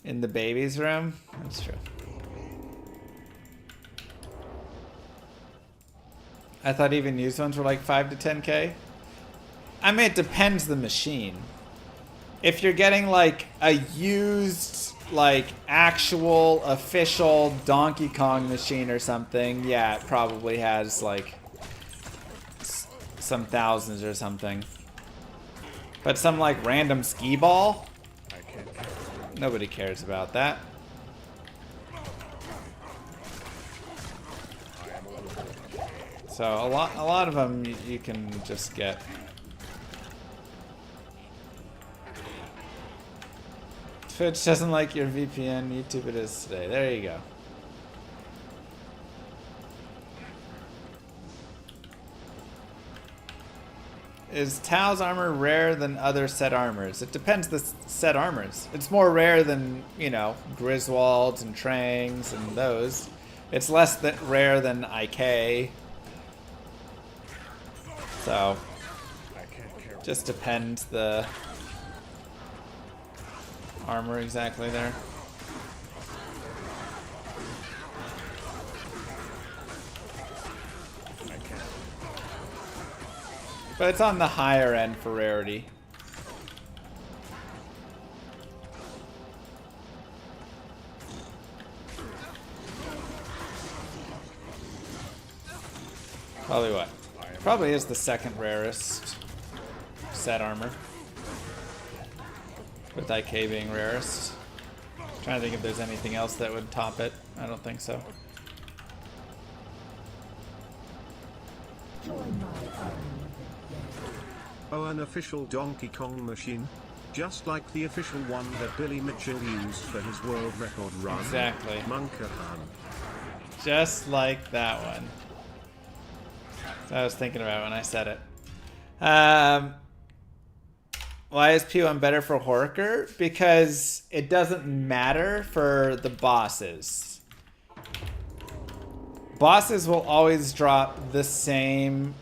In the baby's room? That's true. I thought even used ones were like 5 to 10K. I mean, it depends the machine. If you're getting like a used, like actual official Donkey Kong machine or something, yeah, it probably has like some thousands or something. But some like random skee ball, I can't carry. nobody cares about that. I am overburdened. So a lot of them you can just get. Twitch doesn't like your VPN, YouTube it is today. There you go. Is Tao's armor rare than other set armors? It depends the set armors. It's more rare than, you know, Griswolds and Trangs and those. It's less rare than IK. So, I can't carry. just depends the armor exactly there. I can't. But it's on the higher end for rarity. Probably what? Probably is the second rarest. set armor. With IK being rarest. Trying to think if there's anything else that would top it. I don't think so. Oh, an official Donkey Kong machine? Just like the official one that Billy Mitchell used for his world record run. Exactly. Monkahan. Just like that one. That's what I was thinking about when I said it. Why is P1 better for Horker? Because it doesn't matter for the bosses. Bosses will always drop the same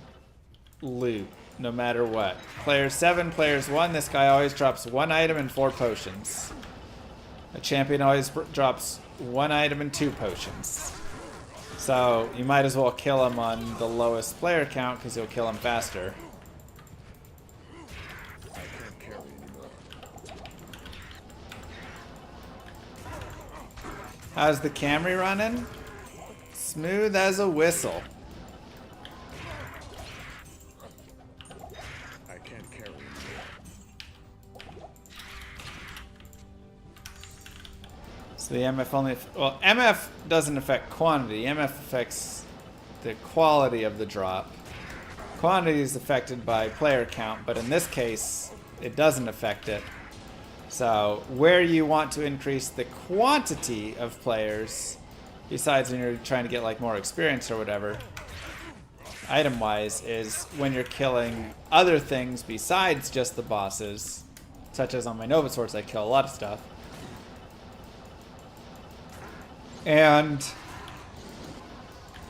loot, no matter what. Players 7, players 1, this guy always drops 1 item and 4 potions. A champion always drops 1 item and 2 potions. So you might as well kill him on the lowest player count because you'll kill him faster. I can't carry anymore. How's the Camry running? Smooth as a whistle. I can't carry anymore. So the MF only... Well, MF doesn't affect quantity. MF affects the quality of the drop. Quantity is affected by player count, but in this case, it doesn't affect it. So where you want to increase the quantity of players, besides when you're trying to get like more experience or whatever, item-wise, is when you're killing other things besides just the bosses, such as on my Nova Swords, I kill a lot of stuff. And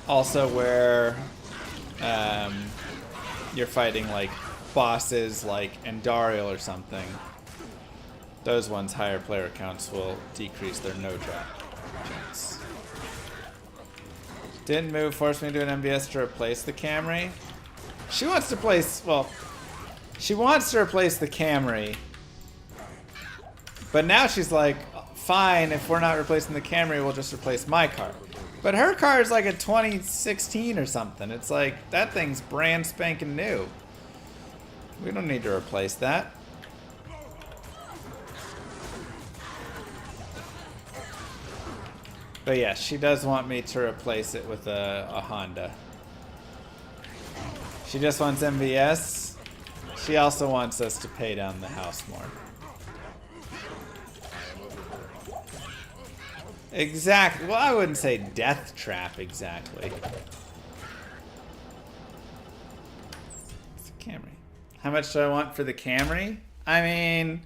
also where you're fighting like bosses like Endariel or something. Those ones, higher player counts will decrease their no drop chance. Didn't move, forced me to do an MVS to replace the Camry. She wants to place, well, she wants to replace the Camry. But now she's like, fine, if we're not replacing the Camry, we'll just replace my car. But her car is like a 2016 or something. It's like, that thing's brand spanking new. We don't need to replace that. But yeah, she does want me to replace it with a Honda. She just wants MVS. She also wants us to pay down the house more. Exactly. Well, I wouldn't say death trap exactly. It's a Camry. How much do I want for the Camry? I mean,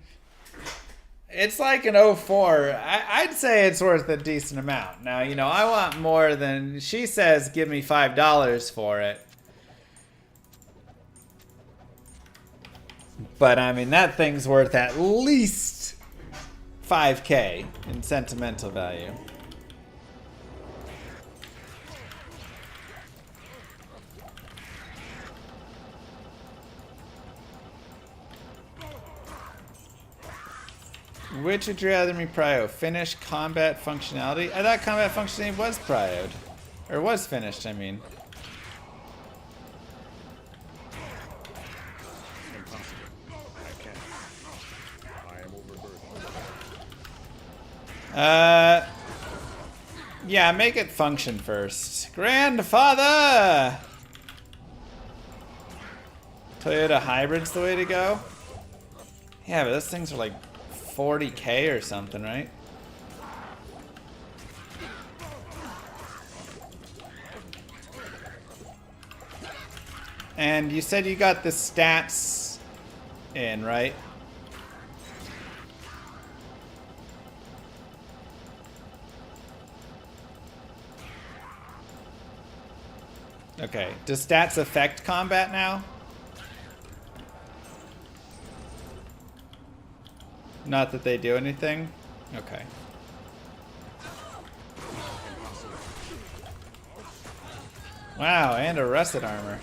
it's like an 04. I'd say it's worth a decent amount. Now, you know, I want more than... She says give me $5 for it. But, I mean, that thing's worth at least $5K in sentimental value. Which would you rather me prio? Finish combat functionality? I thought combat functionality was prioed. Or was finished, I mean. Impossible. I can't. I am overburdened. Yeah, make it function first. Grandfather! Toyota Hybrid's the way to go? Yeah, but those things are like 40K or something, right? And you said you got the stats in, right? Okay. Does stats affect combat now? Not that they do anything? Okay. Wow, and a rusted armor.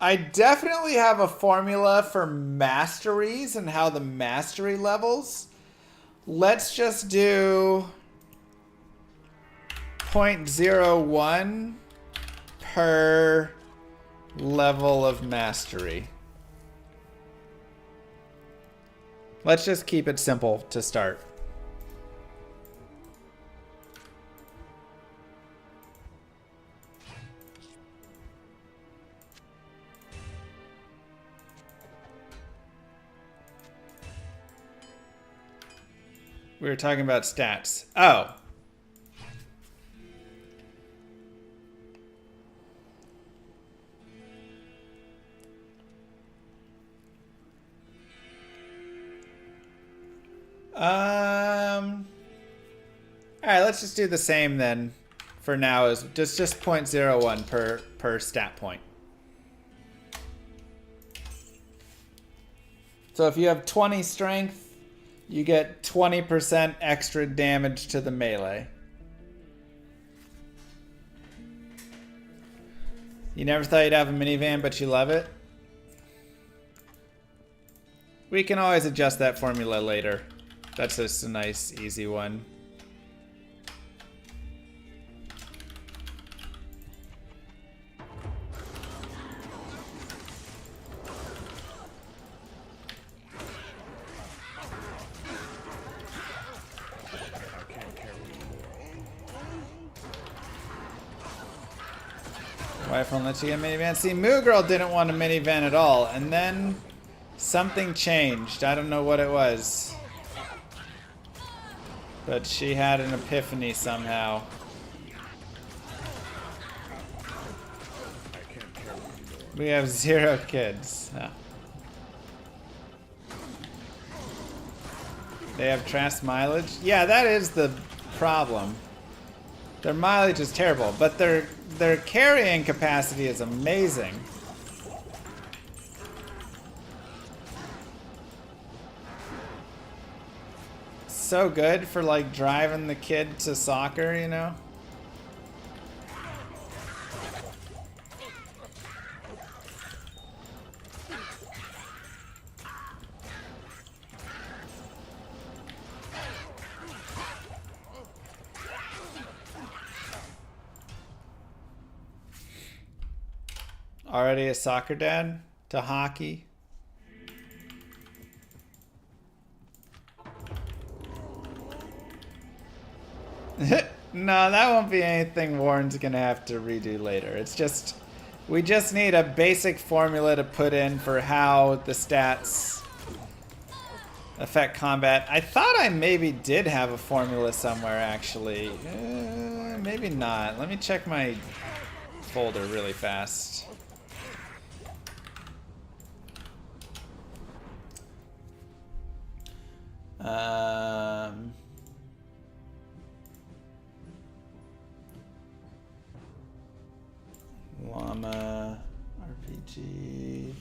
I definitely have a formula for masteries and how the mastery levels. Let's just do 0.01 per level of mastery. Let's just keep it simple to start. We were talking about stats. Oh. All right, let's just do the same then for now, as just 0.01 per stat point. So if you have 20 strength, you get 20% extra damage to the melee. You never thought you'd have a minivan, but you love it? We can always adjust that formula later. That's just a nice, easy one. Wife won't let you get a minivan. See, Moo Girl didn't want a minivan at all, and then something changed. I don't know what it was. But she had an epiphany somehow. We have 0 kids. Oh. They have trash mileage? Yeah, that is the problem. Their mileage is terrible, but their carrying capacity is amazing. So good for like driving the kid to soccer, you know? Already a soccer dad to hockey. No, that won't be anything Warren's gonna have to redo later. It's just, we just need a basic formula to put in for how the stats affect combat. I thought I maybe did have a formula somewhere, actually. Maybe not. Let me check my folder really fast. Llama RPG.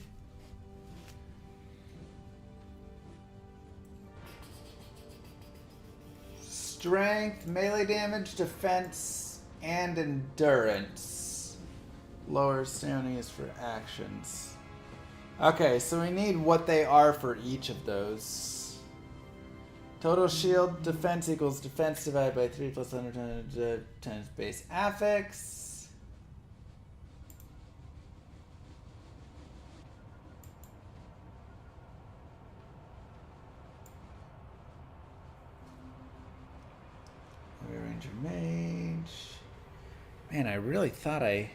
Strength, melee damage, defense, and endurance. Lower stamina is for actions. Okay, so we need what they are for each of those. Total shield defense equals defense divided by 3 plus 100 times base affix. Ranger mage. Man, I really thought I...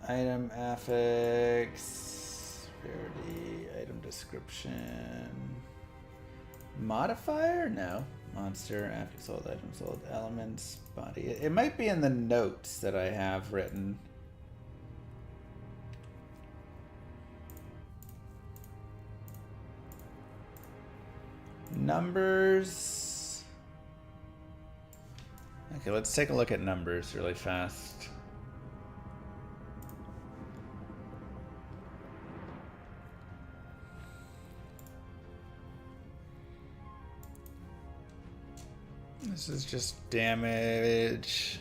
Item affix, rarity, item description, modifier? No. Monster, affix sold, item sold, elements, body. It might be in the notes that I have written. Numbers. Okay, let's take a look at numbers really fast. This is just damage.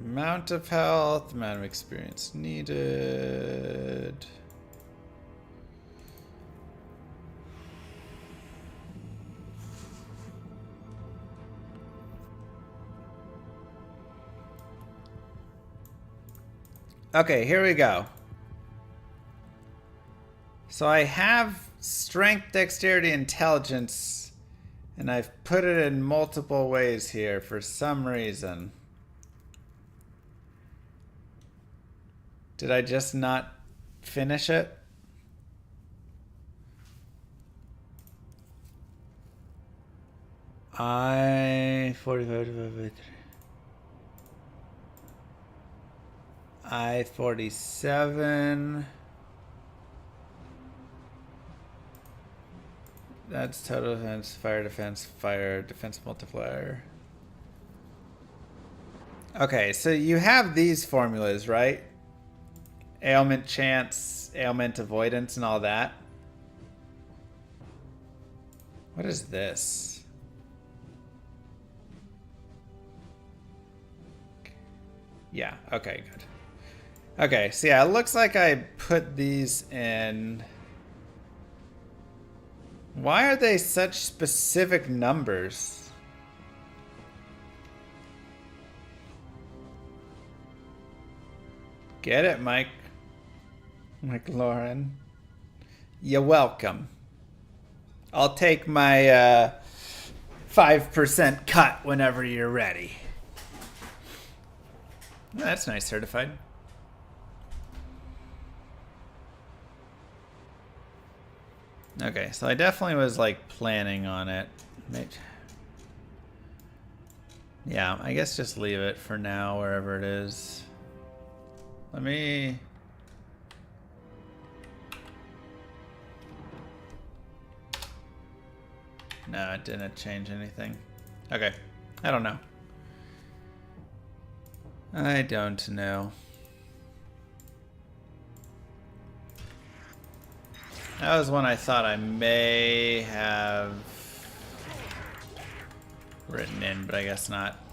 Amount of health, amount of experience needed. Okay, here we go. So I have strength, dexterity, intelligence, and I've put it in multiple ways here for some reason. Did I just not finish it? I-47. That's total defense, fire defense multiplier. Okay, so you have these formulas, right? Ailment chance, ailment avoidance, and all that. What is this? Yeah, okay, good. Okay, so yeah, it looks like I put these in. Why are they such specific numbers? Get it, Mike? Mike Lauren. You're welcome. I'll take my 5% cut whenever you're ready. That's nice, certified. Okay, so I definitely was like planning on it. Yeah, I guess just leave it for now wherever it is. Let me... No, it didn't change anything. Okay, I don't know. I don't know. That was one I thought I may have written in, but I guess not.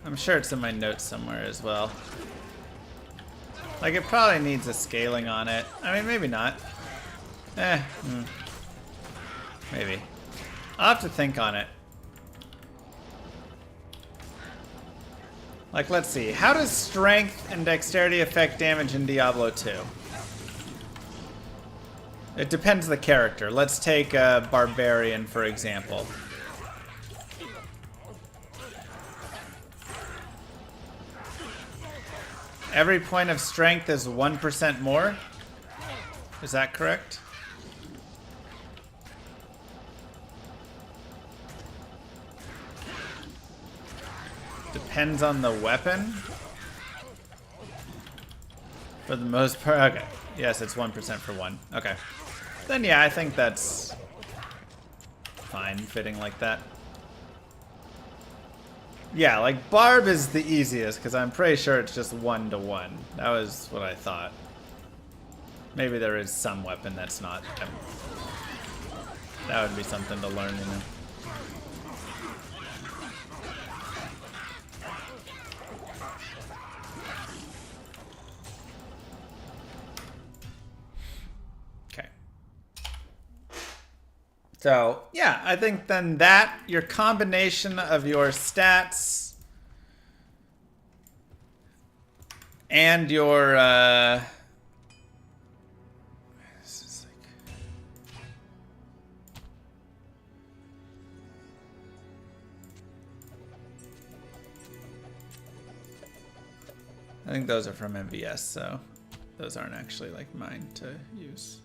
I'm sure it's in my notes somewhere as well. Like, it probably needs a scaling on it. I mean, maybe not. Maybe. I'll have to think on it. Like, let's see. How does strength and dexterity affect damage in Diablo 2? It depends the character. Let's take a barbarian, for example. Every point of strength is 1% more? Is that correct? Depends on the weapon? For the most part, okay. Yes, it's 1% for one. Okay. Then yeah, I think that's fine, fitting like that. Yeah, like Barb is the easiest, because I'm pretty sure it's just 1-to-1. That was what I thought. Maybe there is some weapon that's not. That would be something to learn, you know. So, yeah, I think then that, your combination of your stats and your, this is like, I think those are from MVS, so those aren't actually like mine to use.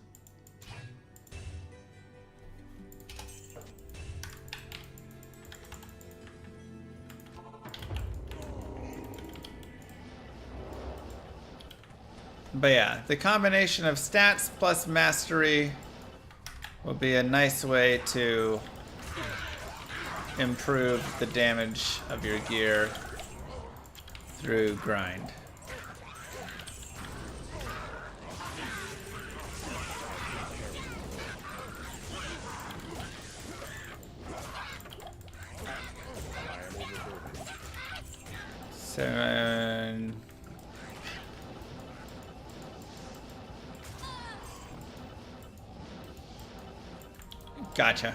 But yeah, the combination of stats plus mastery will be a nice way to improve the damage of your gear through grind. So, gotcha.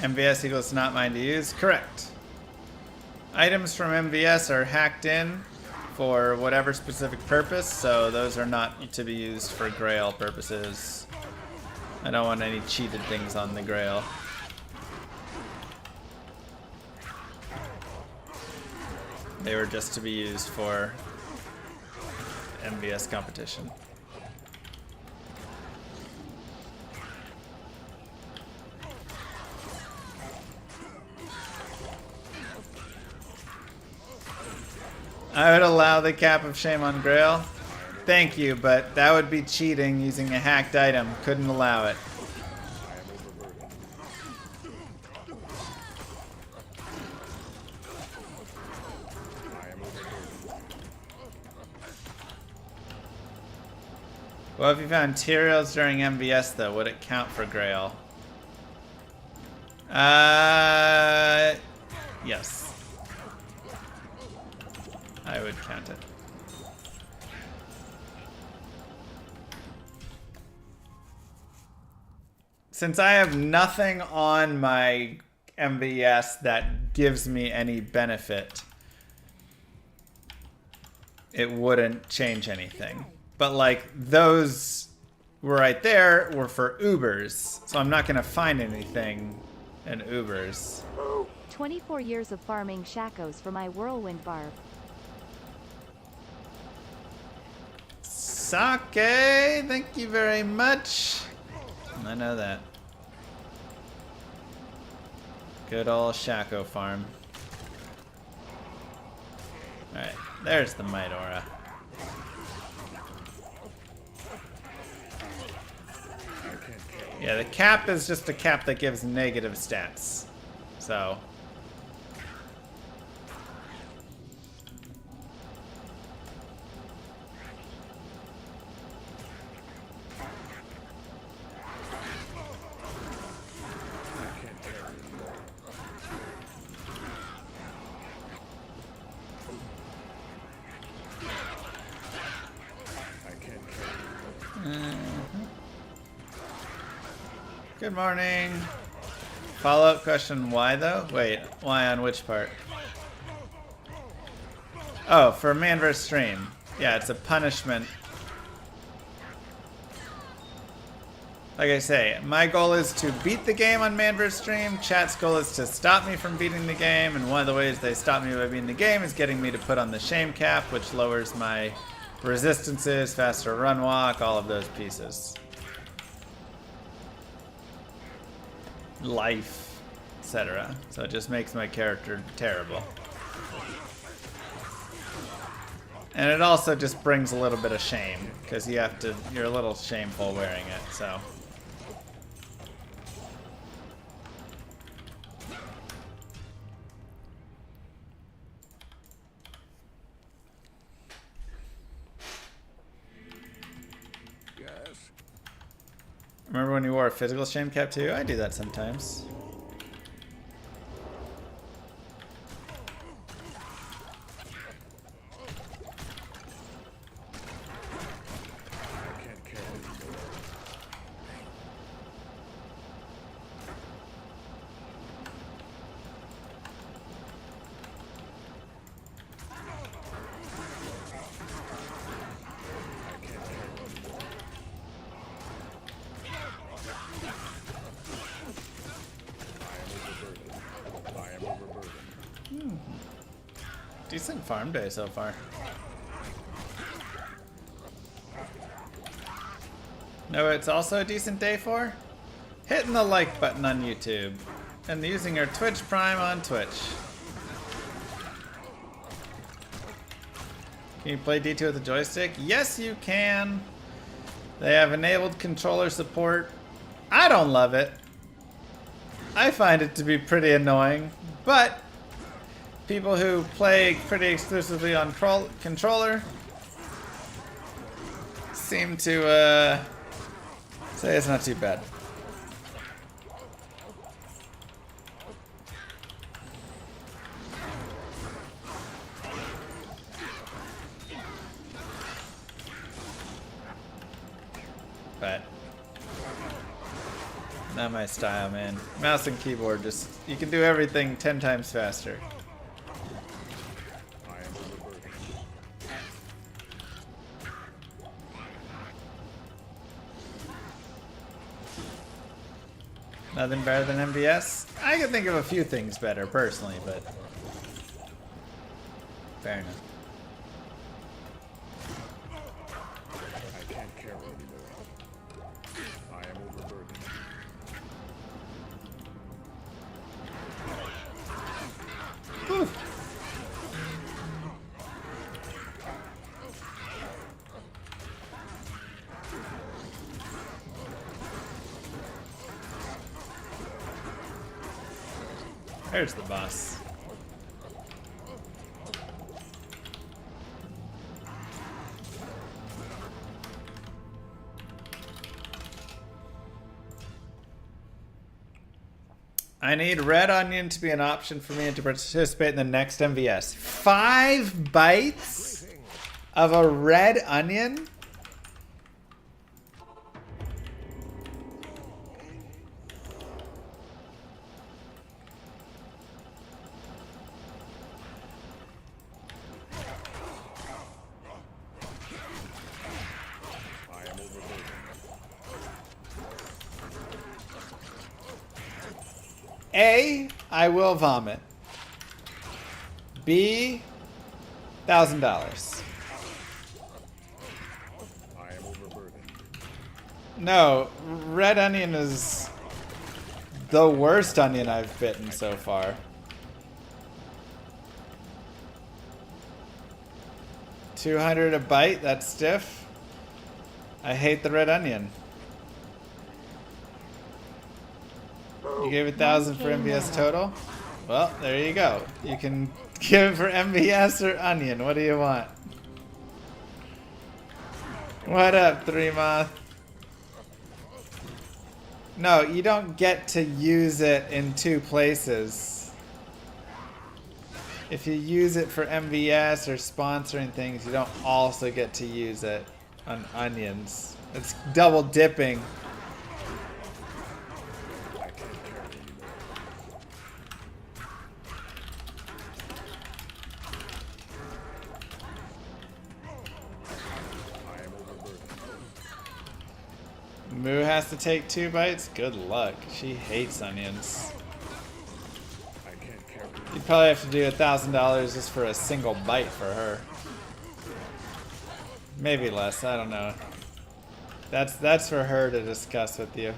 MVS equals not mine to use. Correct. Items from MVS are hacked in for whatever specific purpose, so those are not to be used for Grail purposes. I don't want any cheated things on the Grail. They were just to be used for MVS competition. I would allow the cap of shame on Grail. Thank you, but that would be cheating using a hacked item. Couldn't allow it. Well, if you found materials during MVS, though, would it count for Grail? Yes. I would count it. Since I have nothing on my MVS that gives me any benefit, it wouldn't change anything. But like those right there were for Ubers, so I'm not gonna find anything in Ubers. 24 years of farming shakos for my whirlwind barb. Sake, thank you very much. I know that. Good old Shako farm. Alright, there's the Might Aura. Yeah, the cap is just a cap that gives negative stats. So. Good morning. Follow-up question, why though? Wait, why on which part? Oh, for man vs. stream. Yeah, it's a punishment. Like I say, my goal is to beat the game on man vs. stream. Chat's goal is to stop me from beating the game, and one of the ways they stop me by beating the game is getting me to put on the shame cap, which lowers my resistances, faster run walk, all of those pieces. Life, etc. So it just makes my character terrible. And it also just brings a little bit of shame, because you're a little shameful wearing it, so. Remember when you wore a physical shame cap too? I do that sometimes. Decent farm day so far. No, it's also a decent day for hitting the like button on YouTube and using our Twitch Prime on Twitch. Can you play D2 with a joystick? Yes, you can. They have enabled controller support. I don't love it. I find it to be pretty annoying, but people who play pretty exclusively on controller seem to say it's not too bad. But not my style, man. Mouse and keyboard, just you can do everything 10 times faster. I am overburdened. Nothing better than MVS? I can think of a few things better personally, but fair enough. I can't carry anymore. I am overburdened. Whew. There's the boss. I need red onion to be an option for me to participate in the next MVS. 5 bites of a red onion? I am overburdened. A, I will vomit. B, $1,000. I am overburdened. No, red onion is the worst onion I've bitten so far. $200 a bite, that's stiff. I hate the red onion. You gave 1,000 for MVS total? Well, there you go. You can give it for MVS or onion. What do you want? What up, Three Moth? No, you don't get to use it in 2 places. If you use it for MVS or sponsoring things, you don't also get to use it on onions. It's double dipping. Moo has to take 2 bites? Good luck. She hates onions. I can't carry. You'd probably have to do $1,000 just for a single bite for her. Maybe less, I don't know. That's for her to discuss with you.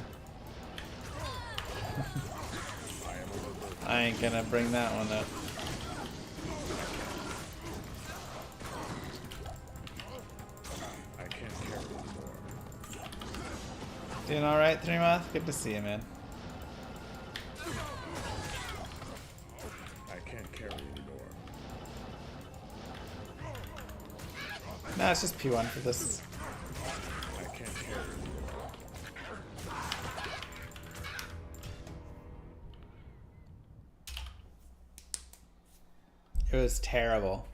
I ain't gonna bring that one up. I can't carry anymore. Doing alright, Three Moth? Good to see you, man. I can't carry anymore. No, it's just P1 for this. I can't carry anymore. It was terrible.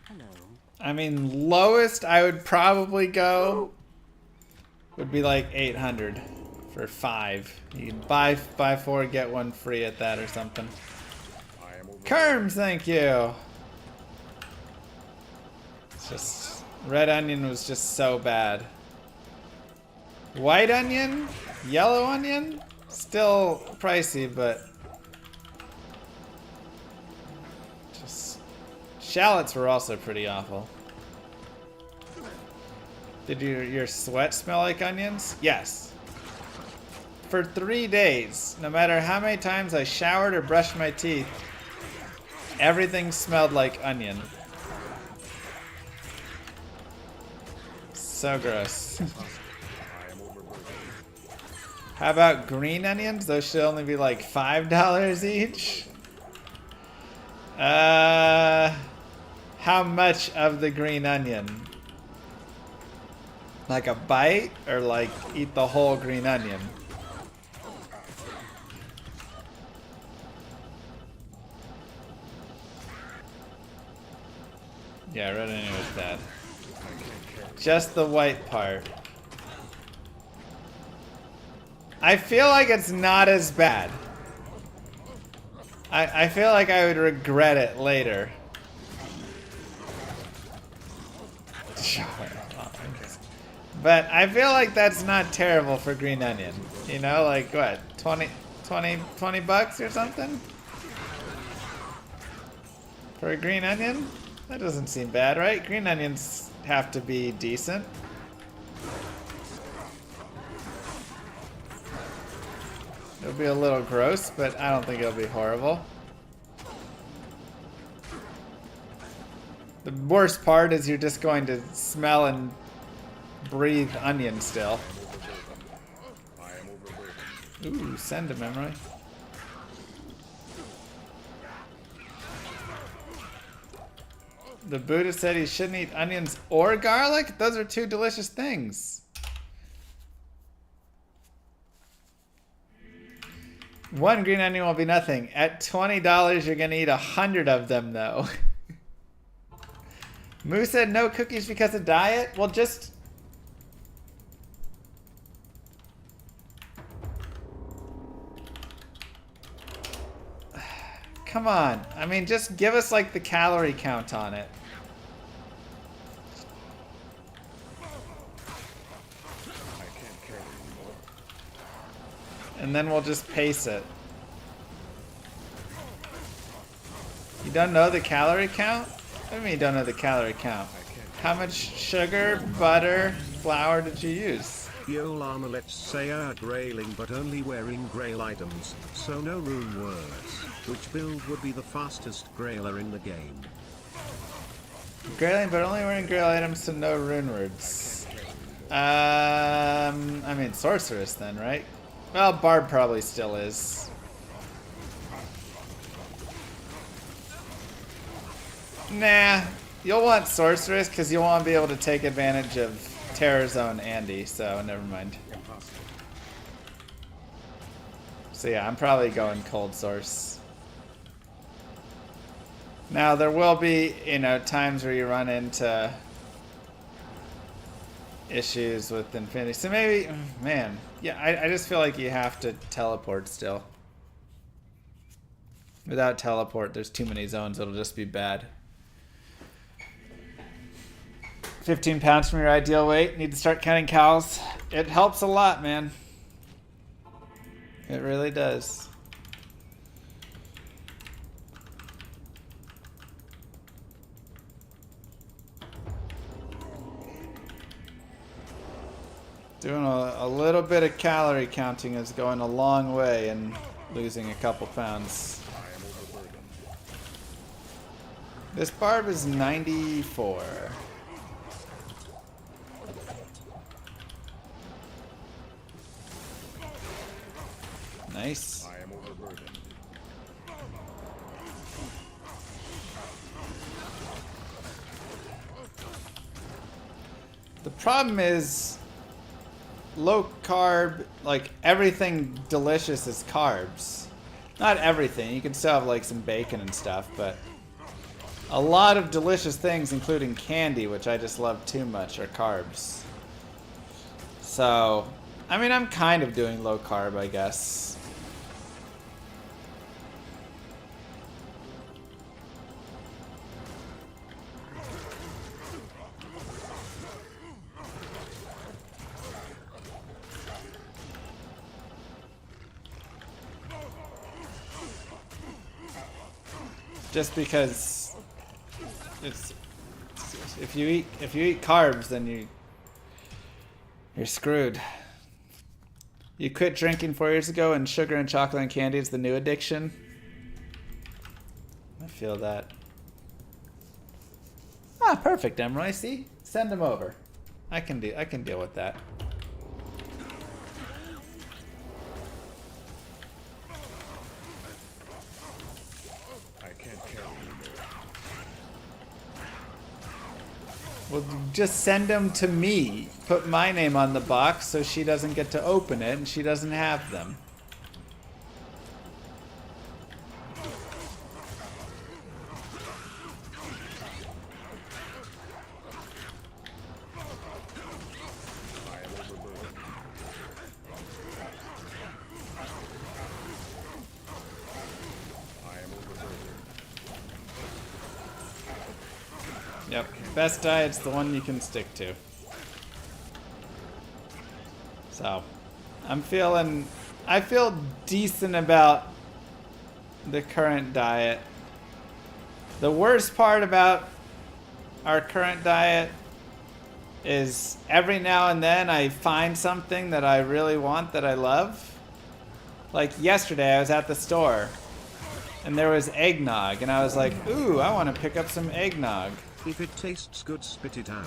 Hello. I mean, lowest I would probably go would be like 800 for 5. You can buy 4, get 1 free at that or something. I am overburdened. Kerms, thank you. It's just red onion was just so bad. White onion, yellow onion, still pricey, but just shallots were also pretty awful. Did your sweat smell like onions? Yes. For 3 days, no matter how many times I showered or brushed my teeth, everything smelled like onion. So gross. I am overburdened. How about green onions? Those should only be like $5 each. How much of the green onion? Like a bite, or like eat the whole green onion? Yeah, red onion was bad. Just the white part. I feel like it's not as bad. I feel like I would regret it later. But I feel like that's not terrible for green onion. You know, like what, 20 bucks or something? For a green onion? That doesn't seem bad, right? Green onions have to be decent. It'll be a little gross, but I don't think it'll be horrible. The worst part is you're just going to smell and breathe onion still. Ooh, send a memory. The Buddha said he shouldn't eat onions or garlic? Those are two delicious things. One green onion will be nothing. At $20, you're gonna eat 100 of them, though. Moo said no cookies because of diet? Well, just... Come on. I mean, just give us, like, the calorie count on it. And then we'll just pace it. You don't know the calorie count? What do you mean you don't know the calorie count? How much sugar, butter, flour did you use? Yo llama, let's say grailing but only wearing grail items, so no rune words. Which build would be the fastest grailer in the game? Grailing but only wearing grail items, so no rune words. I mean sorceress then, right? Well, Barb probably still is. Nah, you'll want Sorceress because you want to be able to take advantage of Terror Zone Andy, so never mind. So yeah, I'm probably going Cold Source. Now, there will be, you know, times where you run into issues with Infinity. So maybe, man, yeah, I just feel like you have to teleport still. Without teleport, there's too many zones, it'll just be bad. 15 pounds from your ideal weight. Need to start counting cows. It helps a lot, man. It really does. Doing a little bit of calorie counting is going a long way in losing a couple pounds. This Barb is 94. Nice. I am overburdened. The problem is low carb, like everything delicious is carbs. Not everything. You can still have like some bacon and stuff, but a lot of delicious things, including candy, which I just love too much, are carbs. So, I mean, I'm kind of doing low carb, I guess. Just because it's if you eat carbs, then you're screwed. You quit drinking 4 years ago, and sugar and chocolate and candy is the new addiction. I feel that. Ah, perfect, Emerald. See, send them over. I can deal with that. Well, just send them to me. Put my name on the box so she doesn't get to open it and she doesn't have them. Yep, best diet's the one you can stick to. So, I feel decent about the current diet. The worst part about our current diet is every now and then I find something that I really want that I love. Like yesterday I was at the store and there was eggnog and I was like, ooh, I want to pick up some eggnog. If it tastes good, spit it out.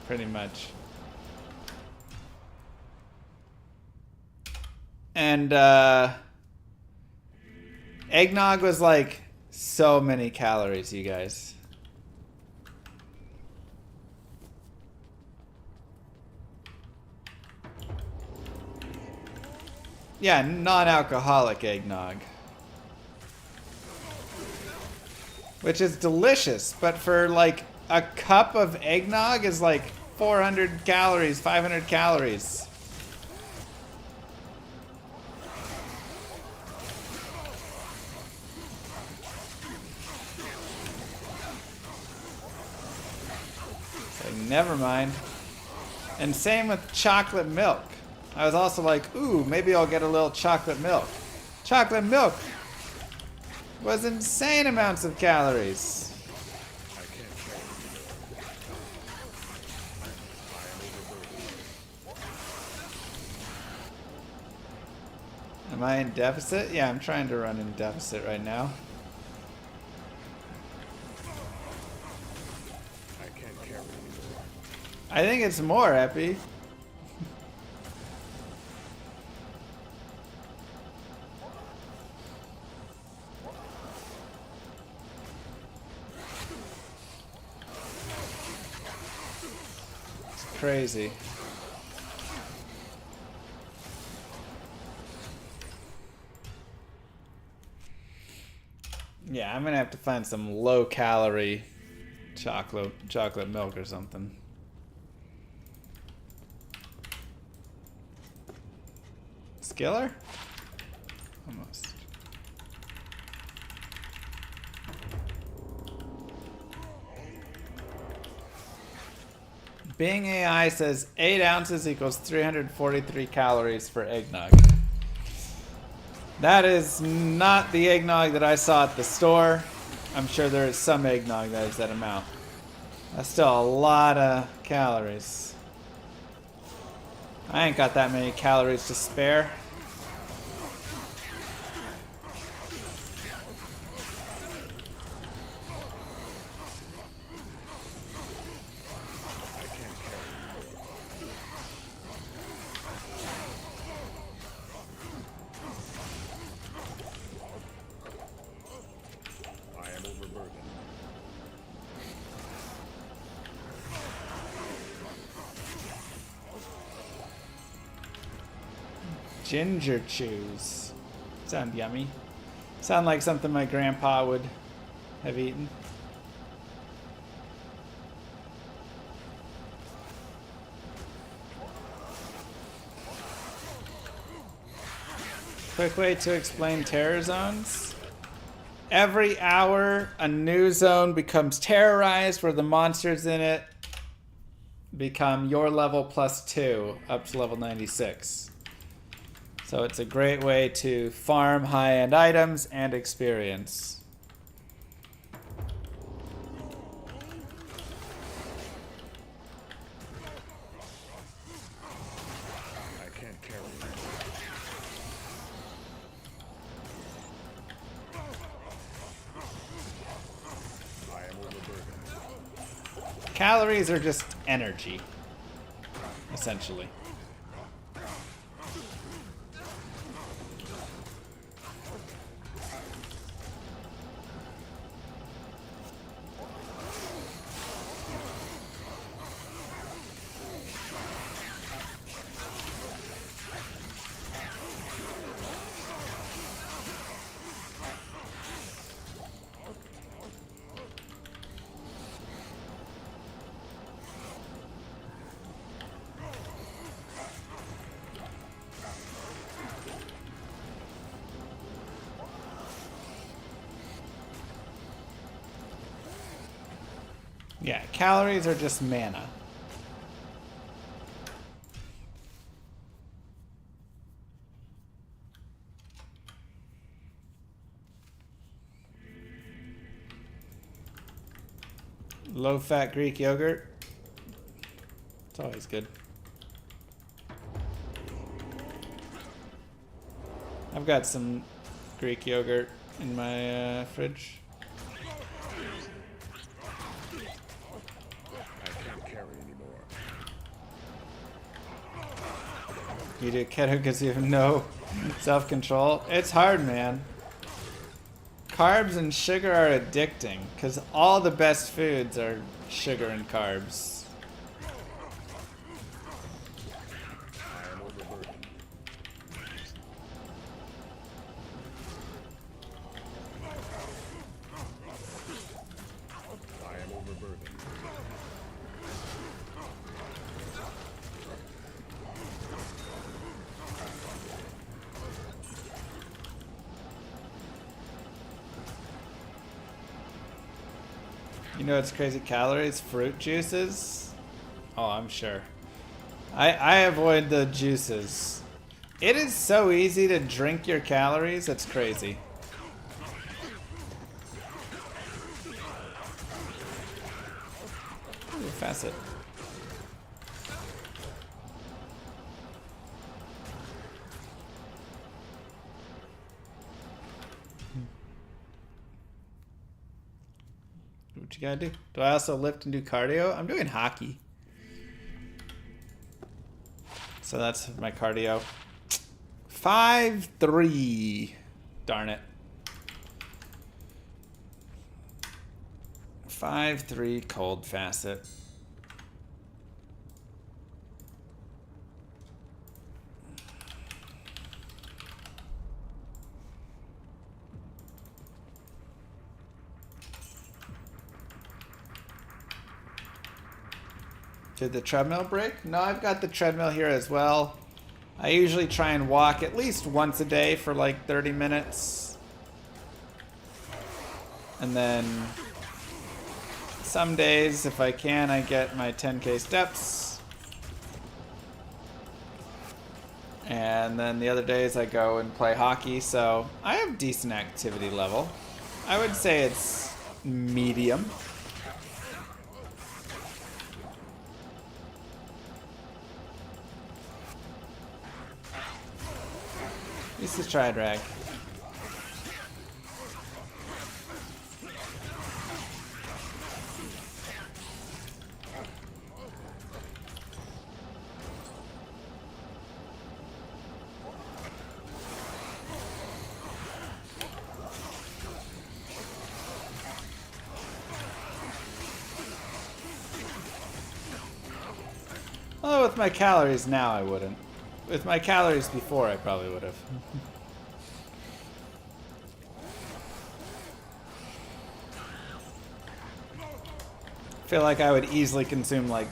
Pretty much. And eggnog was like so many calories, you guys. Yeah, non-alcoholic eggnog. Which is delicious, but for like a cup of eggnog is like 400 calories, 500 calories. It's like, never mind. And same with chocolate milk. I was also like, ooh, maybe I'll get a little chocolate milk. Chocolate milk was insane amounts of calories. Am I in deficit? Yeah, I'm trying to run in deficit right now. I can't carry anymore. I think it's more, Epi. It's crazy. Yeah, I'm gonna have to find some low-calorie chocolate milk or something. Skiller? Almost. Bing AI says 8 ounces equals 343 calories for eggnog. That is not the eggnog that I saw at the store. I'm sure there is some eggnog that is that amount. That's still a lot of calories. I ain't got that many calories to spare. Ginger chews. Sound yummy. Sound like something my grandpa would have eaten. Quick way to explain terror zones. Every hour, a new zone becomes terrorized where the monsters in it become your level +2 up to level 96. So it's a great way to farm high-end items and experience. I can't carry it. I am overburdened. Calories are just energy, essentially. Yeah, calories are just mana. Low-fat Greek yogurt. It's always good. I've got some Greek yogurt in my fridge. I can't carry anymore. You do keto because you have no self-control. It's hard, man. Carbs and sugar are addicting because all the best foods are sugar and carbs. I am overburdened. I am overburdened. You know what's crazy calories? Fruit juices? Oh, I'm sure. I avoid the juices. It is so easy to drink your calories, it's crazy. Ooh, facet. What you gotta do? Do I also lift and do cardio? I'm doing hockey. So that's my cardio. 5'3". Darn it. 5'3" cold facet. Did the treadmill break? No, I've got the treadmill here as well. I usually try and walk at least once a day for like 30 minutes. And then some days, if I can, I get my 10K steps. And then the other days I go and play hockey, so I have decent activity level. I would say it's medium. This is try drag. Although with my calories now I wouldn't. With my calories before I probably would have. I feel like I would easily consume like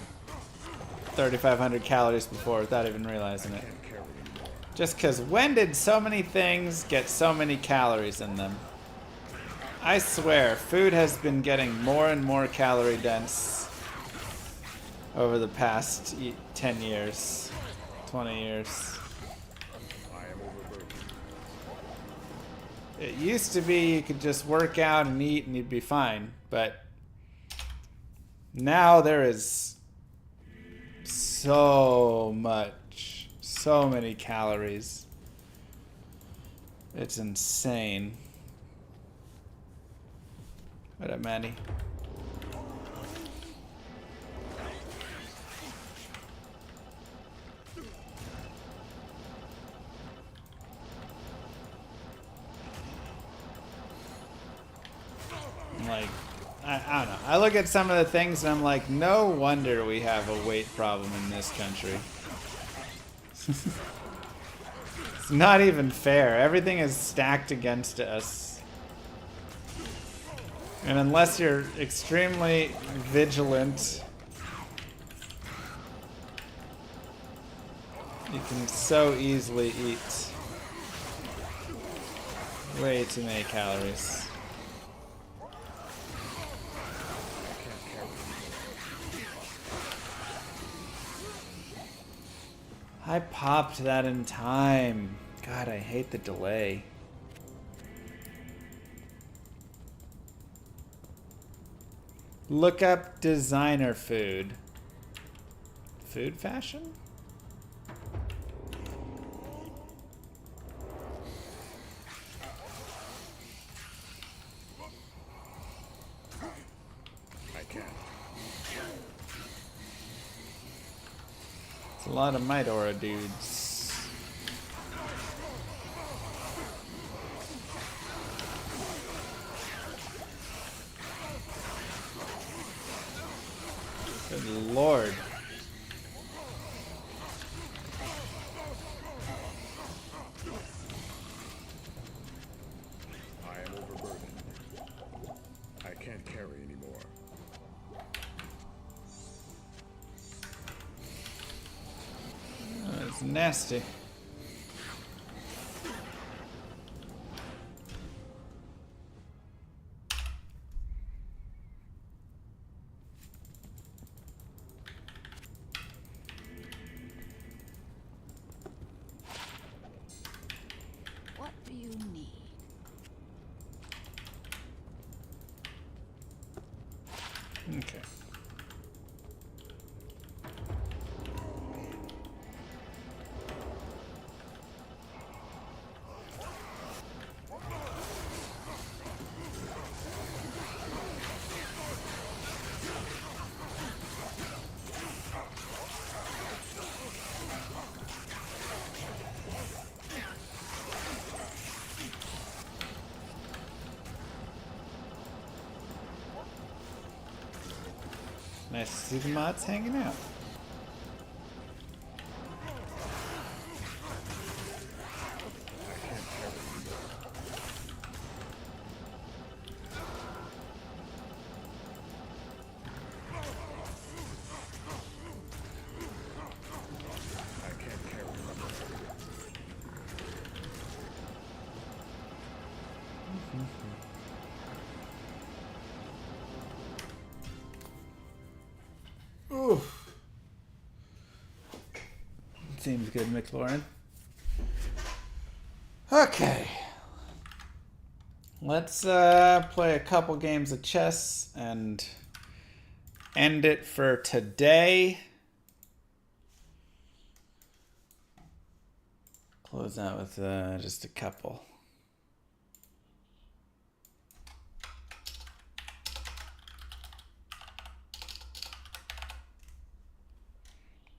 3,500 calories before without even realizing it. Can't carry anymore. Just because when did so many things get so many calories in them? I swear, food has been getting more and more calorie dense over the past 10 years, 20 years. I am overburdened. It used to be you could just work out and eat and you'd be fine, but now there is so much, so many calories. It's insane. What up, Maddie? Like, I don't know. I look at some of the things and I'm like, no wonder we have a weight problem in this country. It's not even fair. Everything is stacked against us. And unless you're extremely vigilant, you can so easily eat way too many calories. I can't carry anymore. I popped that in time. God, I hate the delay. Look up designer food. Food fashion? I can't. It's a lot of Might Aura dudes. Good lord. I am overburdened. I can't carry anymore. That's nasty. What do you need? Okay. Nice to see the mods hanging out. I can't carry anymore. Oof. Seems good, McLaurin. Okay. Let's play a couple games of chess and end it for today. Close out with just a couple.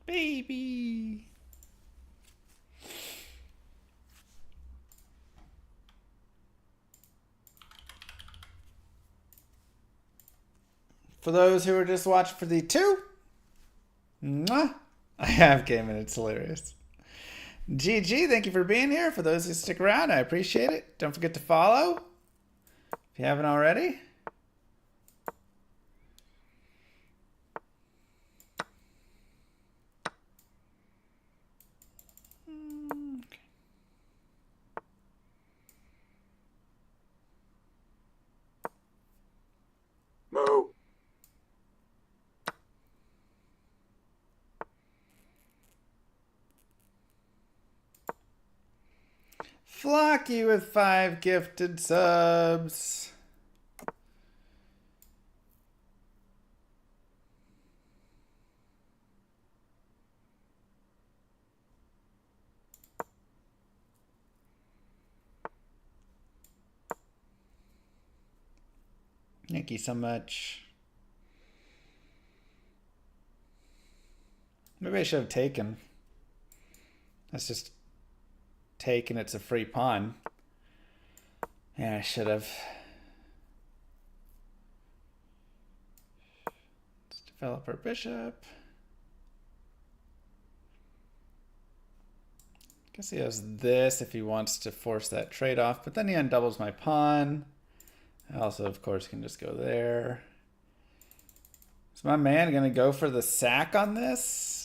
Baby. For those who are just watching for the two, mwah, I have game and it's hilarious. GG, thank you for being here. For those who stick around, I appreciate it. Don't forget to follow if you haven't already. Moo! Flocky with 5 gifted subs. Thank you so much. Maybe I should have taken. That's just taken. It's a free pawn. Yeah, I should have. Let's develop our bishop. Guess he has this if he wants to force that trade-off, but then he undoubles my pawn. I also, of course, can just go there. Is my man going to go for the sack on this?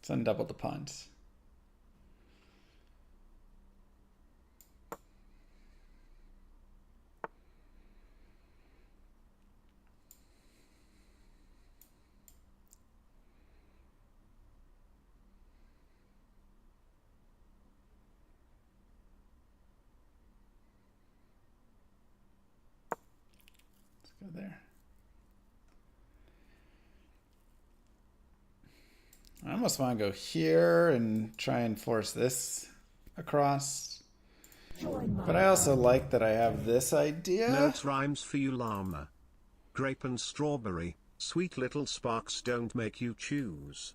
Let's undouble the pawns. Go there. I almost want to go here and try and force this across. But I also like that I have this idea. Notes rhymes for you, llama. Grape and strawberry, sweet little sparks don't make you choose.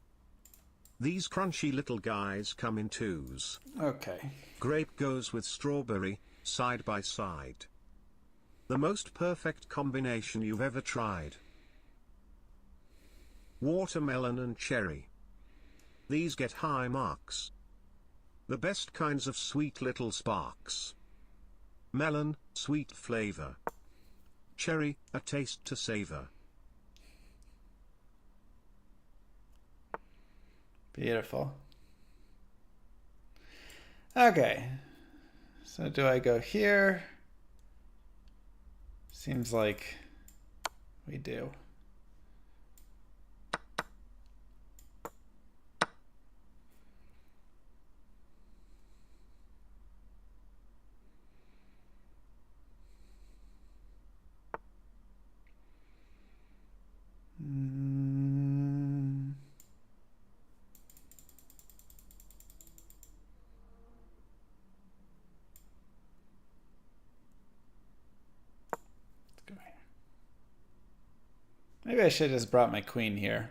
These crunchy little guys come in twos. Okay. Grape goes with strawberry, side by side. The most perfect combination you've ever tried. Watermelon and cherry. These get high marks. The best kinds of sweet little sparks. Melon, sweet flavor. Cherry, a taste to savor. Beautiful. Okay. So do I go here? Seems like we do. Maybe I should have just brought my queen here.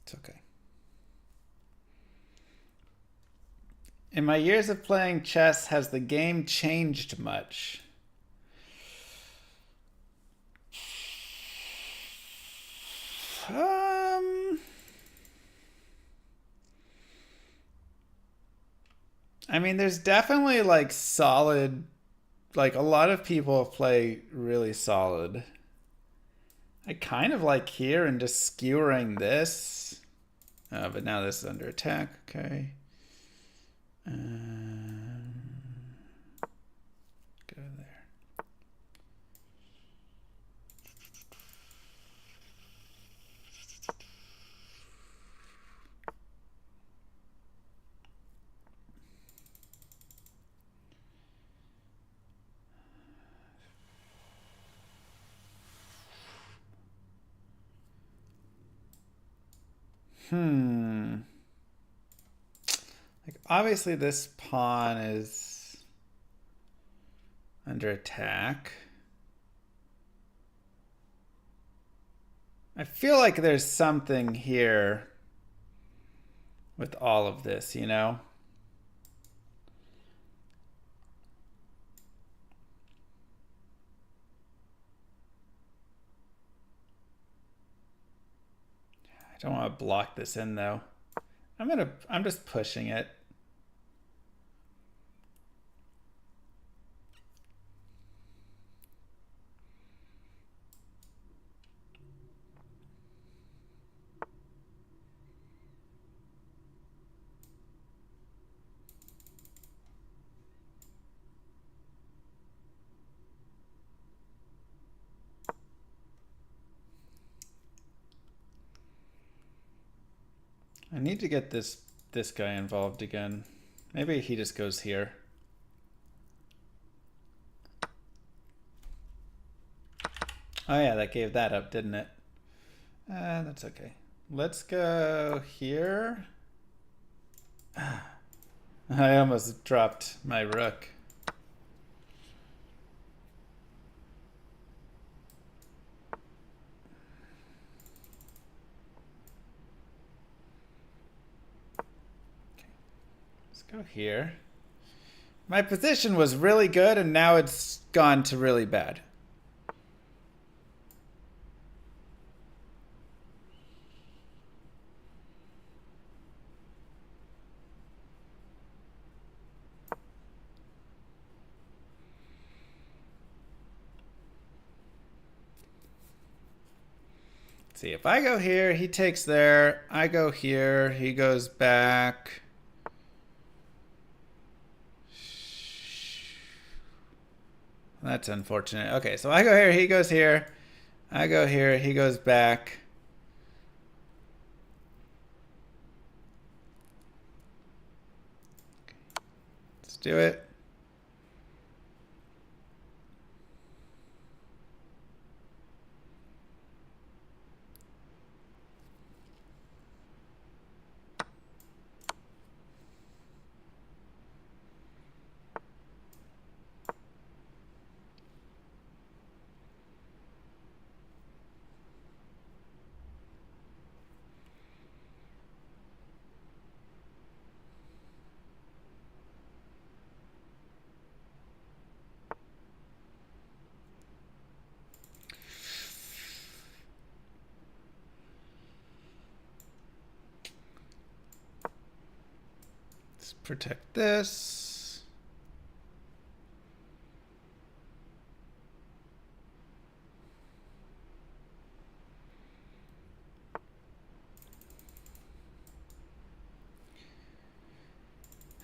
It's okay. In my years of playing chess, has the game changed much? I mean, there's definitely like solid, like a lot of people play really solid. I kind of like here and just skewering this. But now this is under attack. Okay. Go there. Like, obviously this pawn is under attack. I feel like there's something here with all of this, you know? I don't want to block this in though. I'm just pushing it. I need to get this guy involved again. Maybe he just goes here. Oh yeah, that gave that up, didn't it? That's okay. Let's go here. I almost dropped my rook. Go here. My position was really good and now it's gone to really bad. See, if I go here, he takes there. I go here, he goes back. That's unfortunate. Okay, so I go here, he goes here. I go here, he goes back. Let's do it. Let's protect this.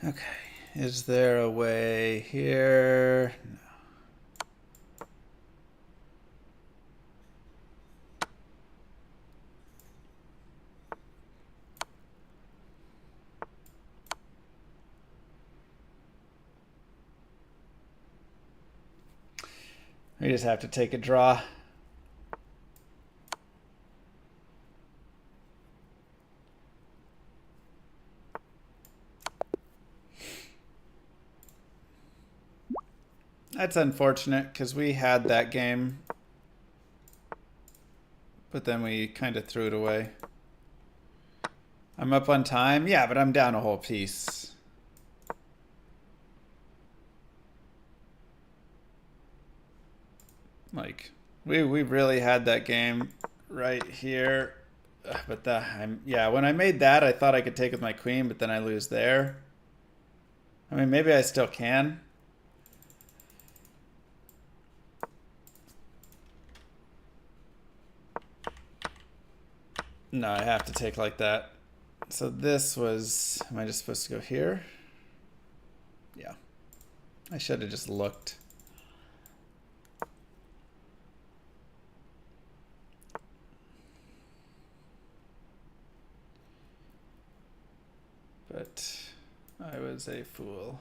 Okay, is there a way here? No. We just have to take a draw. That's unfortunate because we had that game, but then we kind of threw it away. I'm up on time. Yeah, but I'm down a whole piece. Like, we really had that game right here. But yeah, when I made that, I thought I could take with my queen, but then I lose there. I mean, maybe I still can. No, I have to take like that. So this was, am I just supposed to go here? Yeah. I should have just looked. But I was a fool.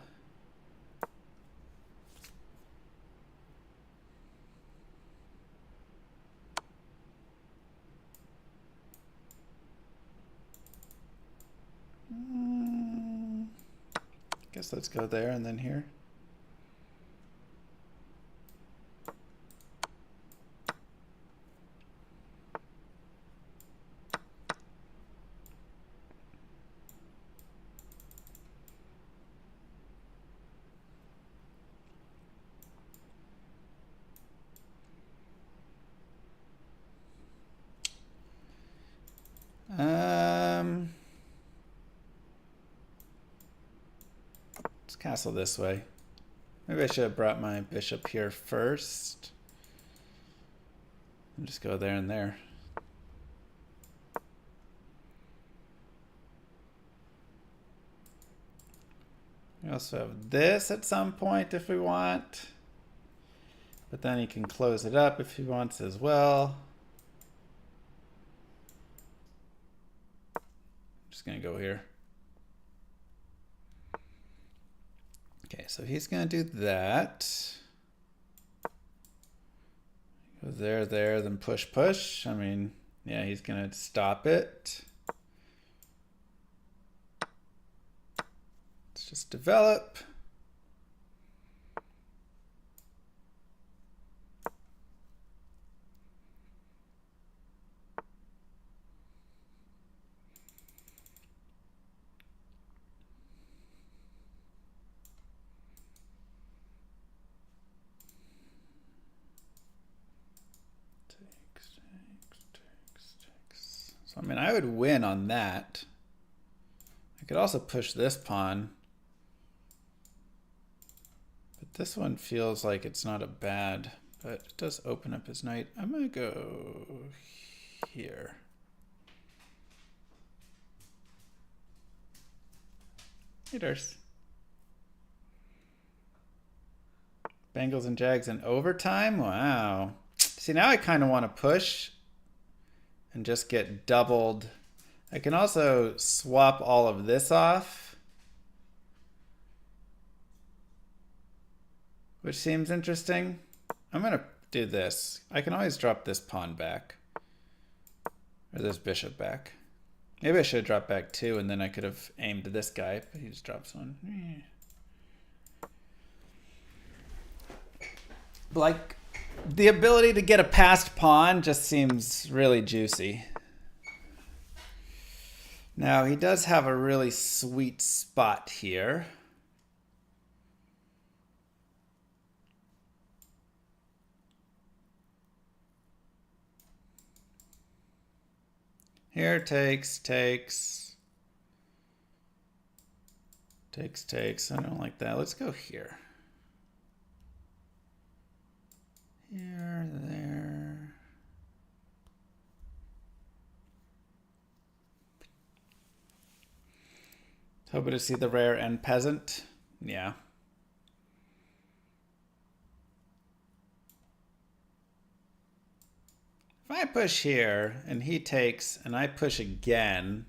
Guess let's go there and then here. Let's castle this way. Maybe I should have brought my bishop here first. And just go there and there. We also have this at some point if we want. But then he can close it up if he wants as well. Just gonna go here. Okay, so he's gonna do that. Go there, there, then push, push. I mean, yeah, he's gonna stop it. Let's just develop. So, I mean, I would win on that. I could also push this pawn. But this one feels like it's not a bad, but it does open up his knight. I'm going to go here. Haters. Bengals and Jags in overtime? Wow. See, now I kind of want to push and just get doubled. I can also swap all of this off, which seems interesting. I'm going to do this. I can always drop this pawn back, or this bishop back. Maybe I should have dropped back 2, and then I could have aimed this guy, but he just drops one. Like, the ability to get a passed pawn just seems really juicy. Now, he does have a really sweet spot here. Here, takes. I don't like that. Let's go here. Here, there. Hoping to see the rare and peasant. Yeah. If I push here and he takes and I push again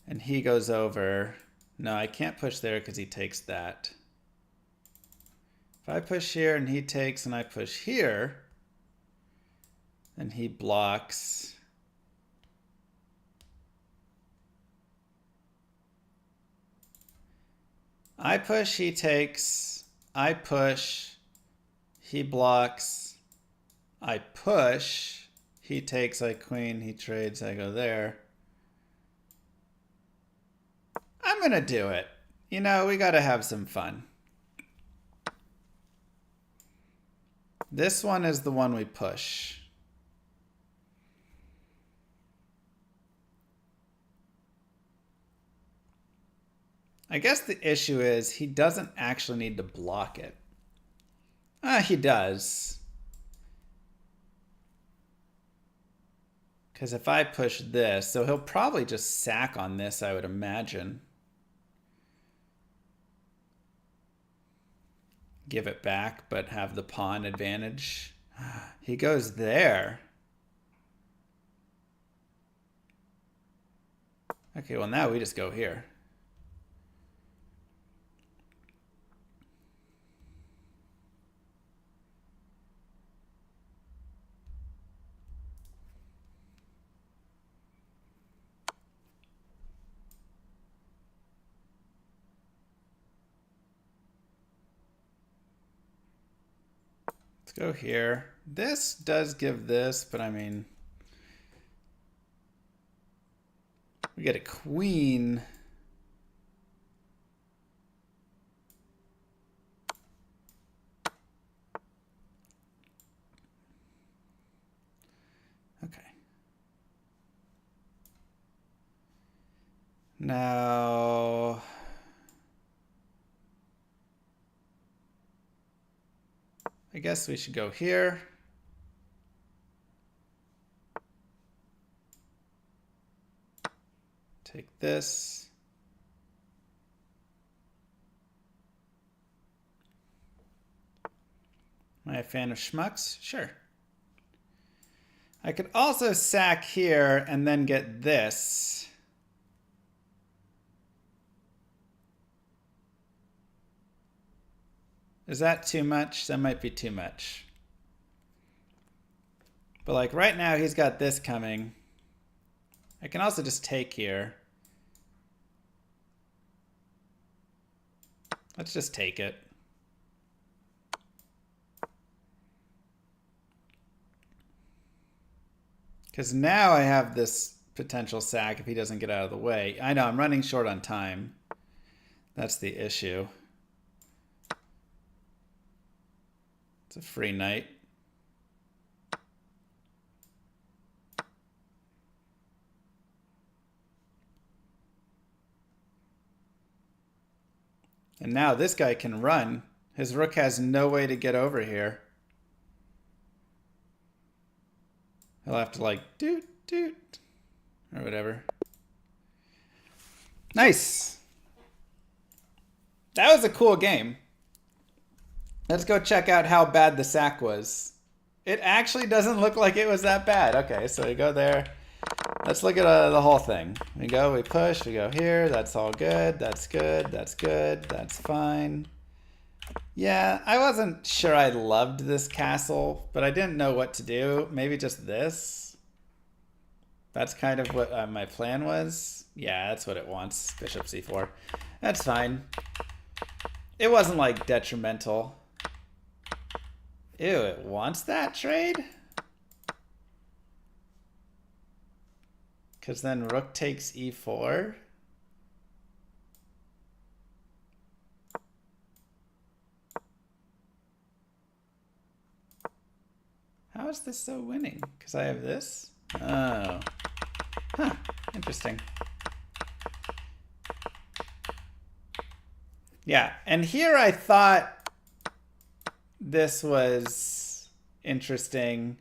and he goes over. No, I can't push there because he takes that. If I push here and he takes and I push here, then he blocks. I push, he takes. I push, he blocks. I push, he takes, I queen, he trades, I go there. I'm gonna do it. You know, we gotta have some fun. This one is the one we push. I guess the issue is he doesn't actually need to block it. He does. Because if I push this, so he'll probably just sack on this, I would imagine. Give it back, but have the pawn advantage. He goes there. Okay, well now we just go here. Let's go here. This does give this, but I mean, we get a queen. Okay. Now, I guess we should go here. Take this. Am I a fan of schmucks? Sure. I could also sack here and then get this. Is that too much? That might be too much. But like right now he's got this coming. I can also just take here. Let's just take it. Because now I have this potential sack if he doesn't get out of the way. I know, I'm running short on time. That's the issue. It's a free knight. And now this guy can run. His rook has no way to get over here. He'll have to like doot doot or whatever. Nice. That was a cool game. Let's go check out how bad the sack was. It actually doesn't look like it was that bad. Okay, so we go there. Let's look at the whole thing. We go, we push, we go here. That's all good. That's good. That's good. That's fine. Yeah, I wasn't sure I loved this castle, but I didn't know what to do. Maybe just this. That's kind of what my plan was. Yeah, that's what it wants. Bishop c4. That's fine. It wasn't like detrimental. Ew, it wants that trade? Because then rook takes e4. How is this so winning? Because I have this? Oh. Huh, interesting. Yeah, and here I thought this was interesting,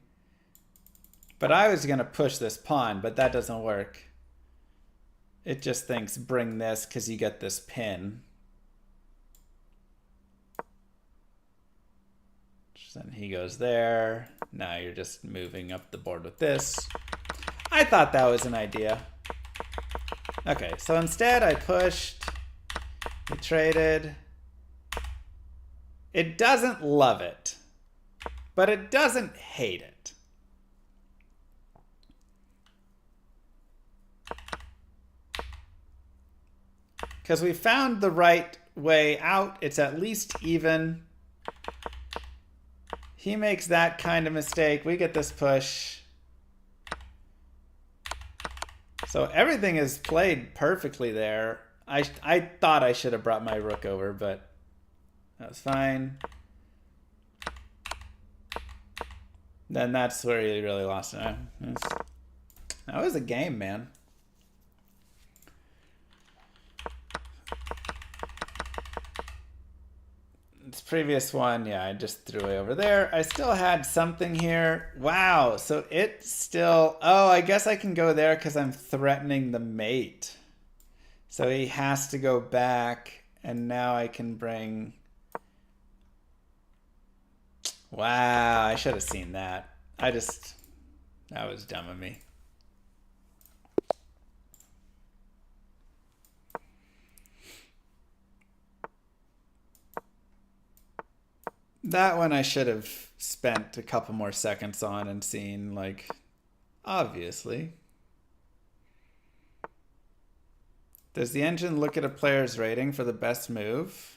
but I was going to push this pawn, but that doesn't work. It just thinks bring this because you get this pin. Then he goes there. Now you're just moving up the board with this. I thought that was an idea. Okay, so instead I pushed. We traded. It doesn't love it, but it doesn't hate it. Because we found the right way out. It's at least even. He makes that kind of mistake. We get this push. So everything is played perfectly there. I thought I should have brought my rook over, but that was fine. Then that's where he really lost it. That was a game, man. This previous one, yeah, I just threw it over there. I still had something here. Wow, so it still... Oh, I guess I can go there because I'm threatening the mate. So he has to go back, and now I can bring... Wow, I should have seen that. That was dumb of me. That one I should have spent a couple more seconds on and seen, like, obviously. Does the engine look at a player's rating for the best move?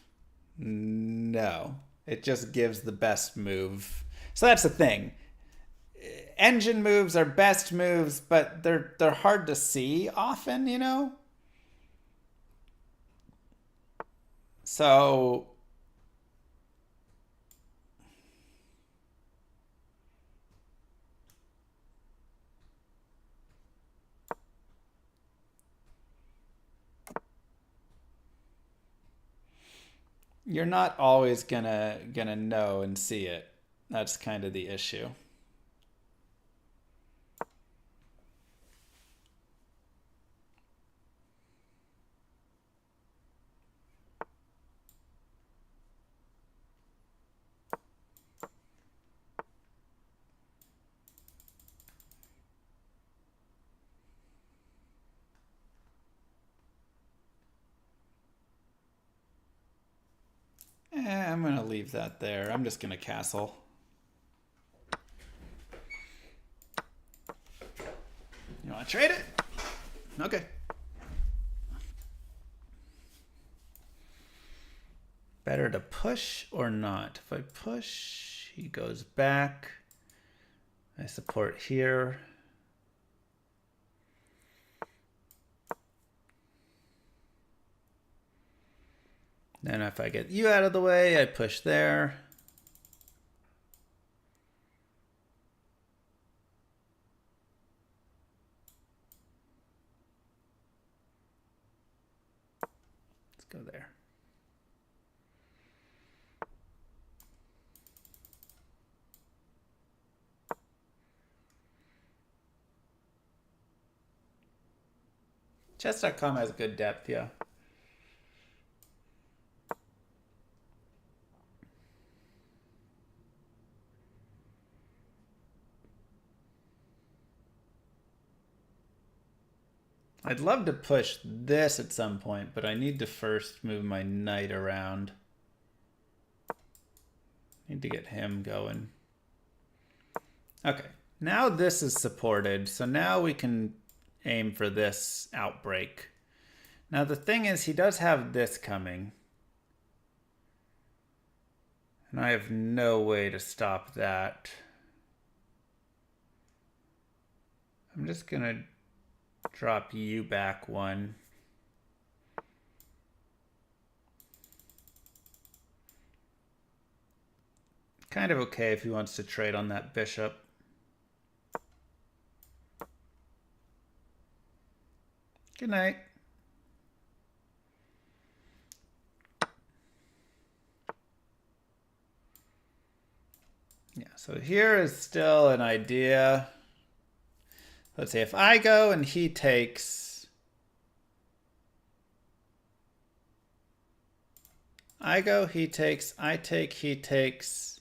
No. It just gives the best move. So that's the thing. Engine moves are best moves, but they're hard to see often, you know? So... You're not always gonna know and see it. That's kind of the issue. I'm going to leave that there. I'm just going to castle. You want to trade it? Okay. Better to push or not? If I push, he goes back. I support here. Then if I get you out of the way, I push there. Let's go there. Chess.com has good depth, yeah. I'd love to push this at some point, but I need to first move my knight around. Need to get him going. Okay, now this is supported, so now we can aim for this outbreak. Now the thing is, he does have this coming. And I have no way to stop that. I'm just gonna drop you back one. Kind of okay if he wants to trade on that bishop. Good night. Yeah, so here is still an idea. Let's say if I go and he takes, I go, he takes, I take, he takes.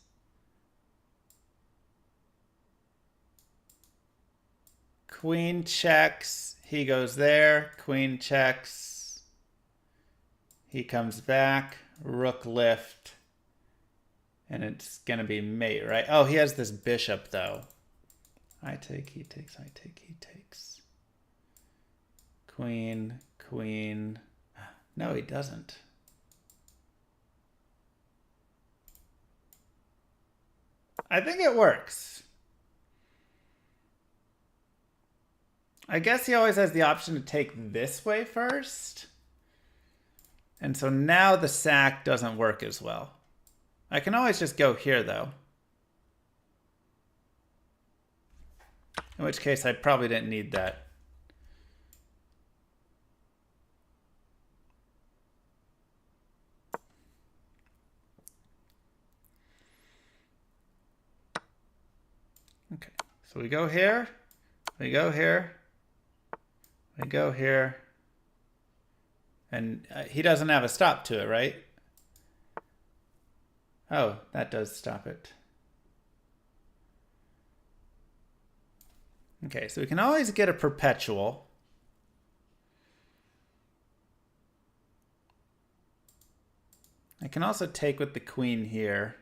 Queen checks, he goes there, queen checks. He comes back, rook lift. And it's going to be mate, right? Oh, he has this bishop, though. I take, he takes, I take, he takes. Queen, queen. No, he doesn't. I think it works. I guess he always has the option to take this way first. And so now the sack doesn't work as well. I can always just go here, though. In which case, I probably didn't need that. Okay, so we go here, we go here, we go here, and he doesn't have a stop to it, right? Oh, that does stop it. Okay, so we can always get a perpetual. I can also take with the queen here.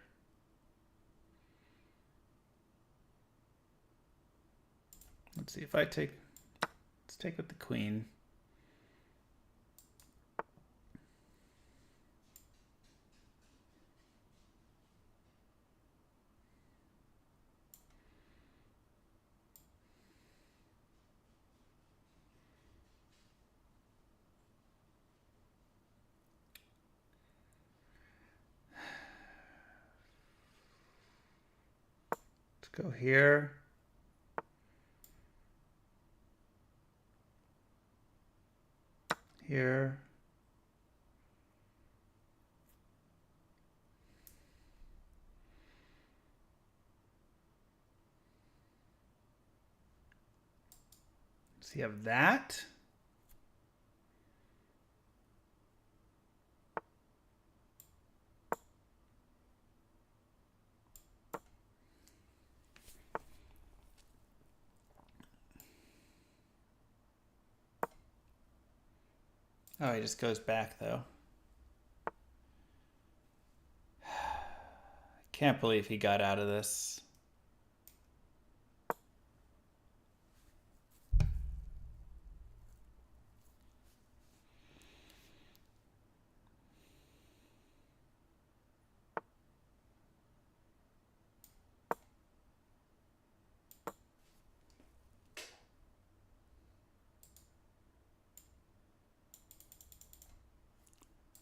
Let's see if I take, let's take with the queen. Go here. Here. So you have that. Oh, he just goes back, though. Can't believe he got out of this.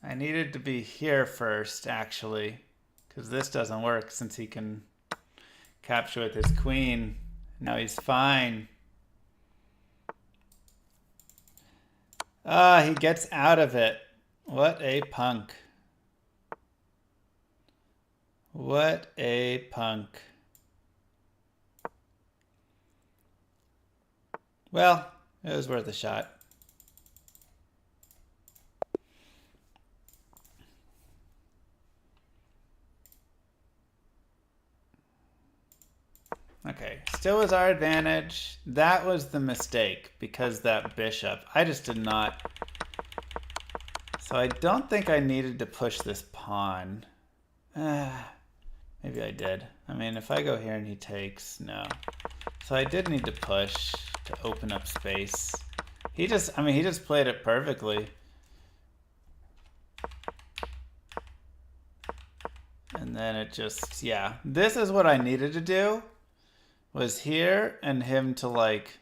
I needed to be here first, actually, because this doesn't work since he can capture with his queen. Now he's fine. Ah, he gets out of it. What a punk. What a punk. Well, it was worth a shot. Okay, still was our advantage. That was the mistake because that bishop. I just did not. So I don't think I needed to push this pawn. Maybe I did. I mean, if I go here and he takes, no. So I did need to push to open up space. He just played it perfectly. And then it just, yeah. This is what I needed to do. Was here and him to like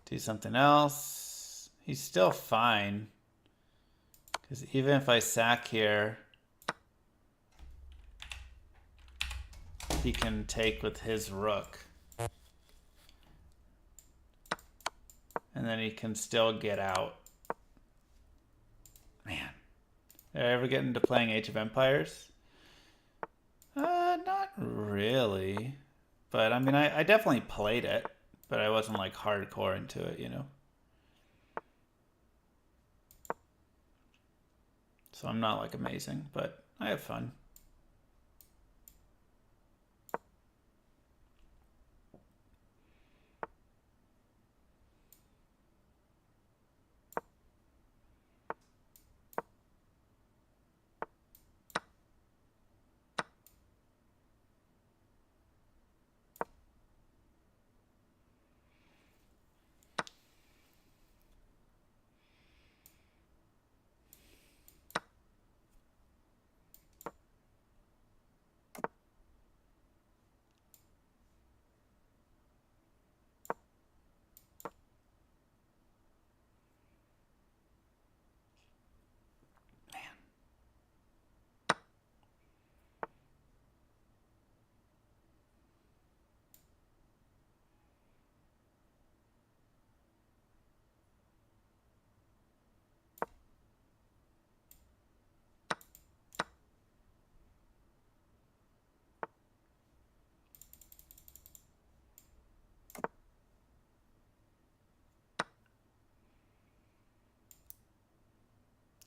do something else. He's still fine. Because even if I sack here, he can take with his rook. And then he can still get out. Man. Did I ever get into playing Age of Empires? Not really. But I mean, I definitely played it. But I wasn't like hardcore into it, you know? So I'm not like amazing, but I have fun.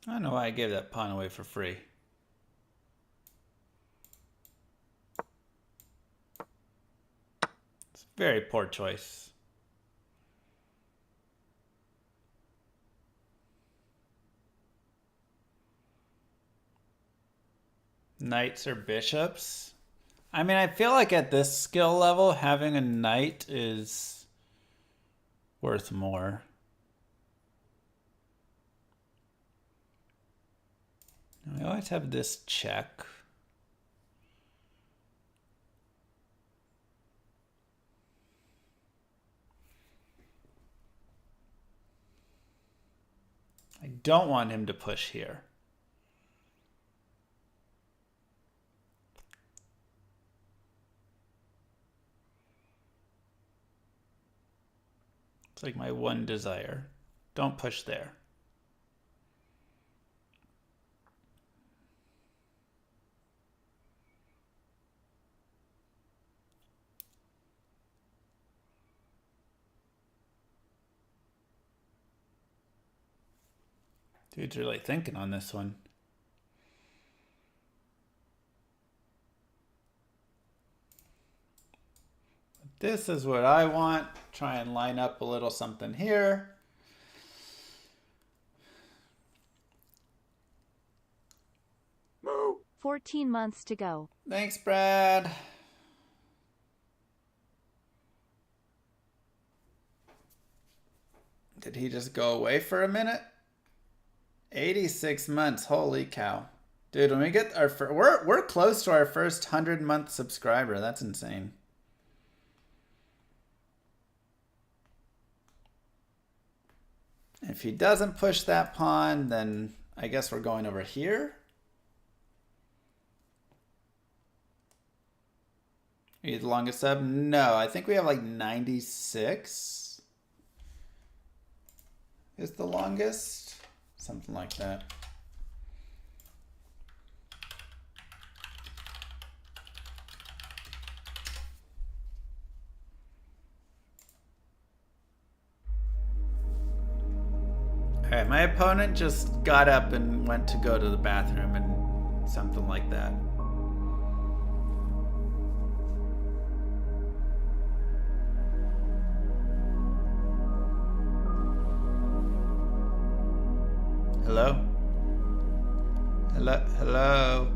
I don't know why I gave that pawn away for free. It's a very poor choice. Knights or bishops? I mean, I feel like at this skill level, having a knight is worth more. We always have this check. I don't want him to push here. It's like my one desire. Don't push there. Dude's really thinking on this one. This is what I want. Try and line up a little something here. Moo. 14 months to go. Thanks, Brad. Did he just go away for a minute? 86 months. Holy cow. Dude, when we get our we're close to our first 100-month subscriber. That's insane. If he doesn't push that pawn, then I guess we're going over here. Are you the longest sub? No, I think we have like 96 is the longest. Something like that. All right, my opponent just got up and went to go to the bathroom and something like that. Hello? Hello? Hello?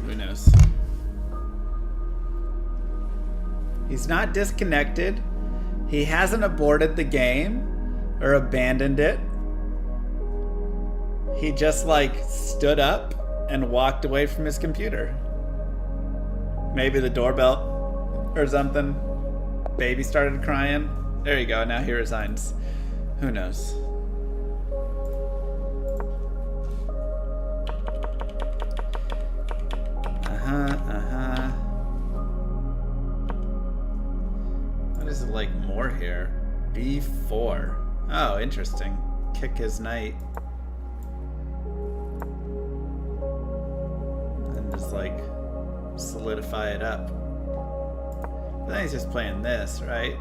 Who knows? He's not disconnected. He hasn't aborted the game or abandoned it. He just like stood up and walked away from his computer. Maybe the doorbell or something. Baby started crying. There you go. Now he resigns. Who knows? What is it like more here? B4. Oh, interesting. Kick his knight. And just like solidify it up. But then he's just playing this, right?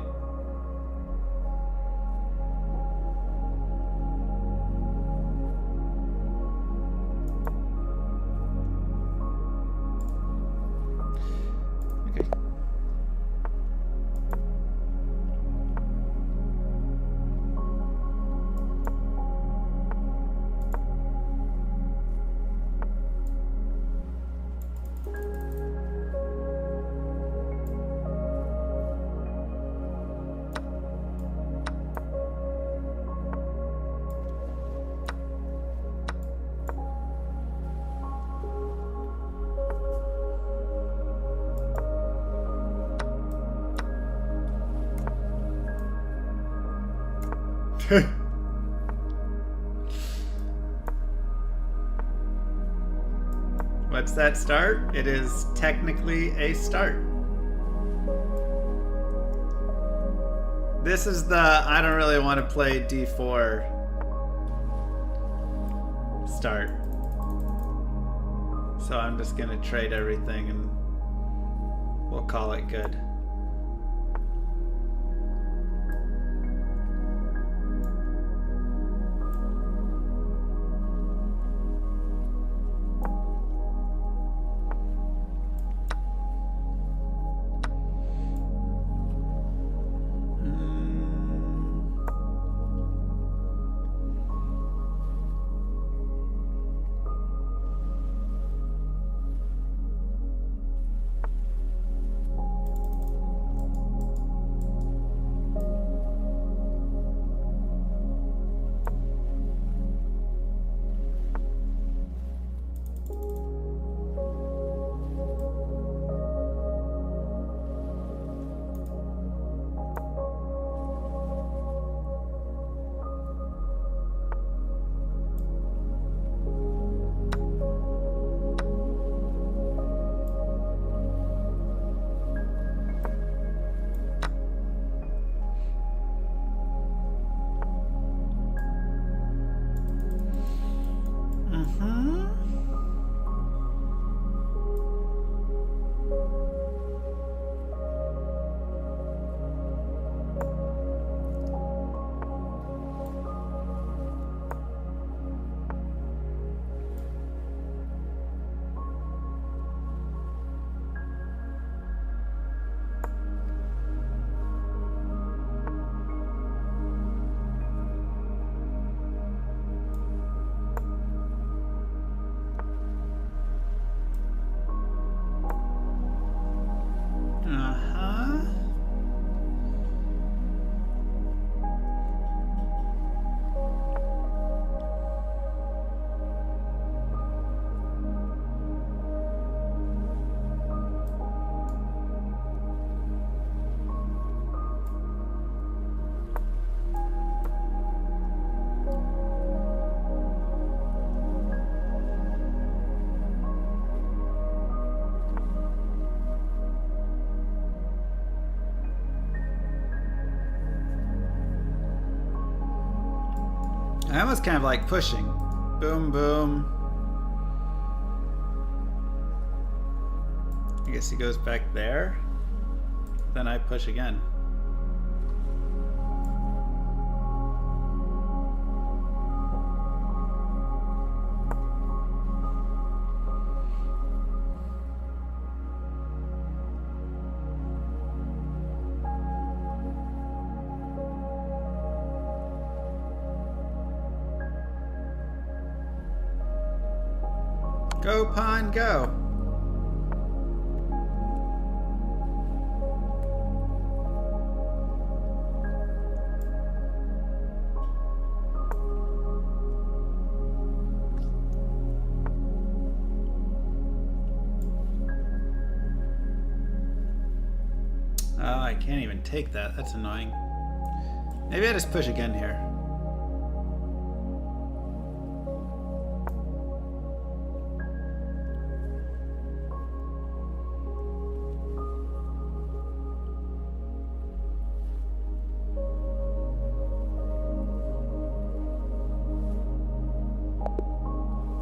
Okay. What's that start? It is technically a start. This is the I don't really want to play D4 start. So I'm just gonna trade everything and we'll call it good. I almost kind of like pushing. Boom, boom. I guess he goes back there. Then I push again. Go, pawn, go. Oh, I can't even take that. That's annoying. Maybe I just push again here.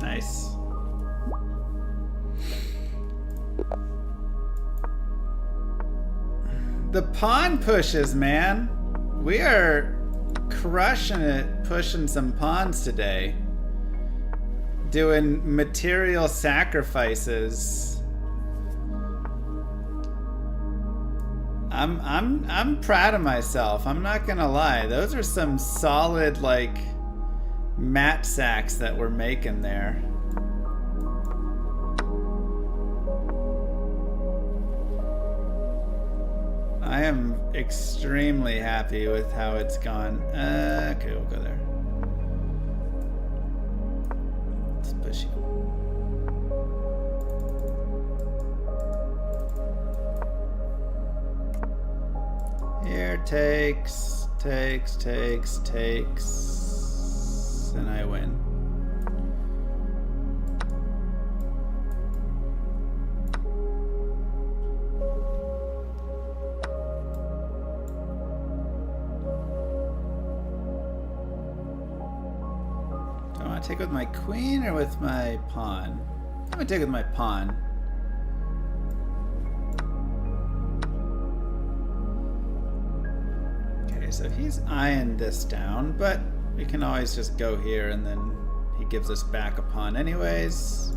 Nice. The pawn pushes, man. We are crushing it, pushing some pawns today. Doing material sacrifices. I'm proud of myself. I'm not gonna lie. Those are some solid, like, mat sacks that we're making there. I am extremely happy with how it's gone. Okay, we'll go there. Let's push you. Here, takes, and I win. Take with my queen or with my pawn? I'm gonna take with my pawn. Okay, so he's eyeing this down, but we can always just go here and then he gives us back a pawn anyways.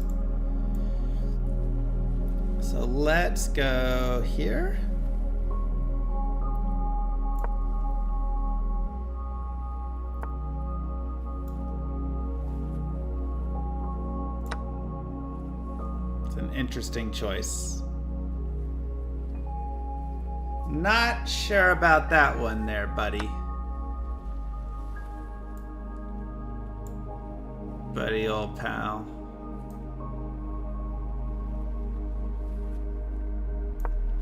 So let's go here. Interesting choice. Not sure about that one there, buddy. Buddy, old pal.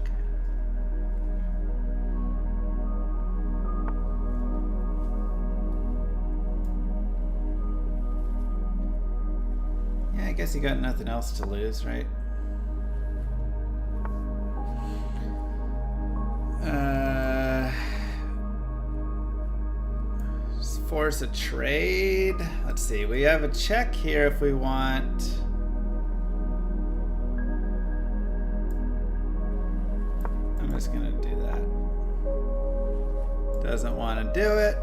Okay. Yeah, I guess you got nothing else to lose, right? Force a trade. Let's see. We have a check here if we want. I'm just gonna do that. Doesn't want to do it.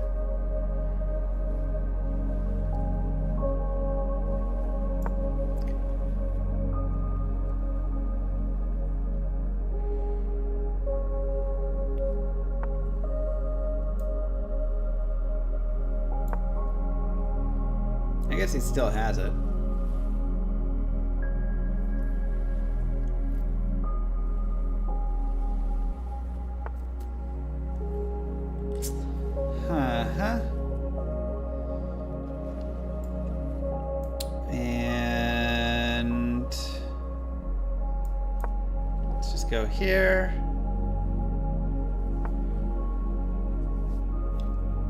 I guess he still has it. And let's just go here.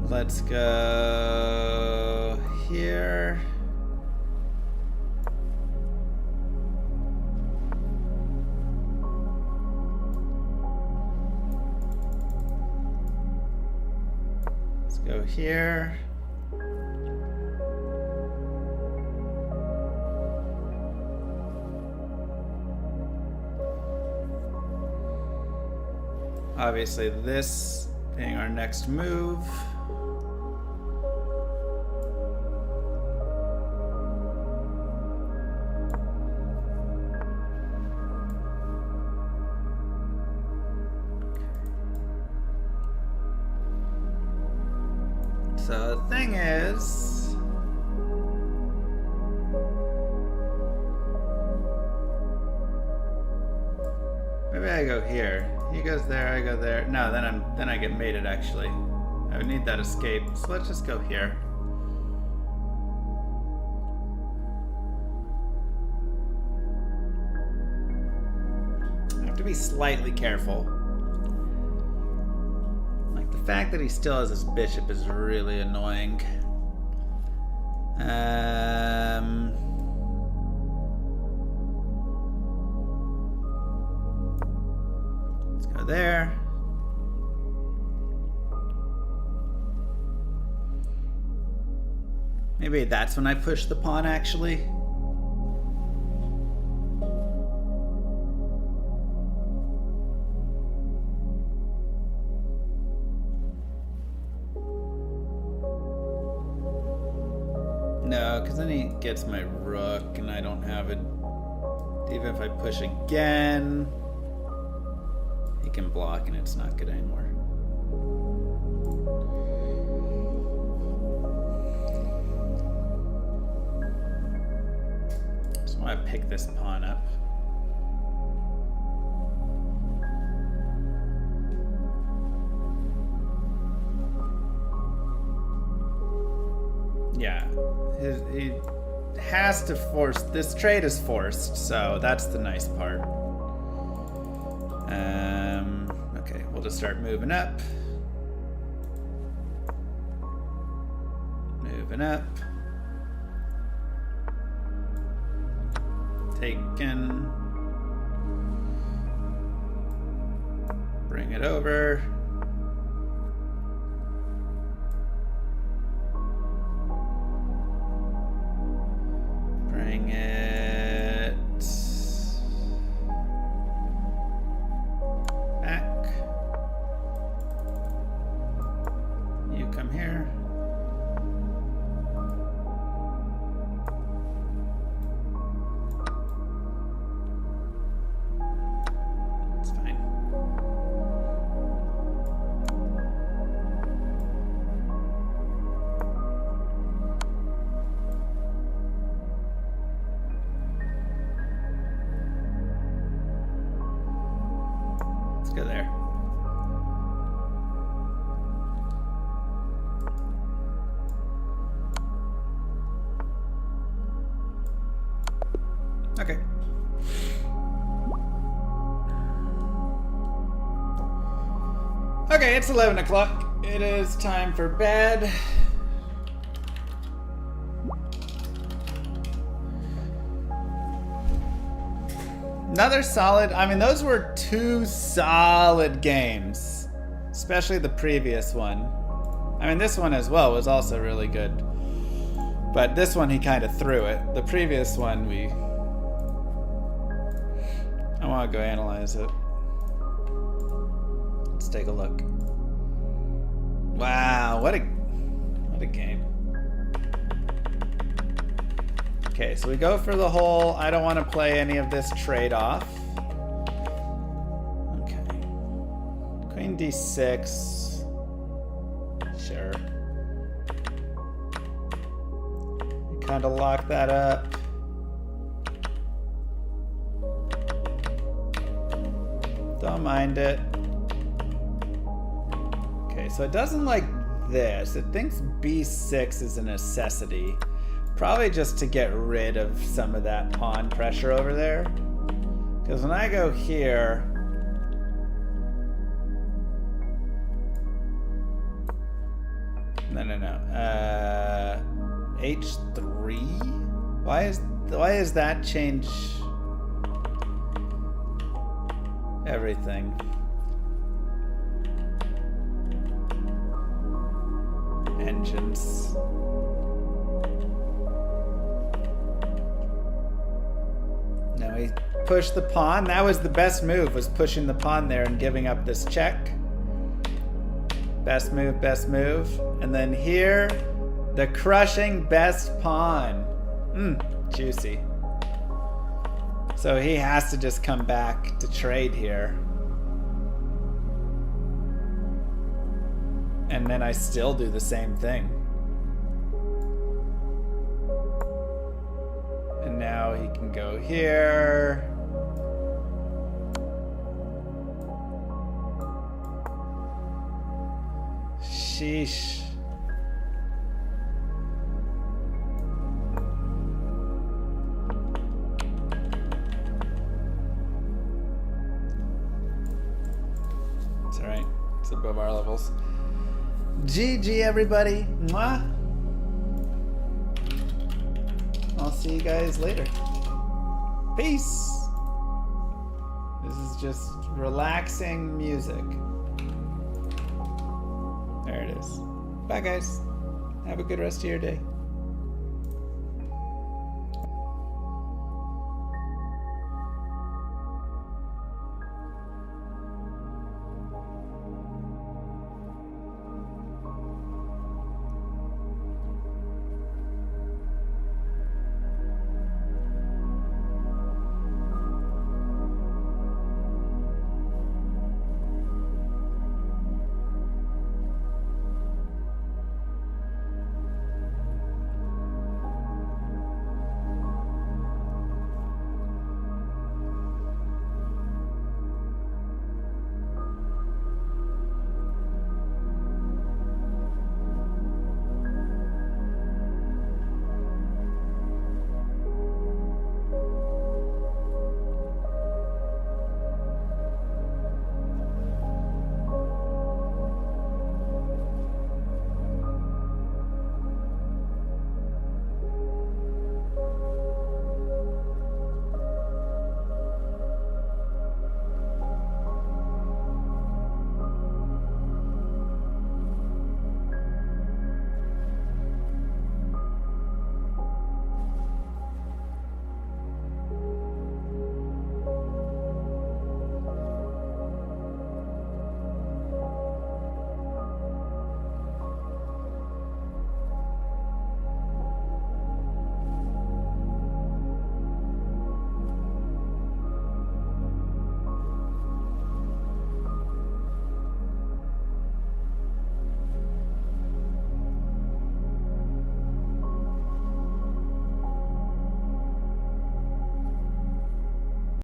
Let's go here. Let's go here. Obviously, this being our next move. So the thing is, here. He goes there, I go there. No, then I get mated actually. I would need that escape. So let's just go here. I have to be slightly careful. Like the fact that he still has his bishop is really annoying. Let's go there. Maybe that's when I push the pawn, actually. No, because then he gets my rook, and I don't have it. Even if I push again, he can block, and it's not good anymore. Just want to pick this pawn up. Yeah. He has to force. This trade is forced, so that's the nice part. Okay, we'll just start moving up. Moving up. Taken. Bring it over. Bring it back. You come here. It's fine. Let's go there. Okay. Okay, it's 11 o'clock. It is time for bed. Another solid, I mean, those were two solid games, especially the previous one. I mean, this one as well was also really good, but this one he kind of threw it. The previous one I want to go analyze it. Let's take a look. Wow, what a game. Okay, so we go for the whole, I don't want to play any of this trade-off. Okay. Queen d6. Sure. We kind of lock that up. Don't mind it. Okay, so it doesn't like this. It thinks b6 is a necessity. Probably just to get rid of some of that pawn pressure over there. Because when I go here... No. H3? Why is that change everything? Engines. Now we push the pawn. That was the best move, was pushing the pawn there and giving up this check. Best move, best move. And then here, the crushing best pawn. Juicy. So he has to just come back to trade here. And then I still do the same thing. And now he can go here. Sheesh. It's alright. It's above our levels. GG, everybody. Mwah. I'll see you guys later. Peace. This is just relaxing music. There it is. Bye, guys. Have a good rest of your day.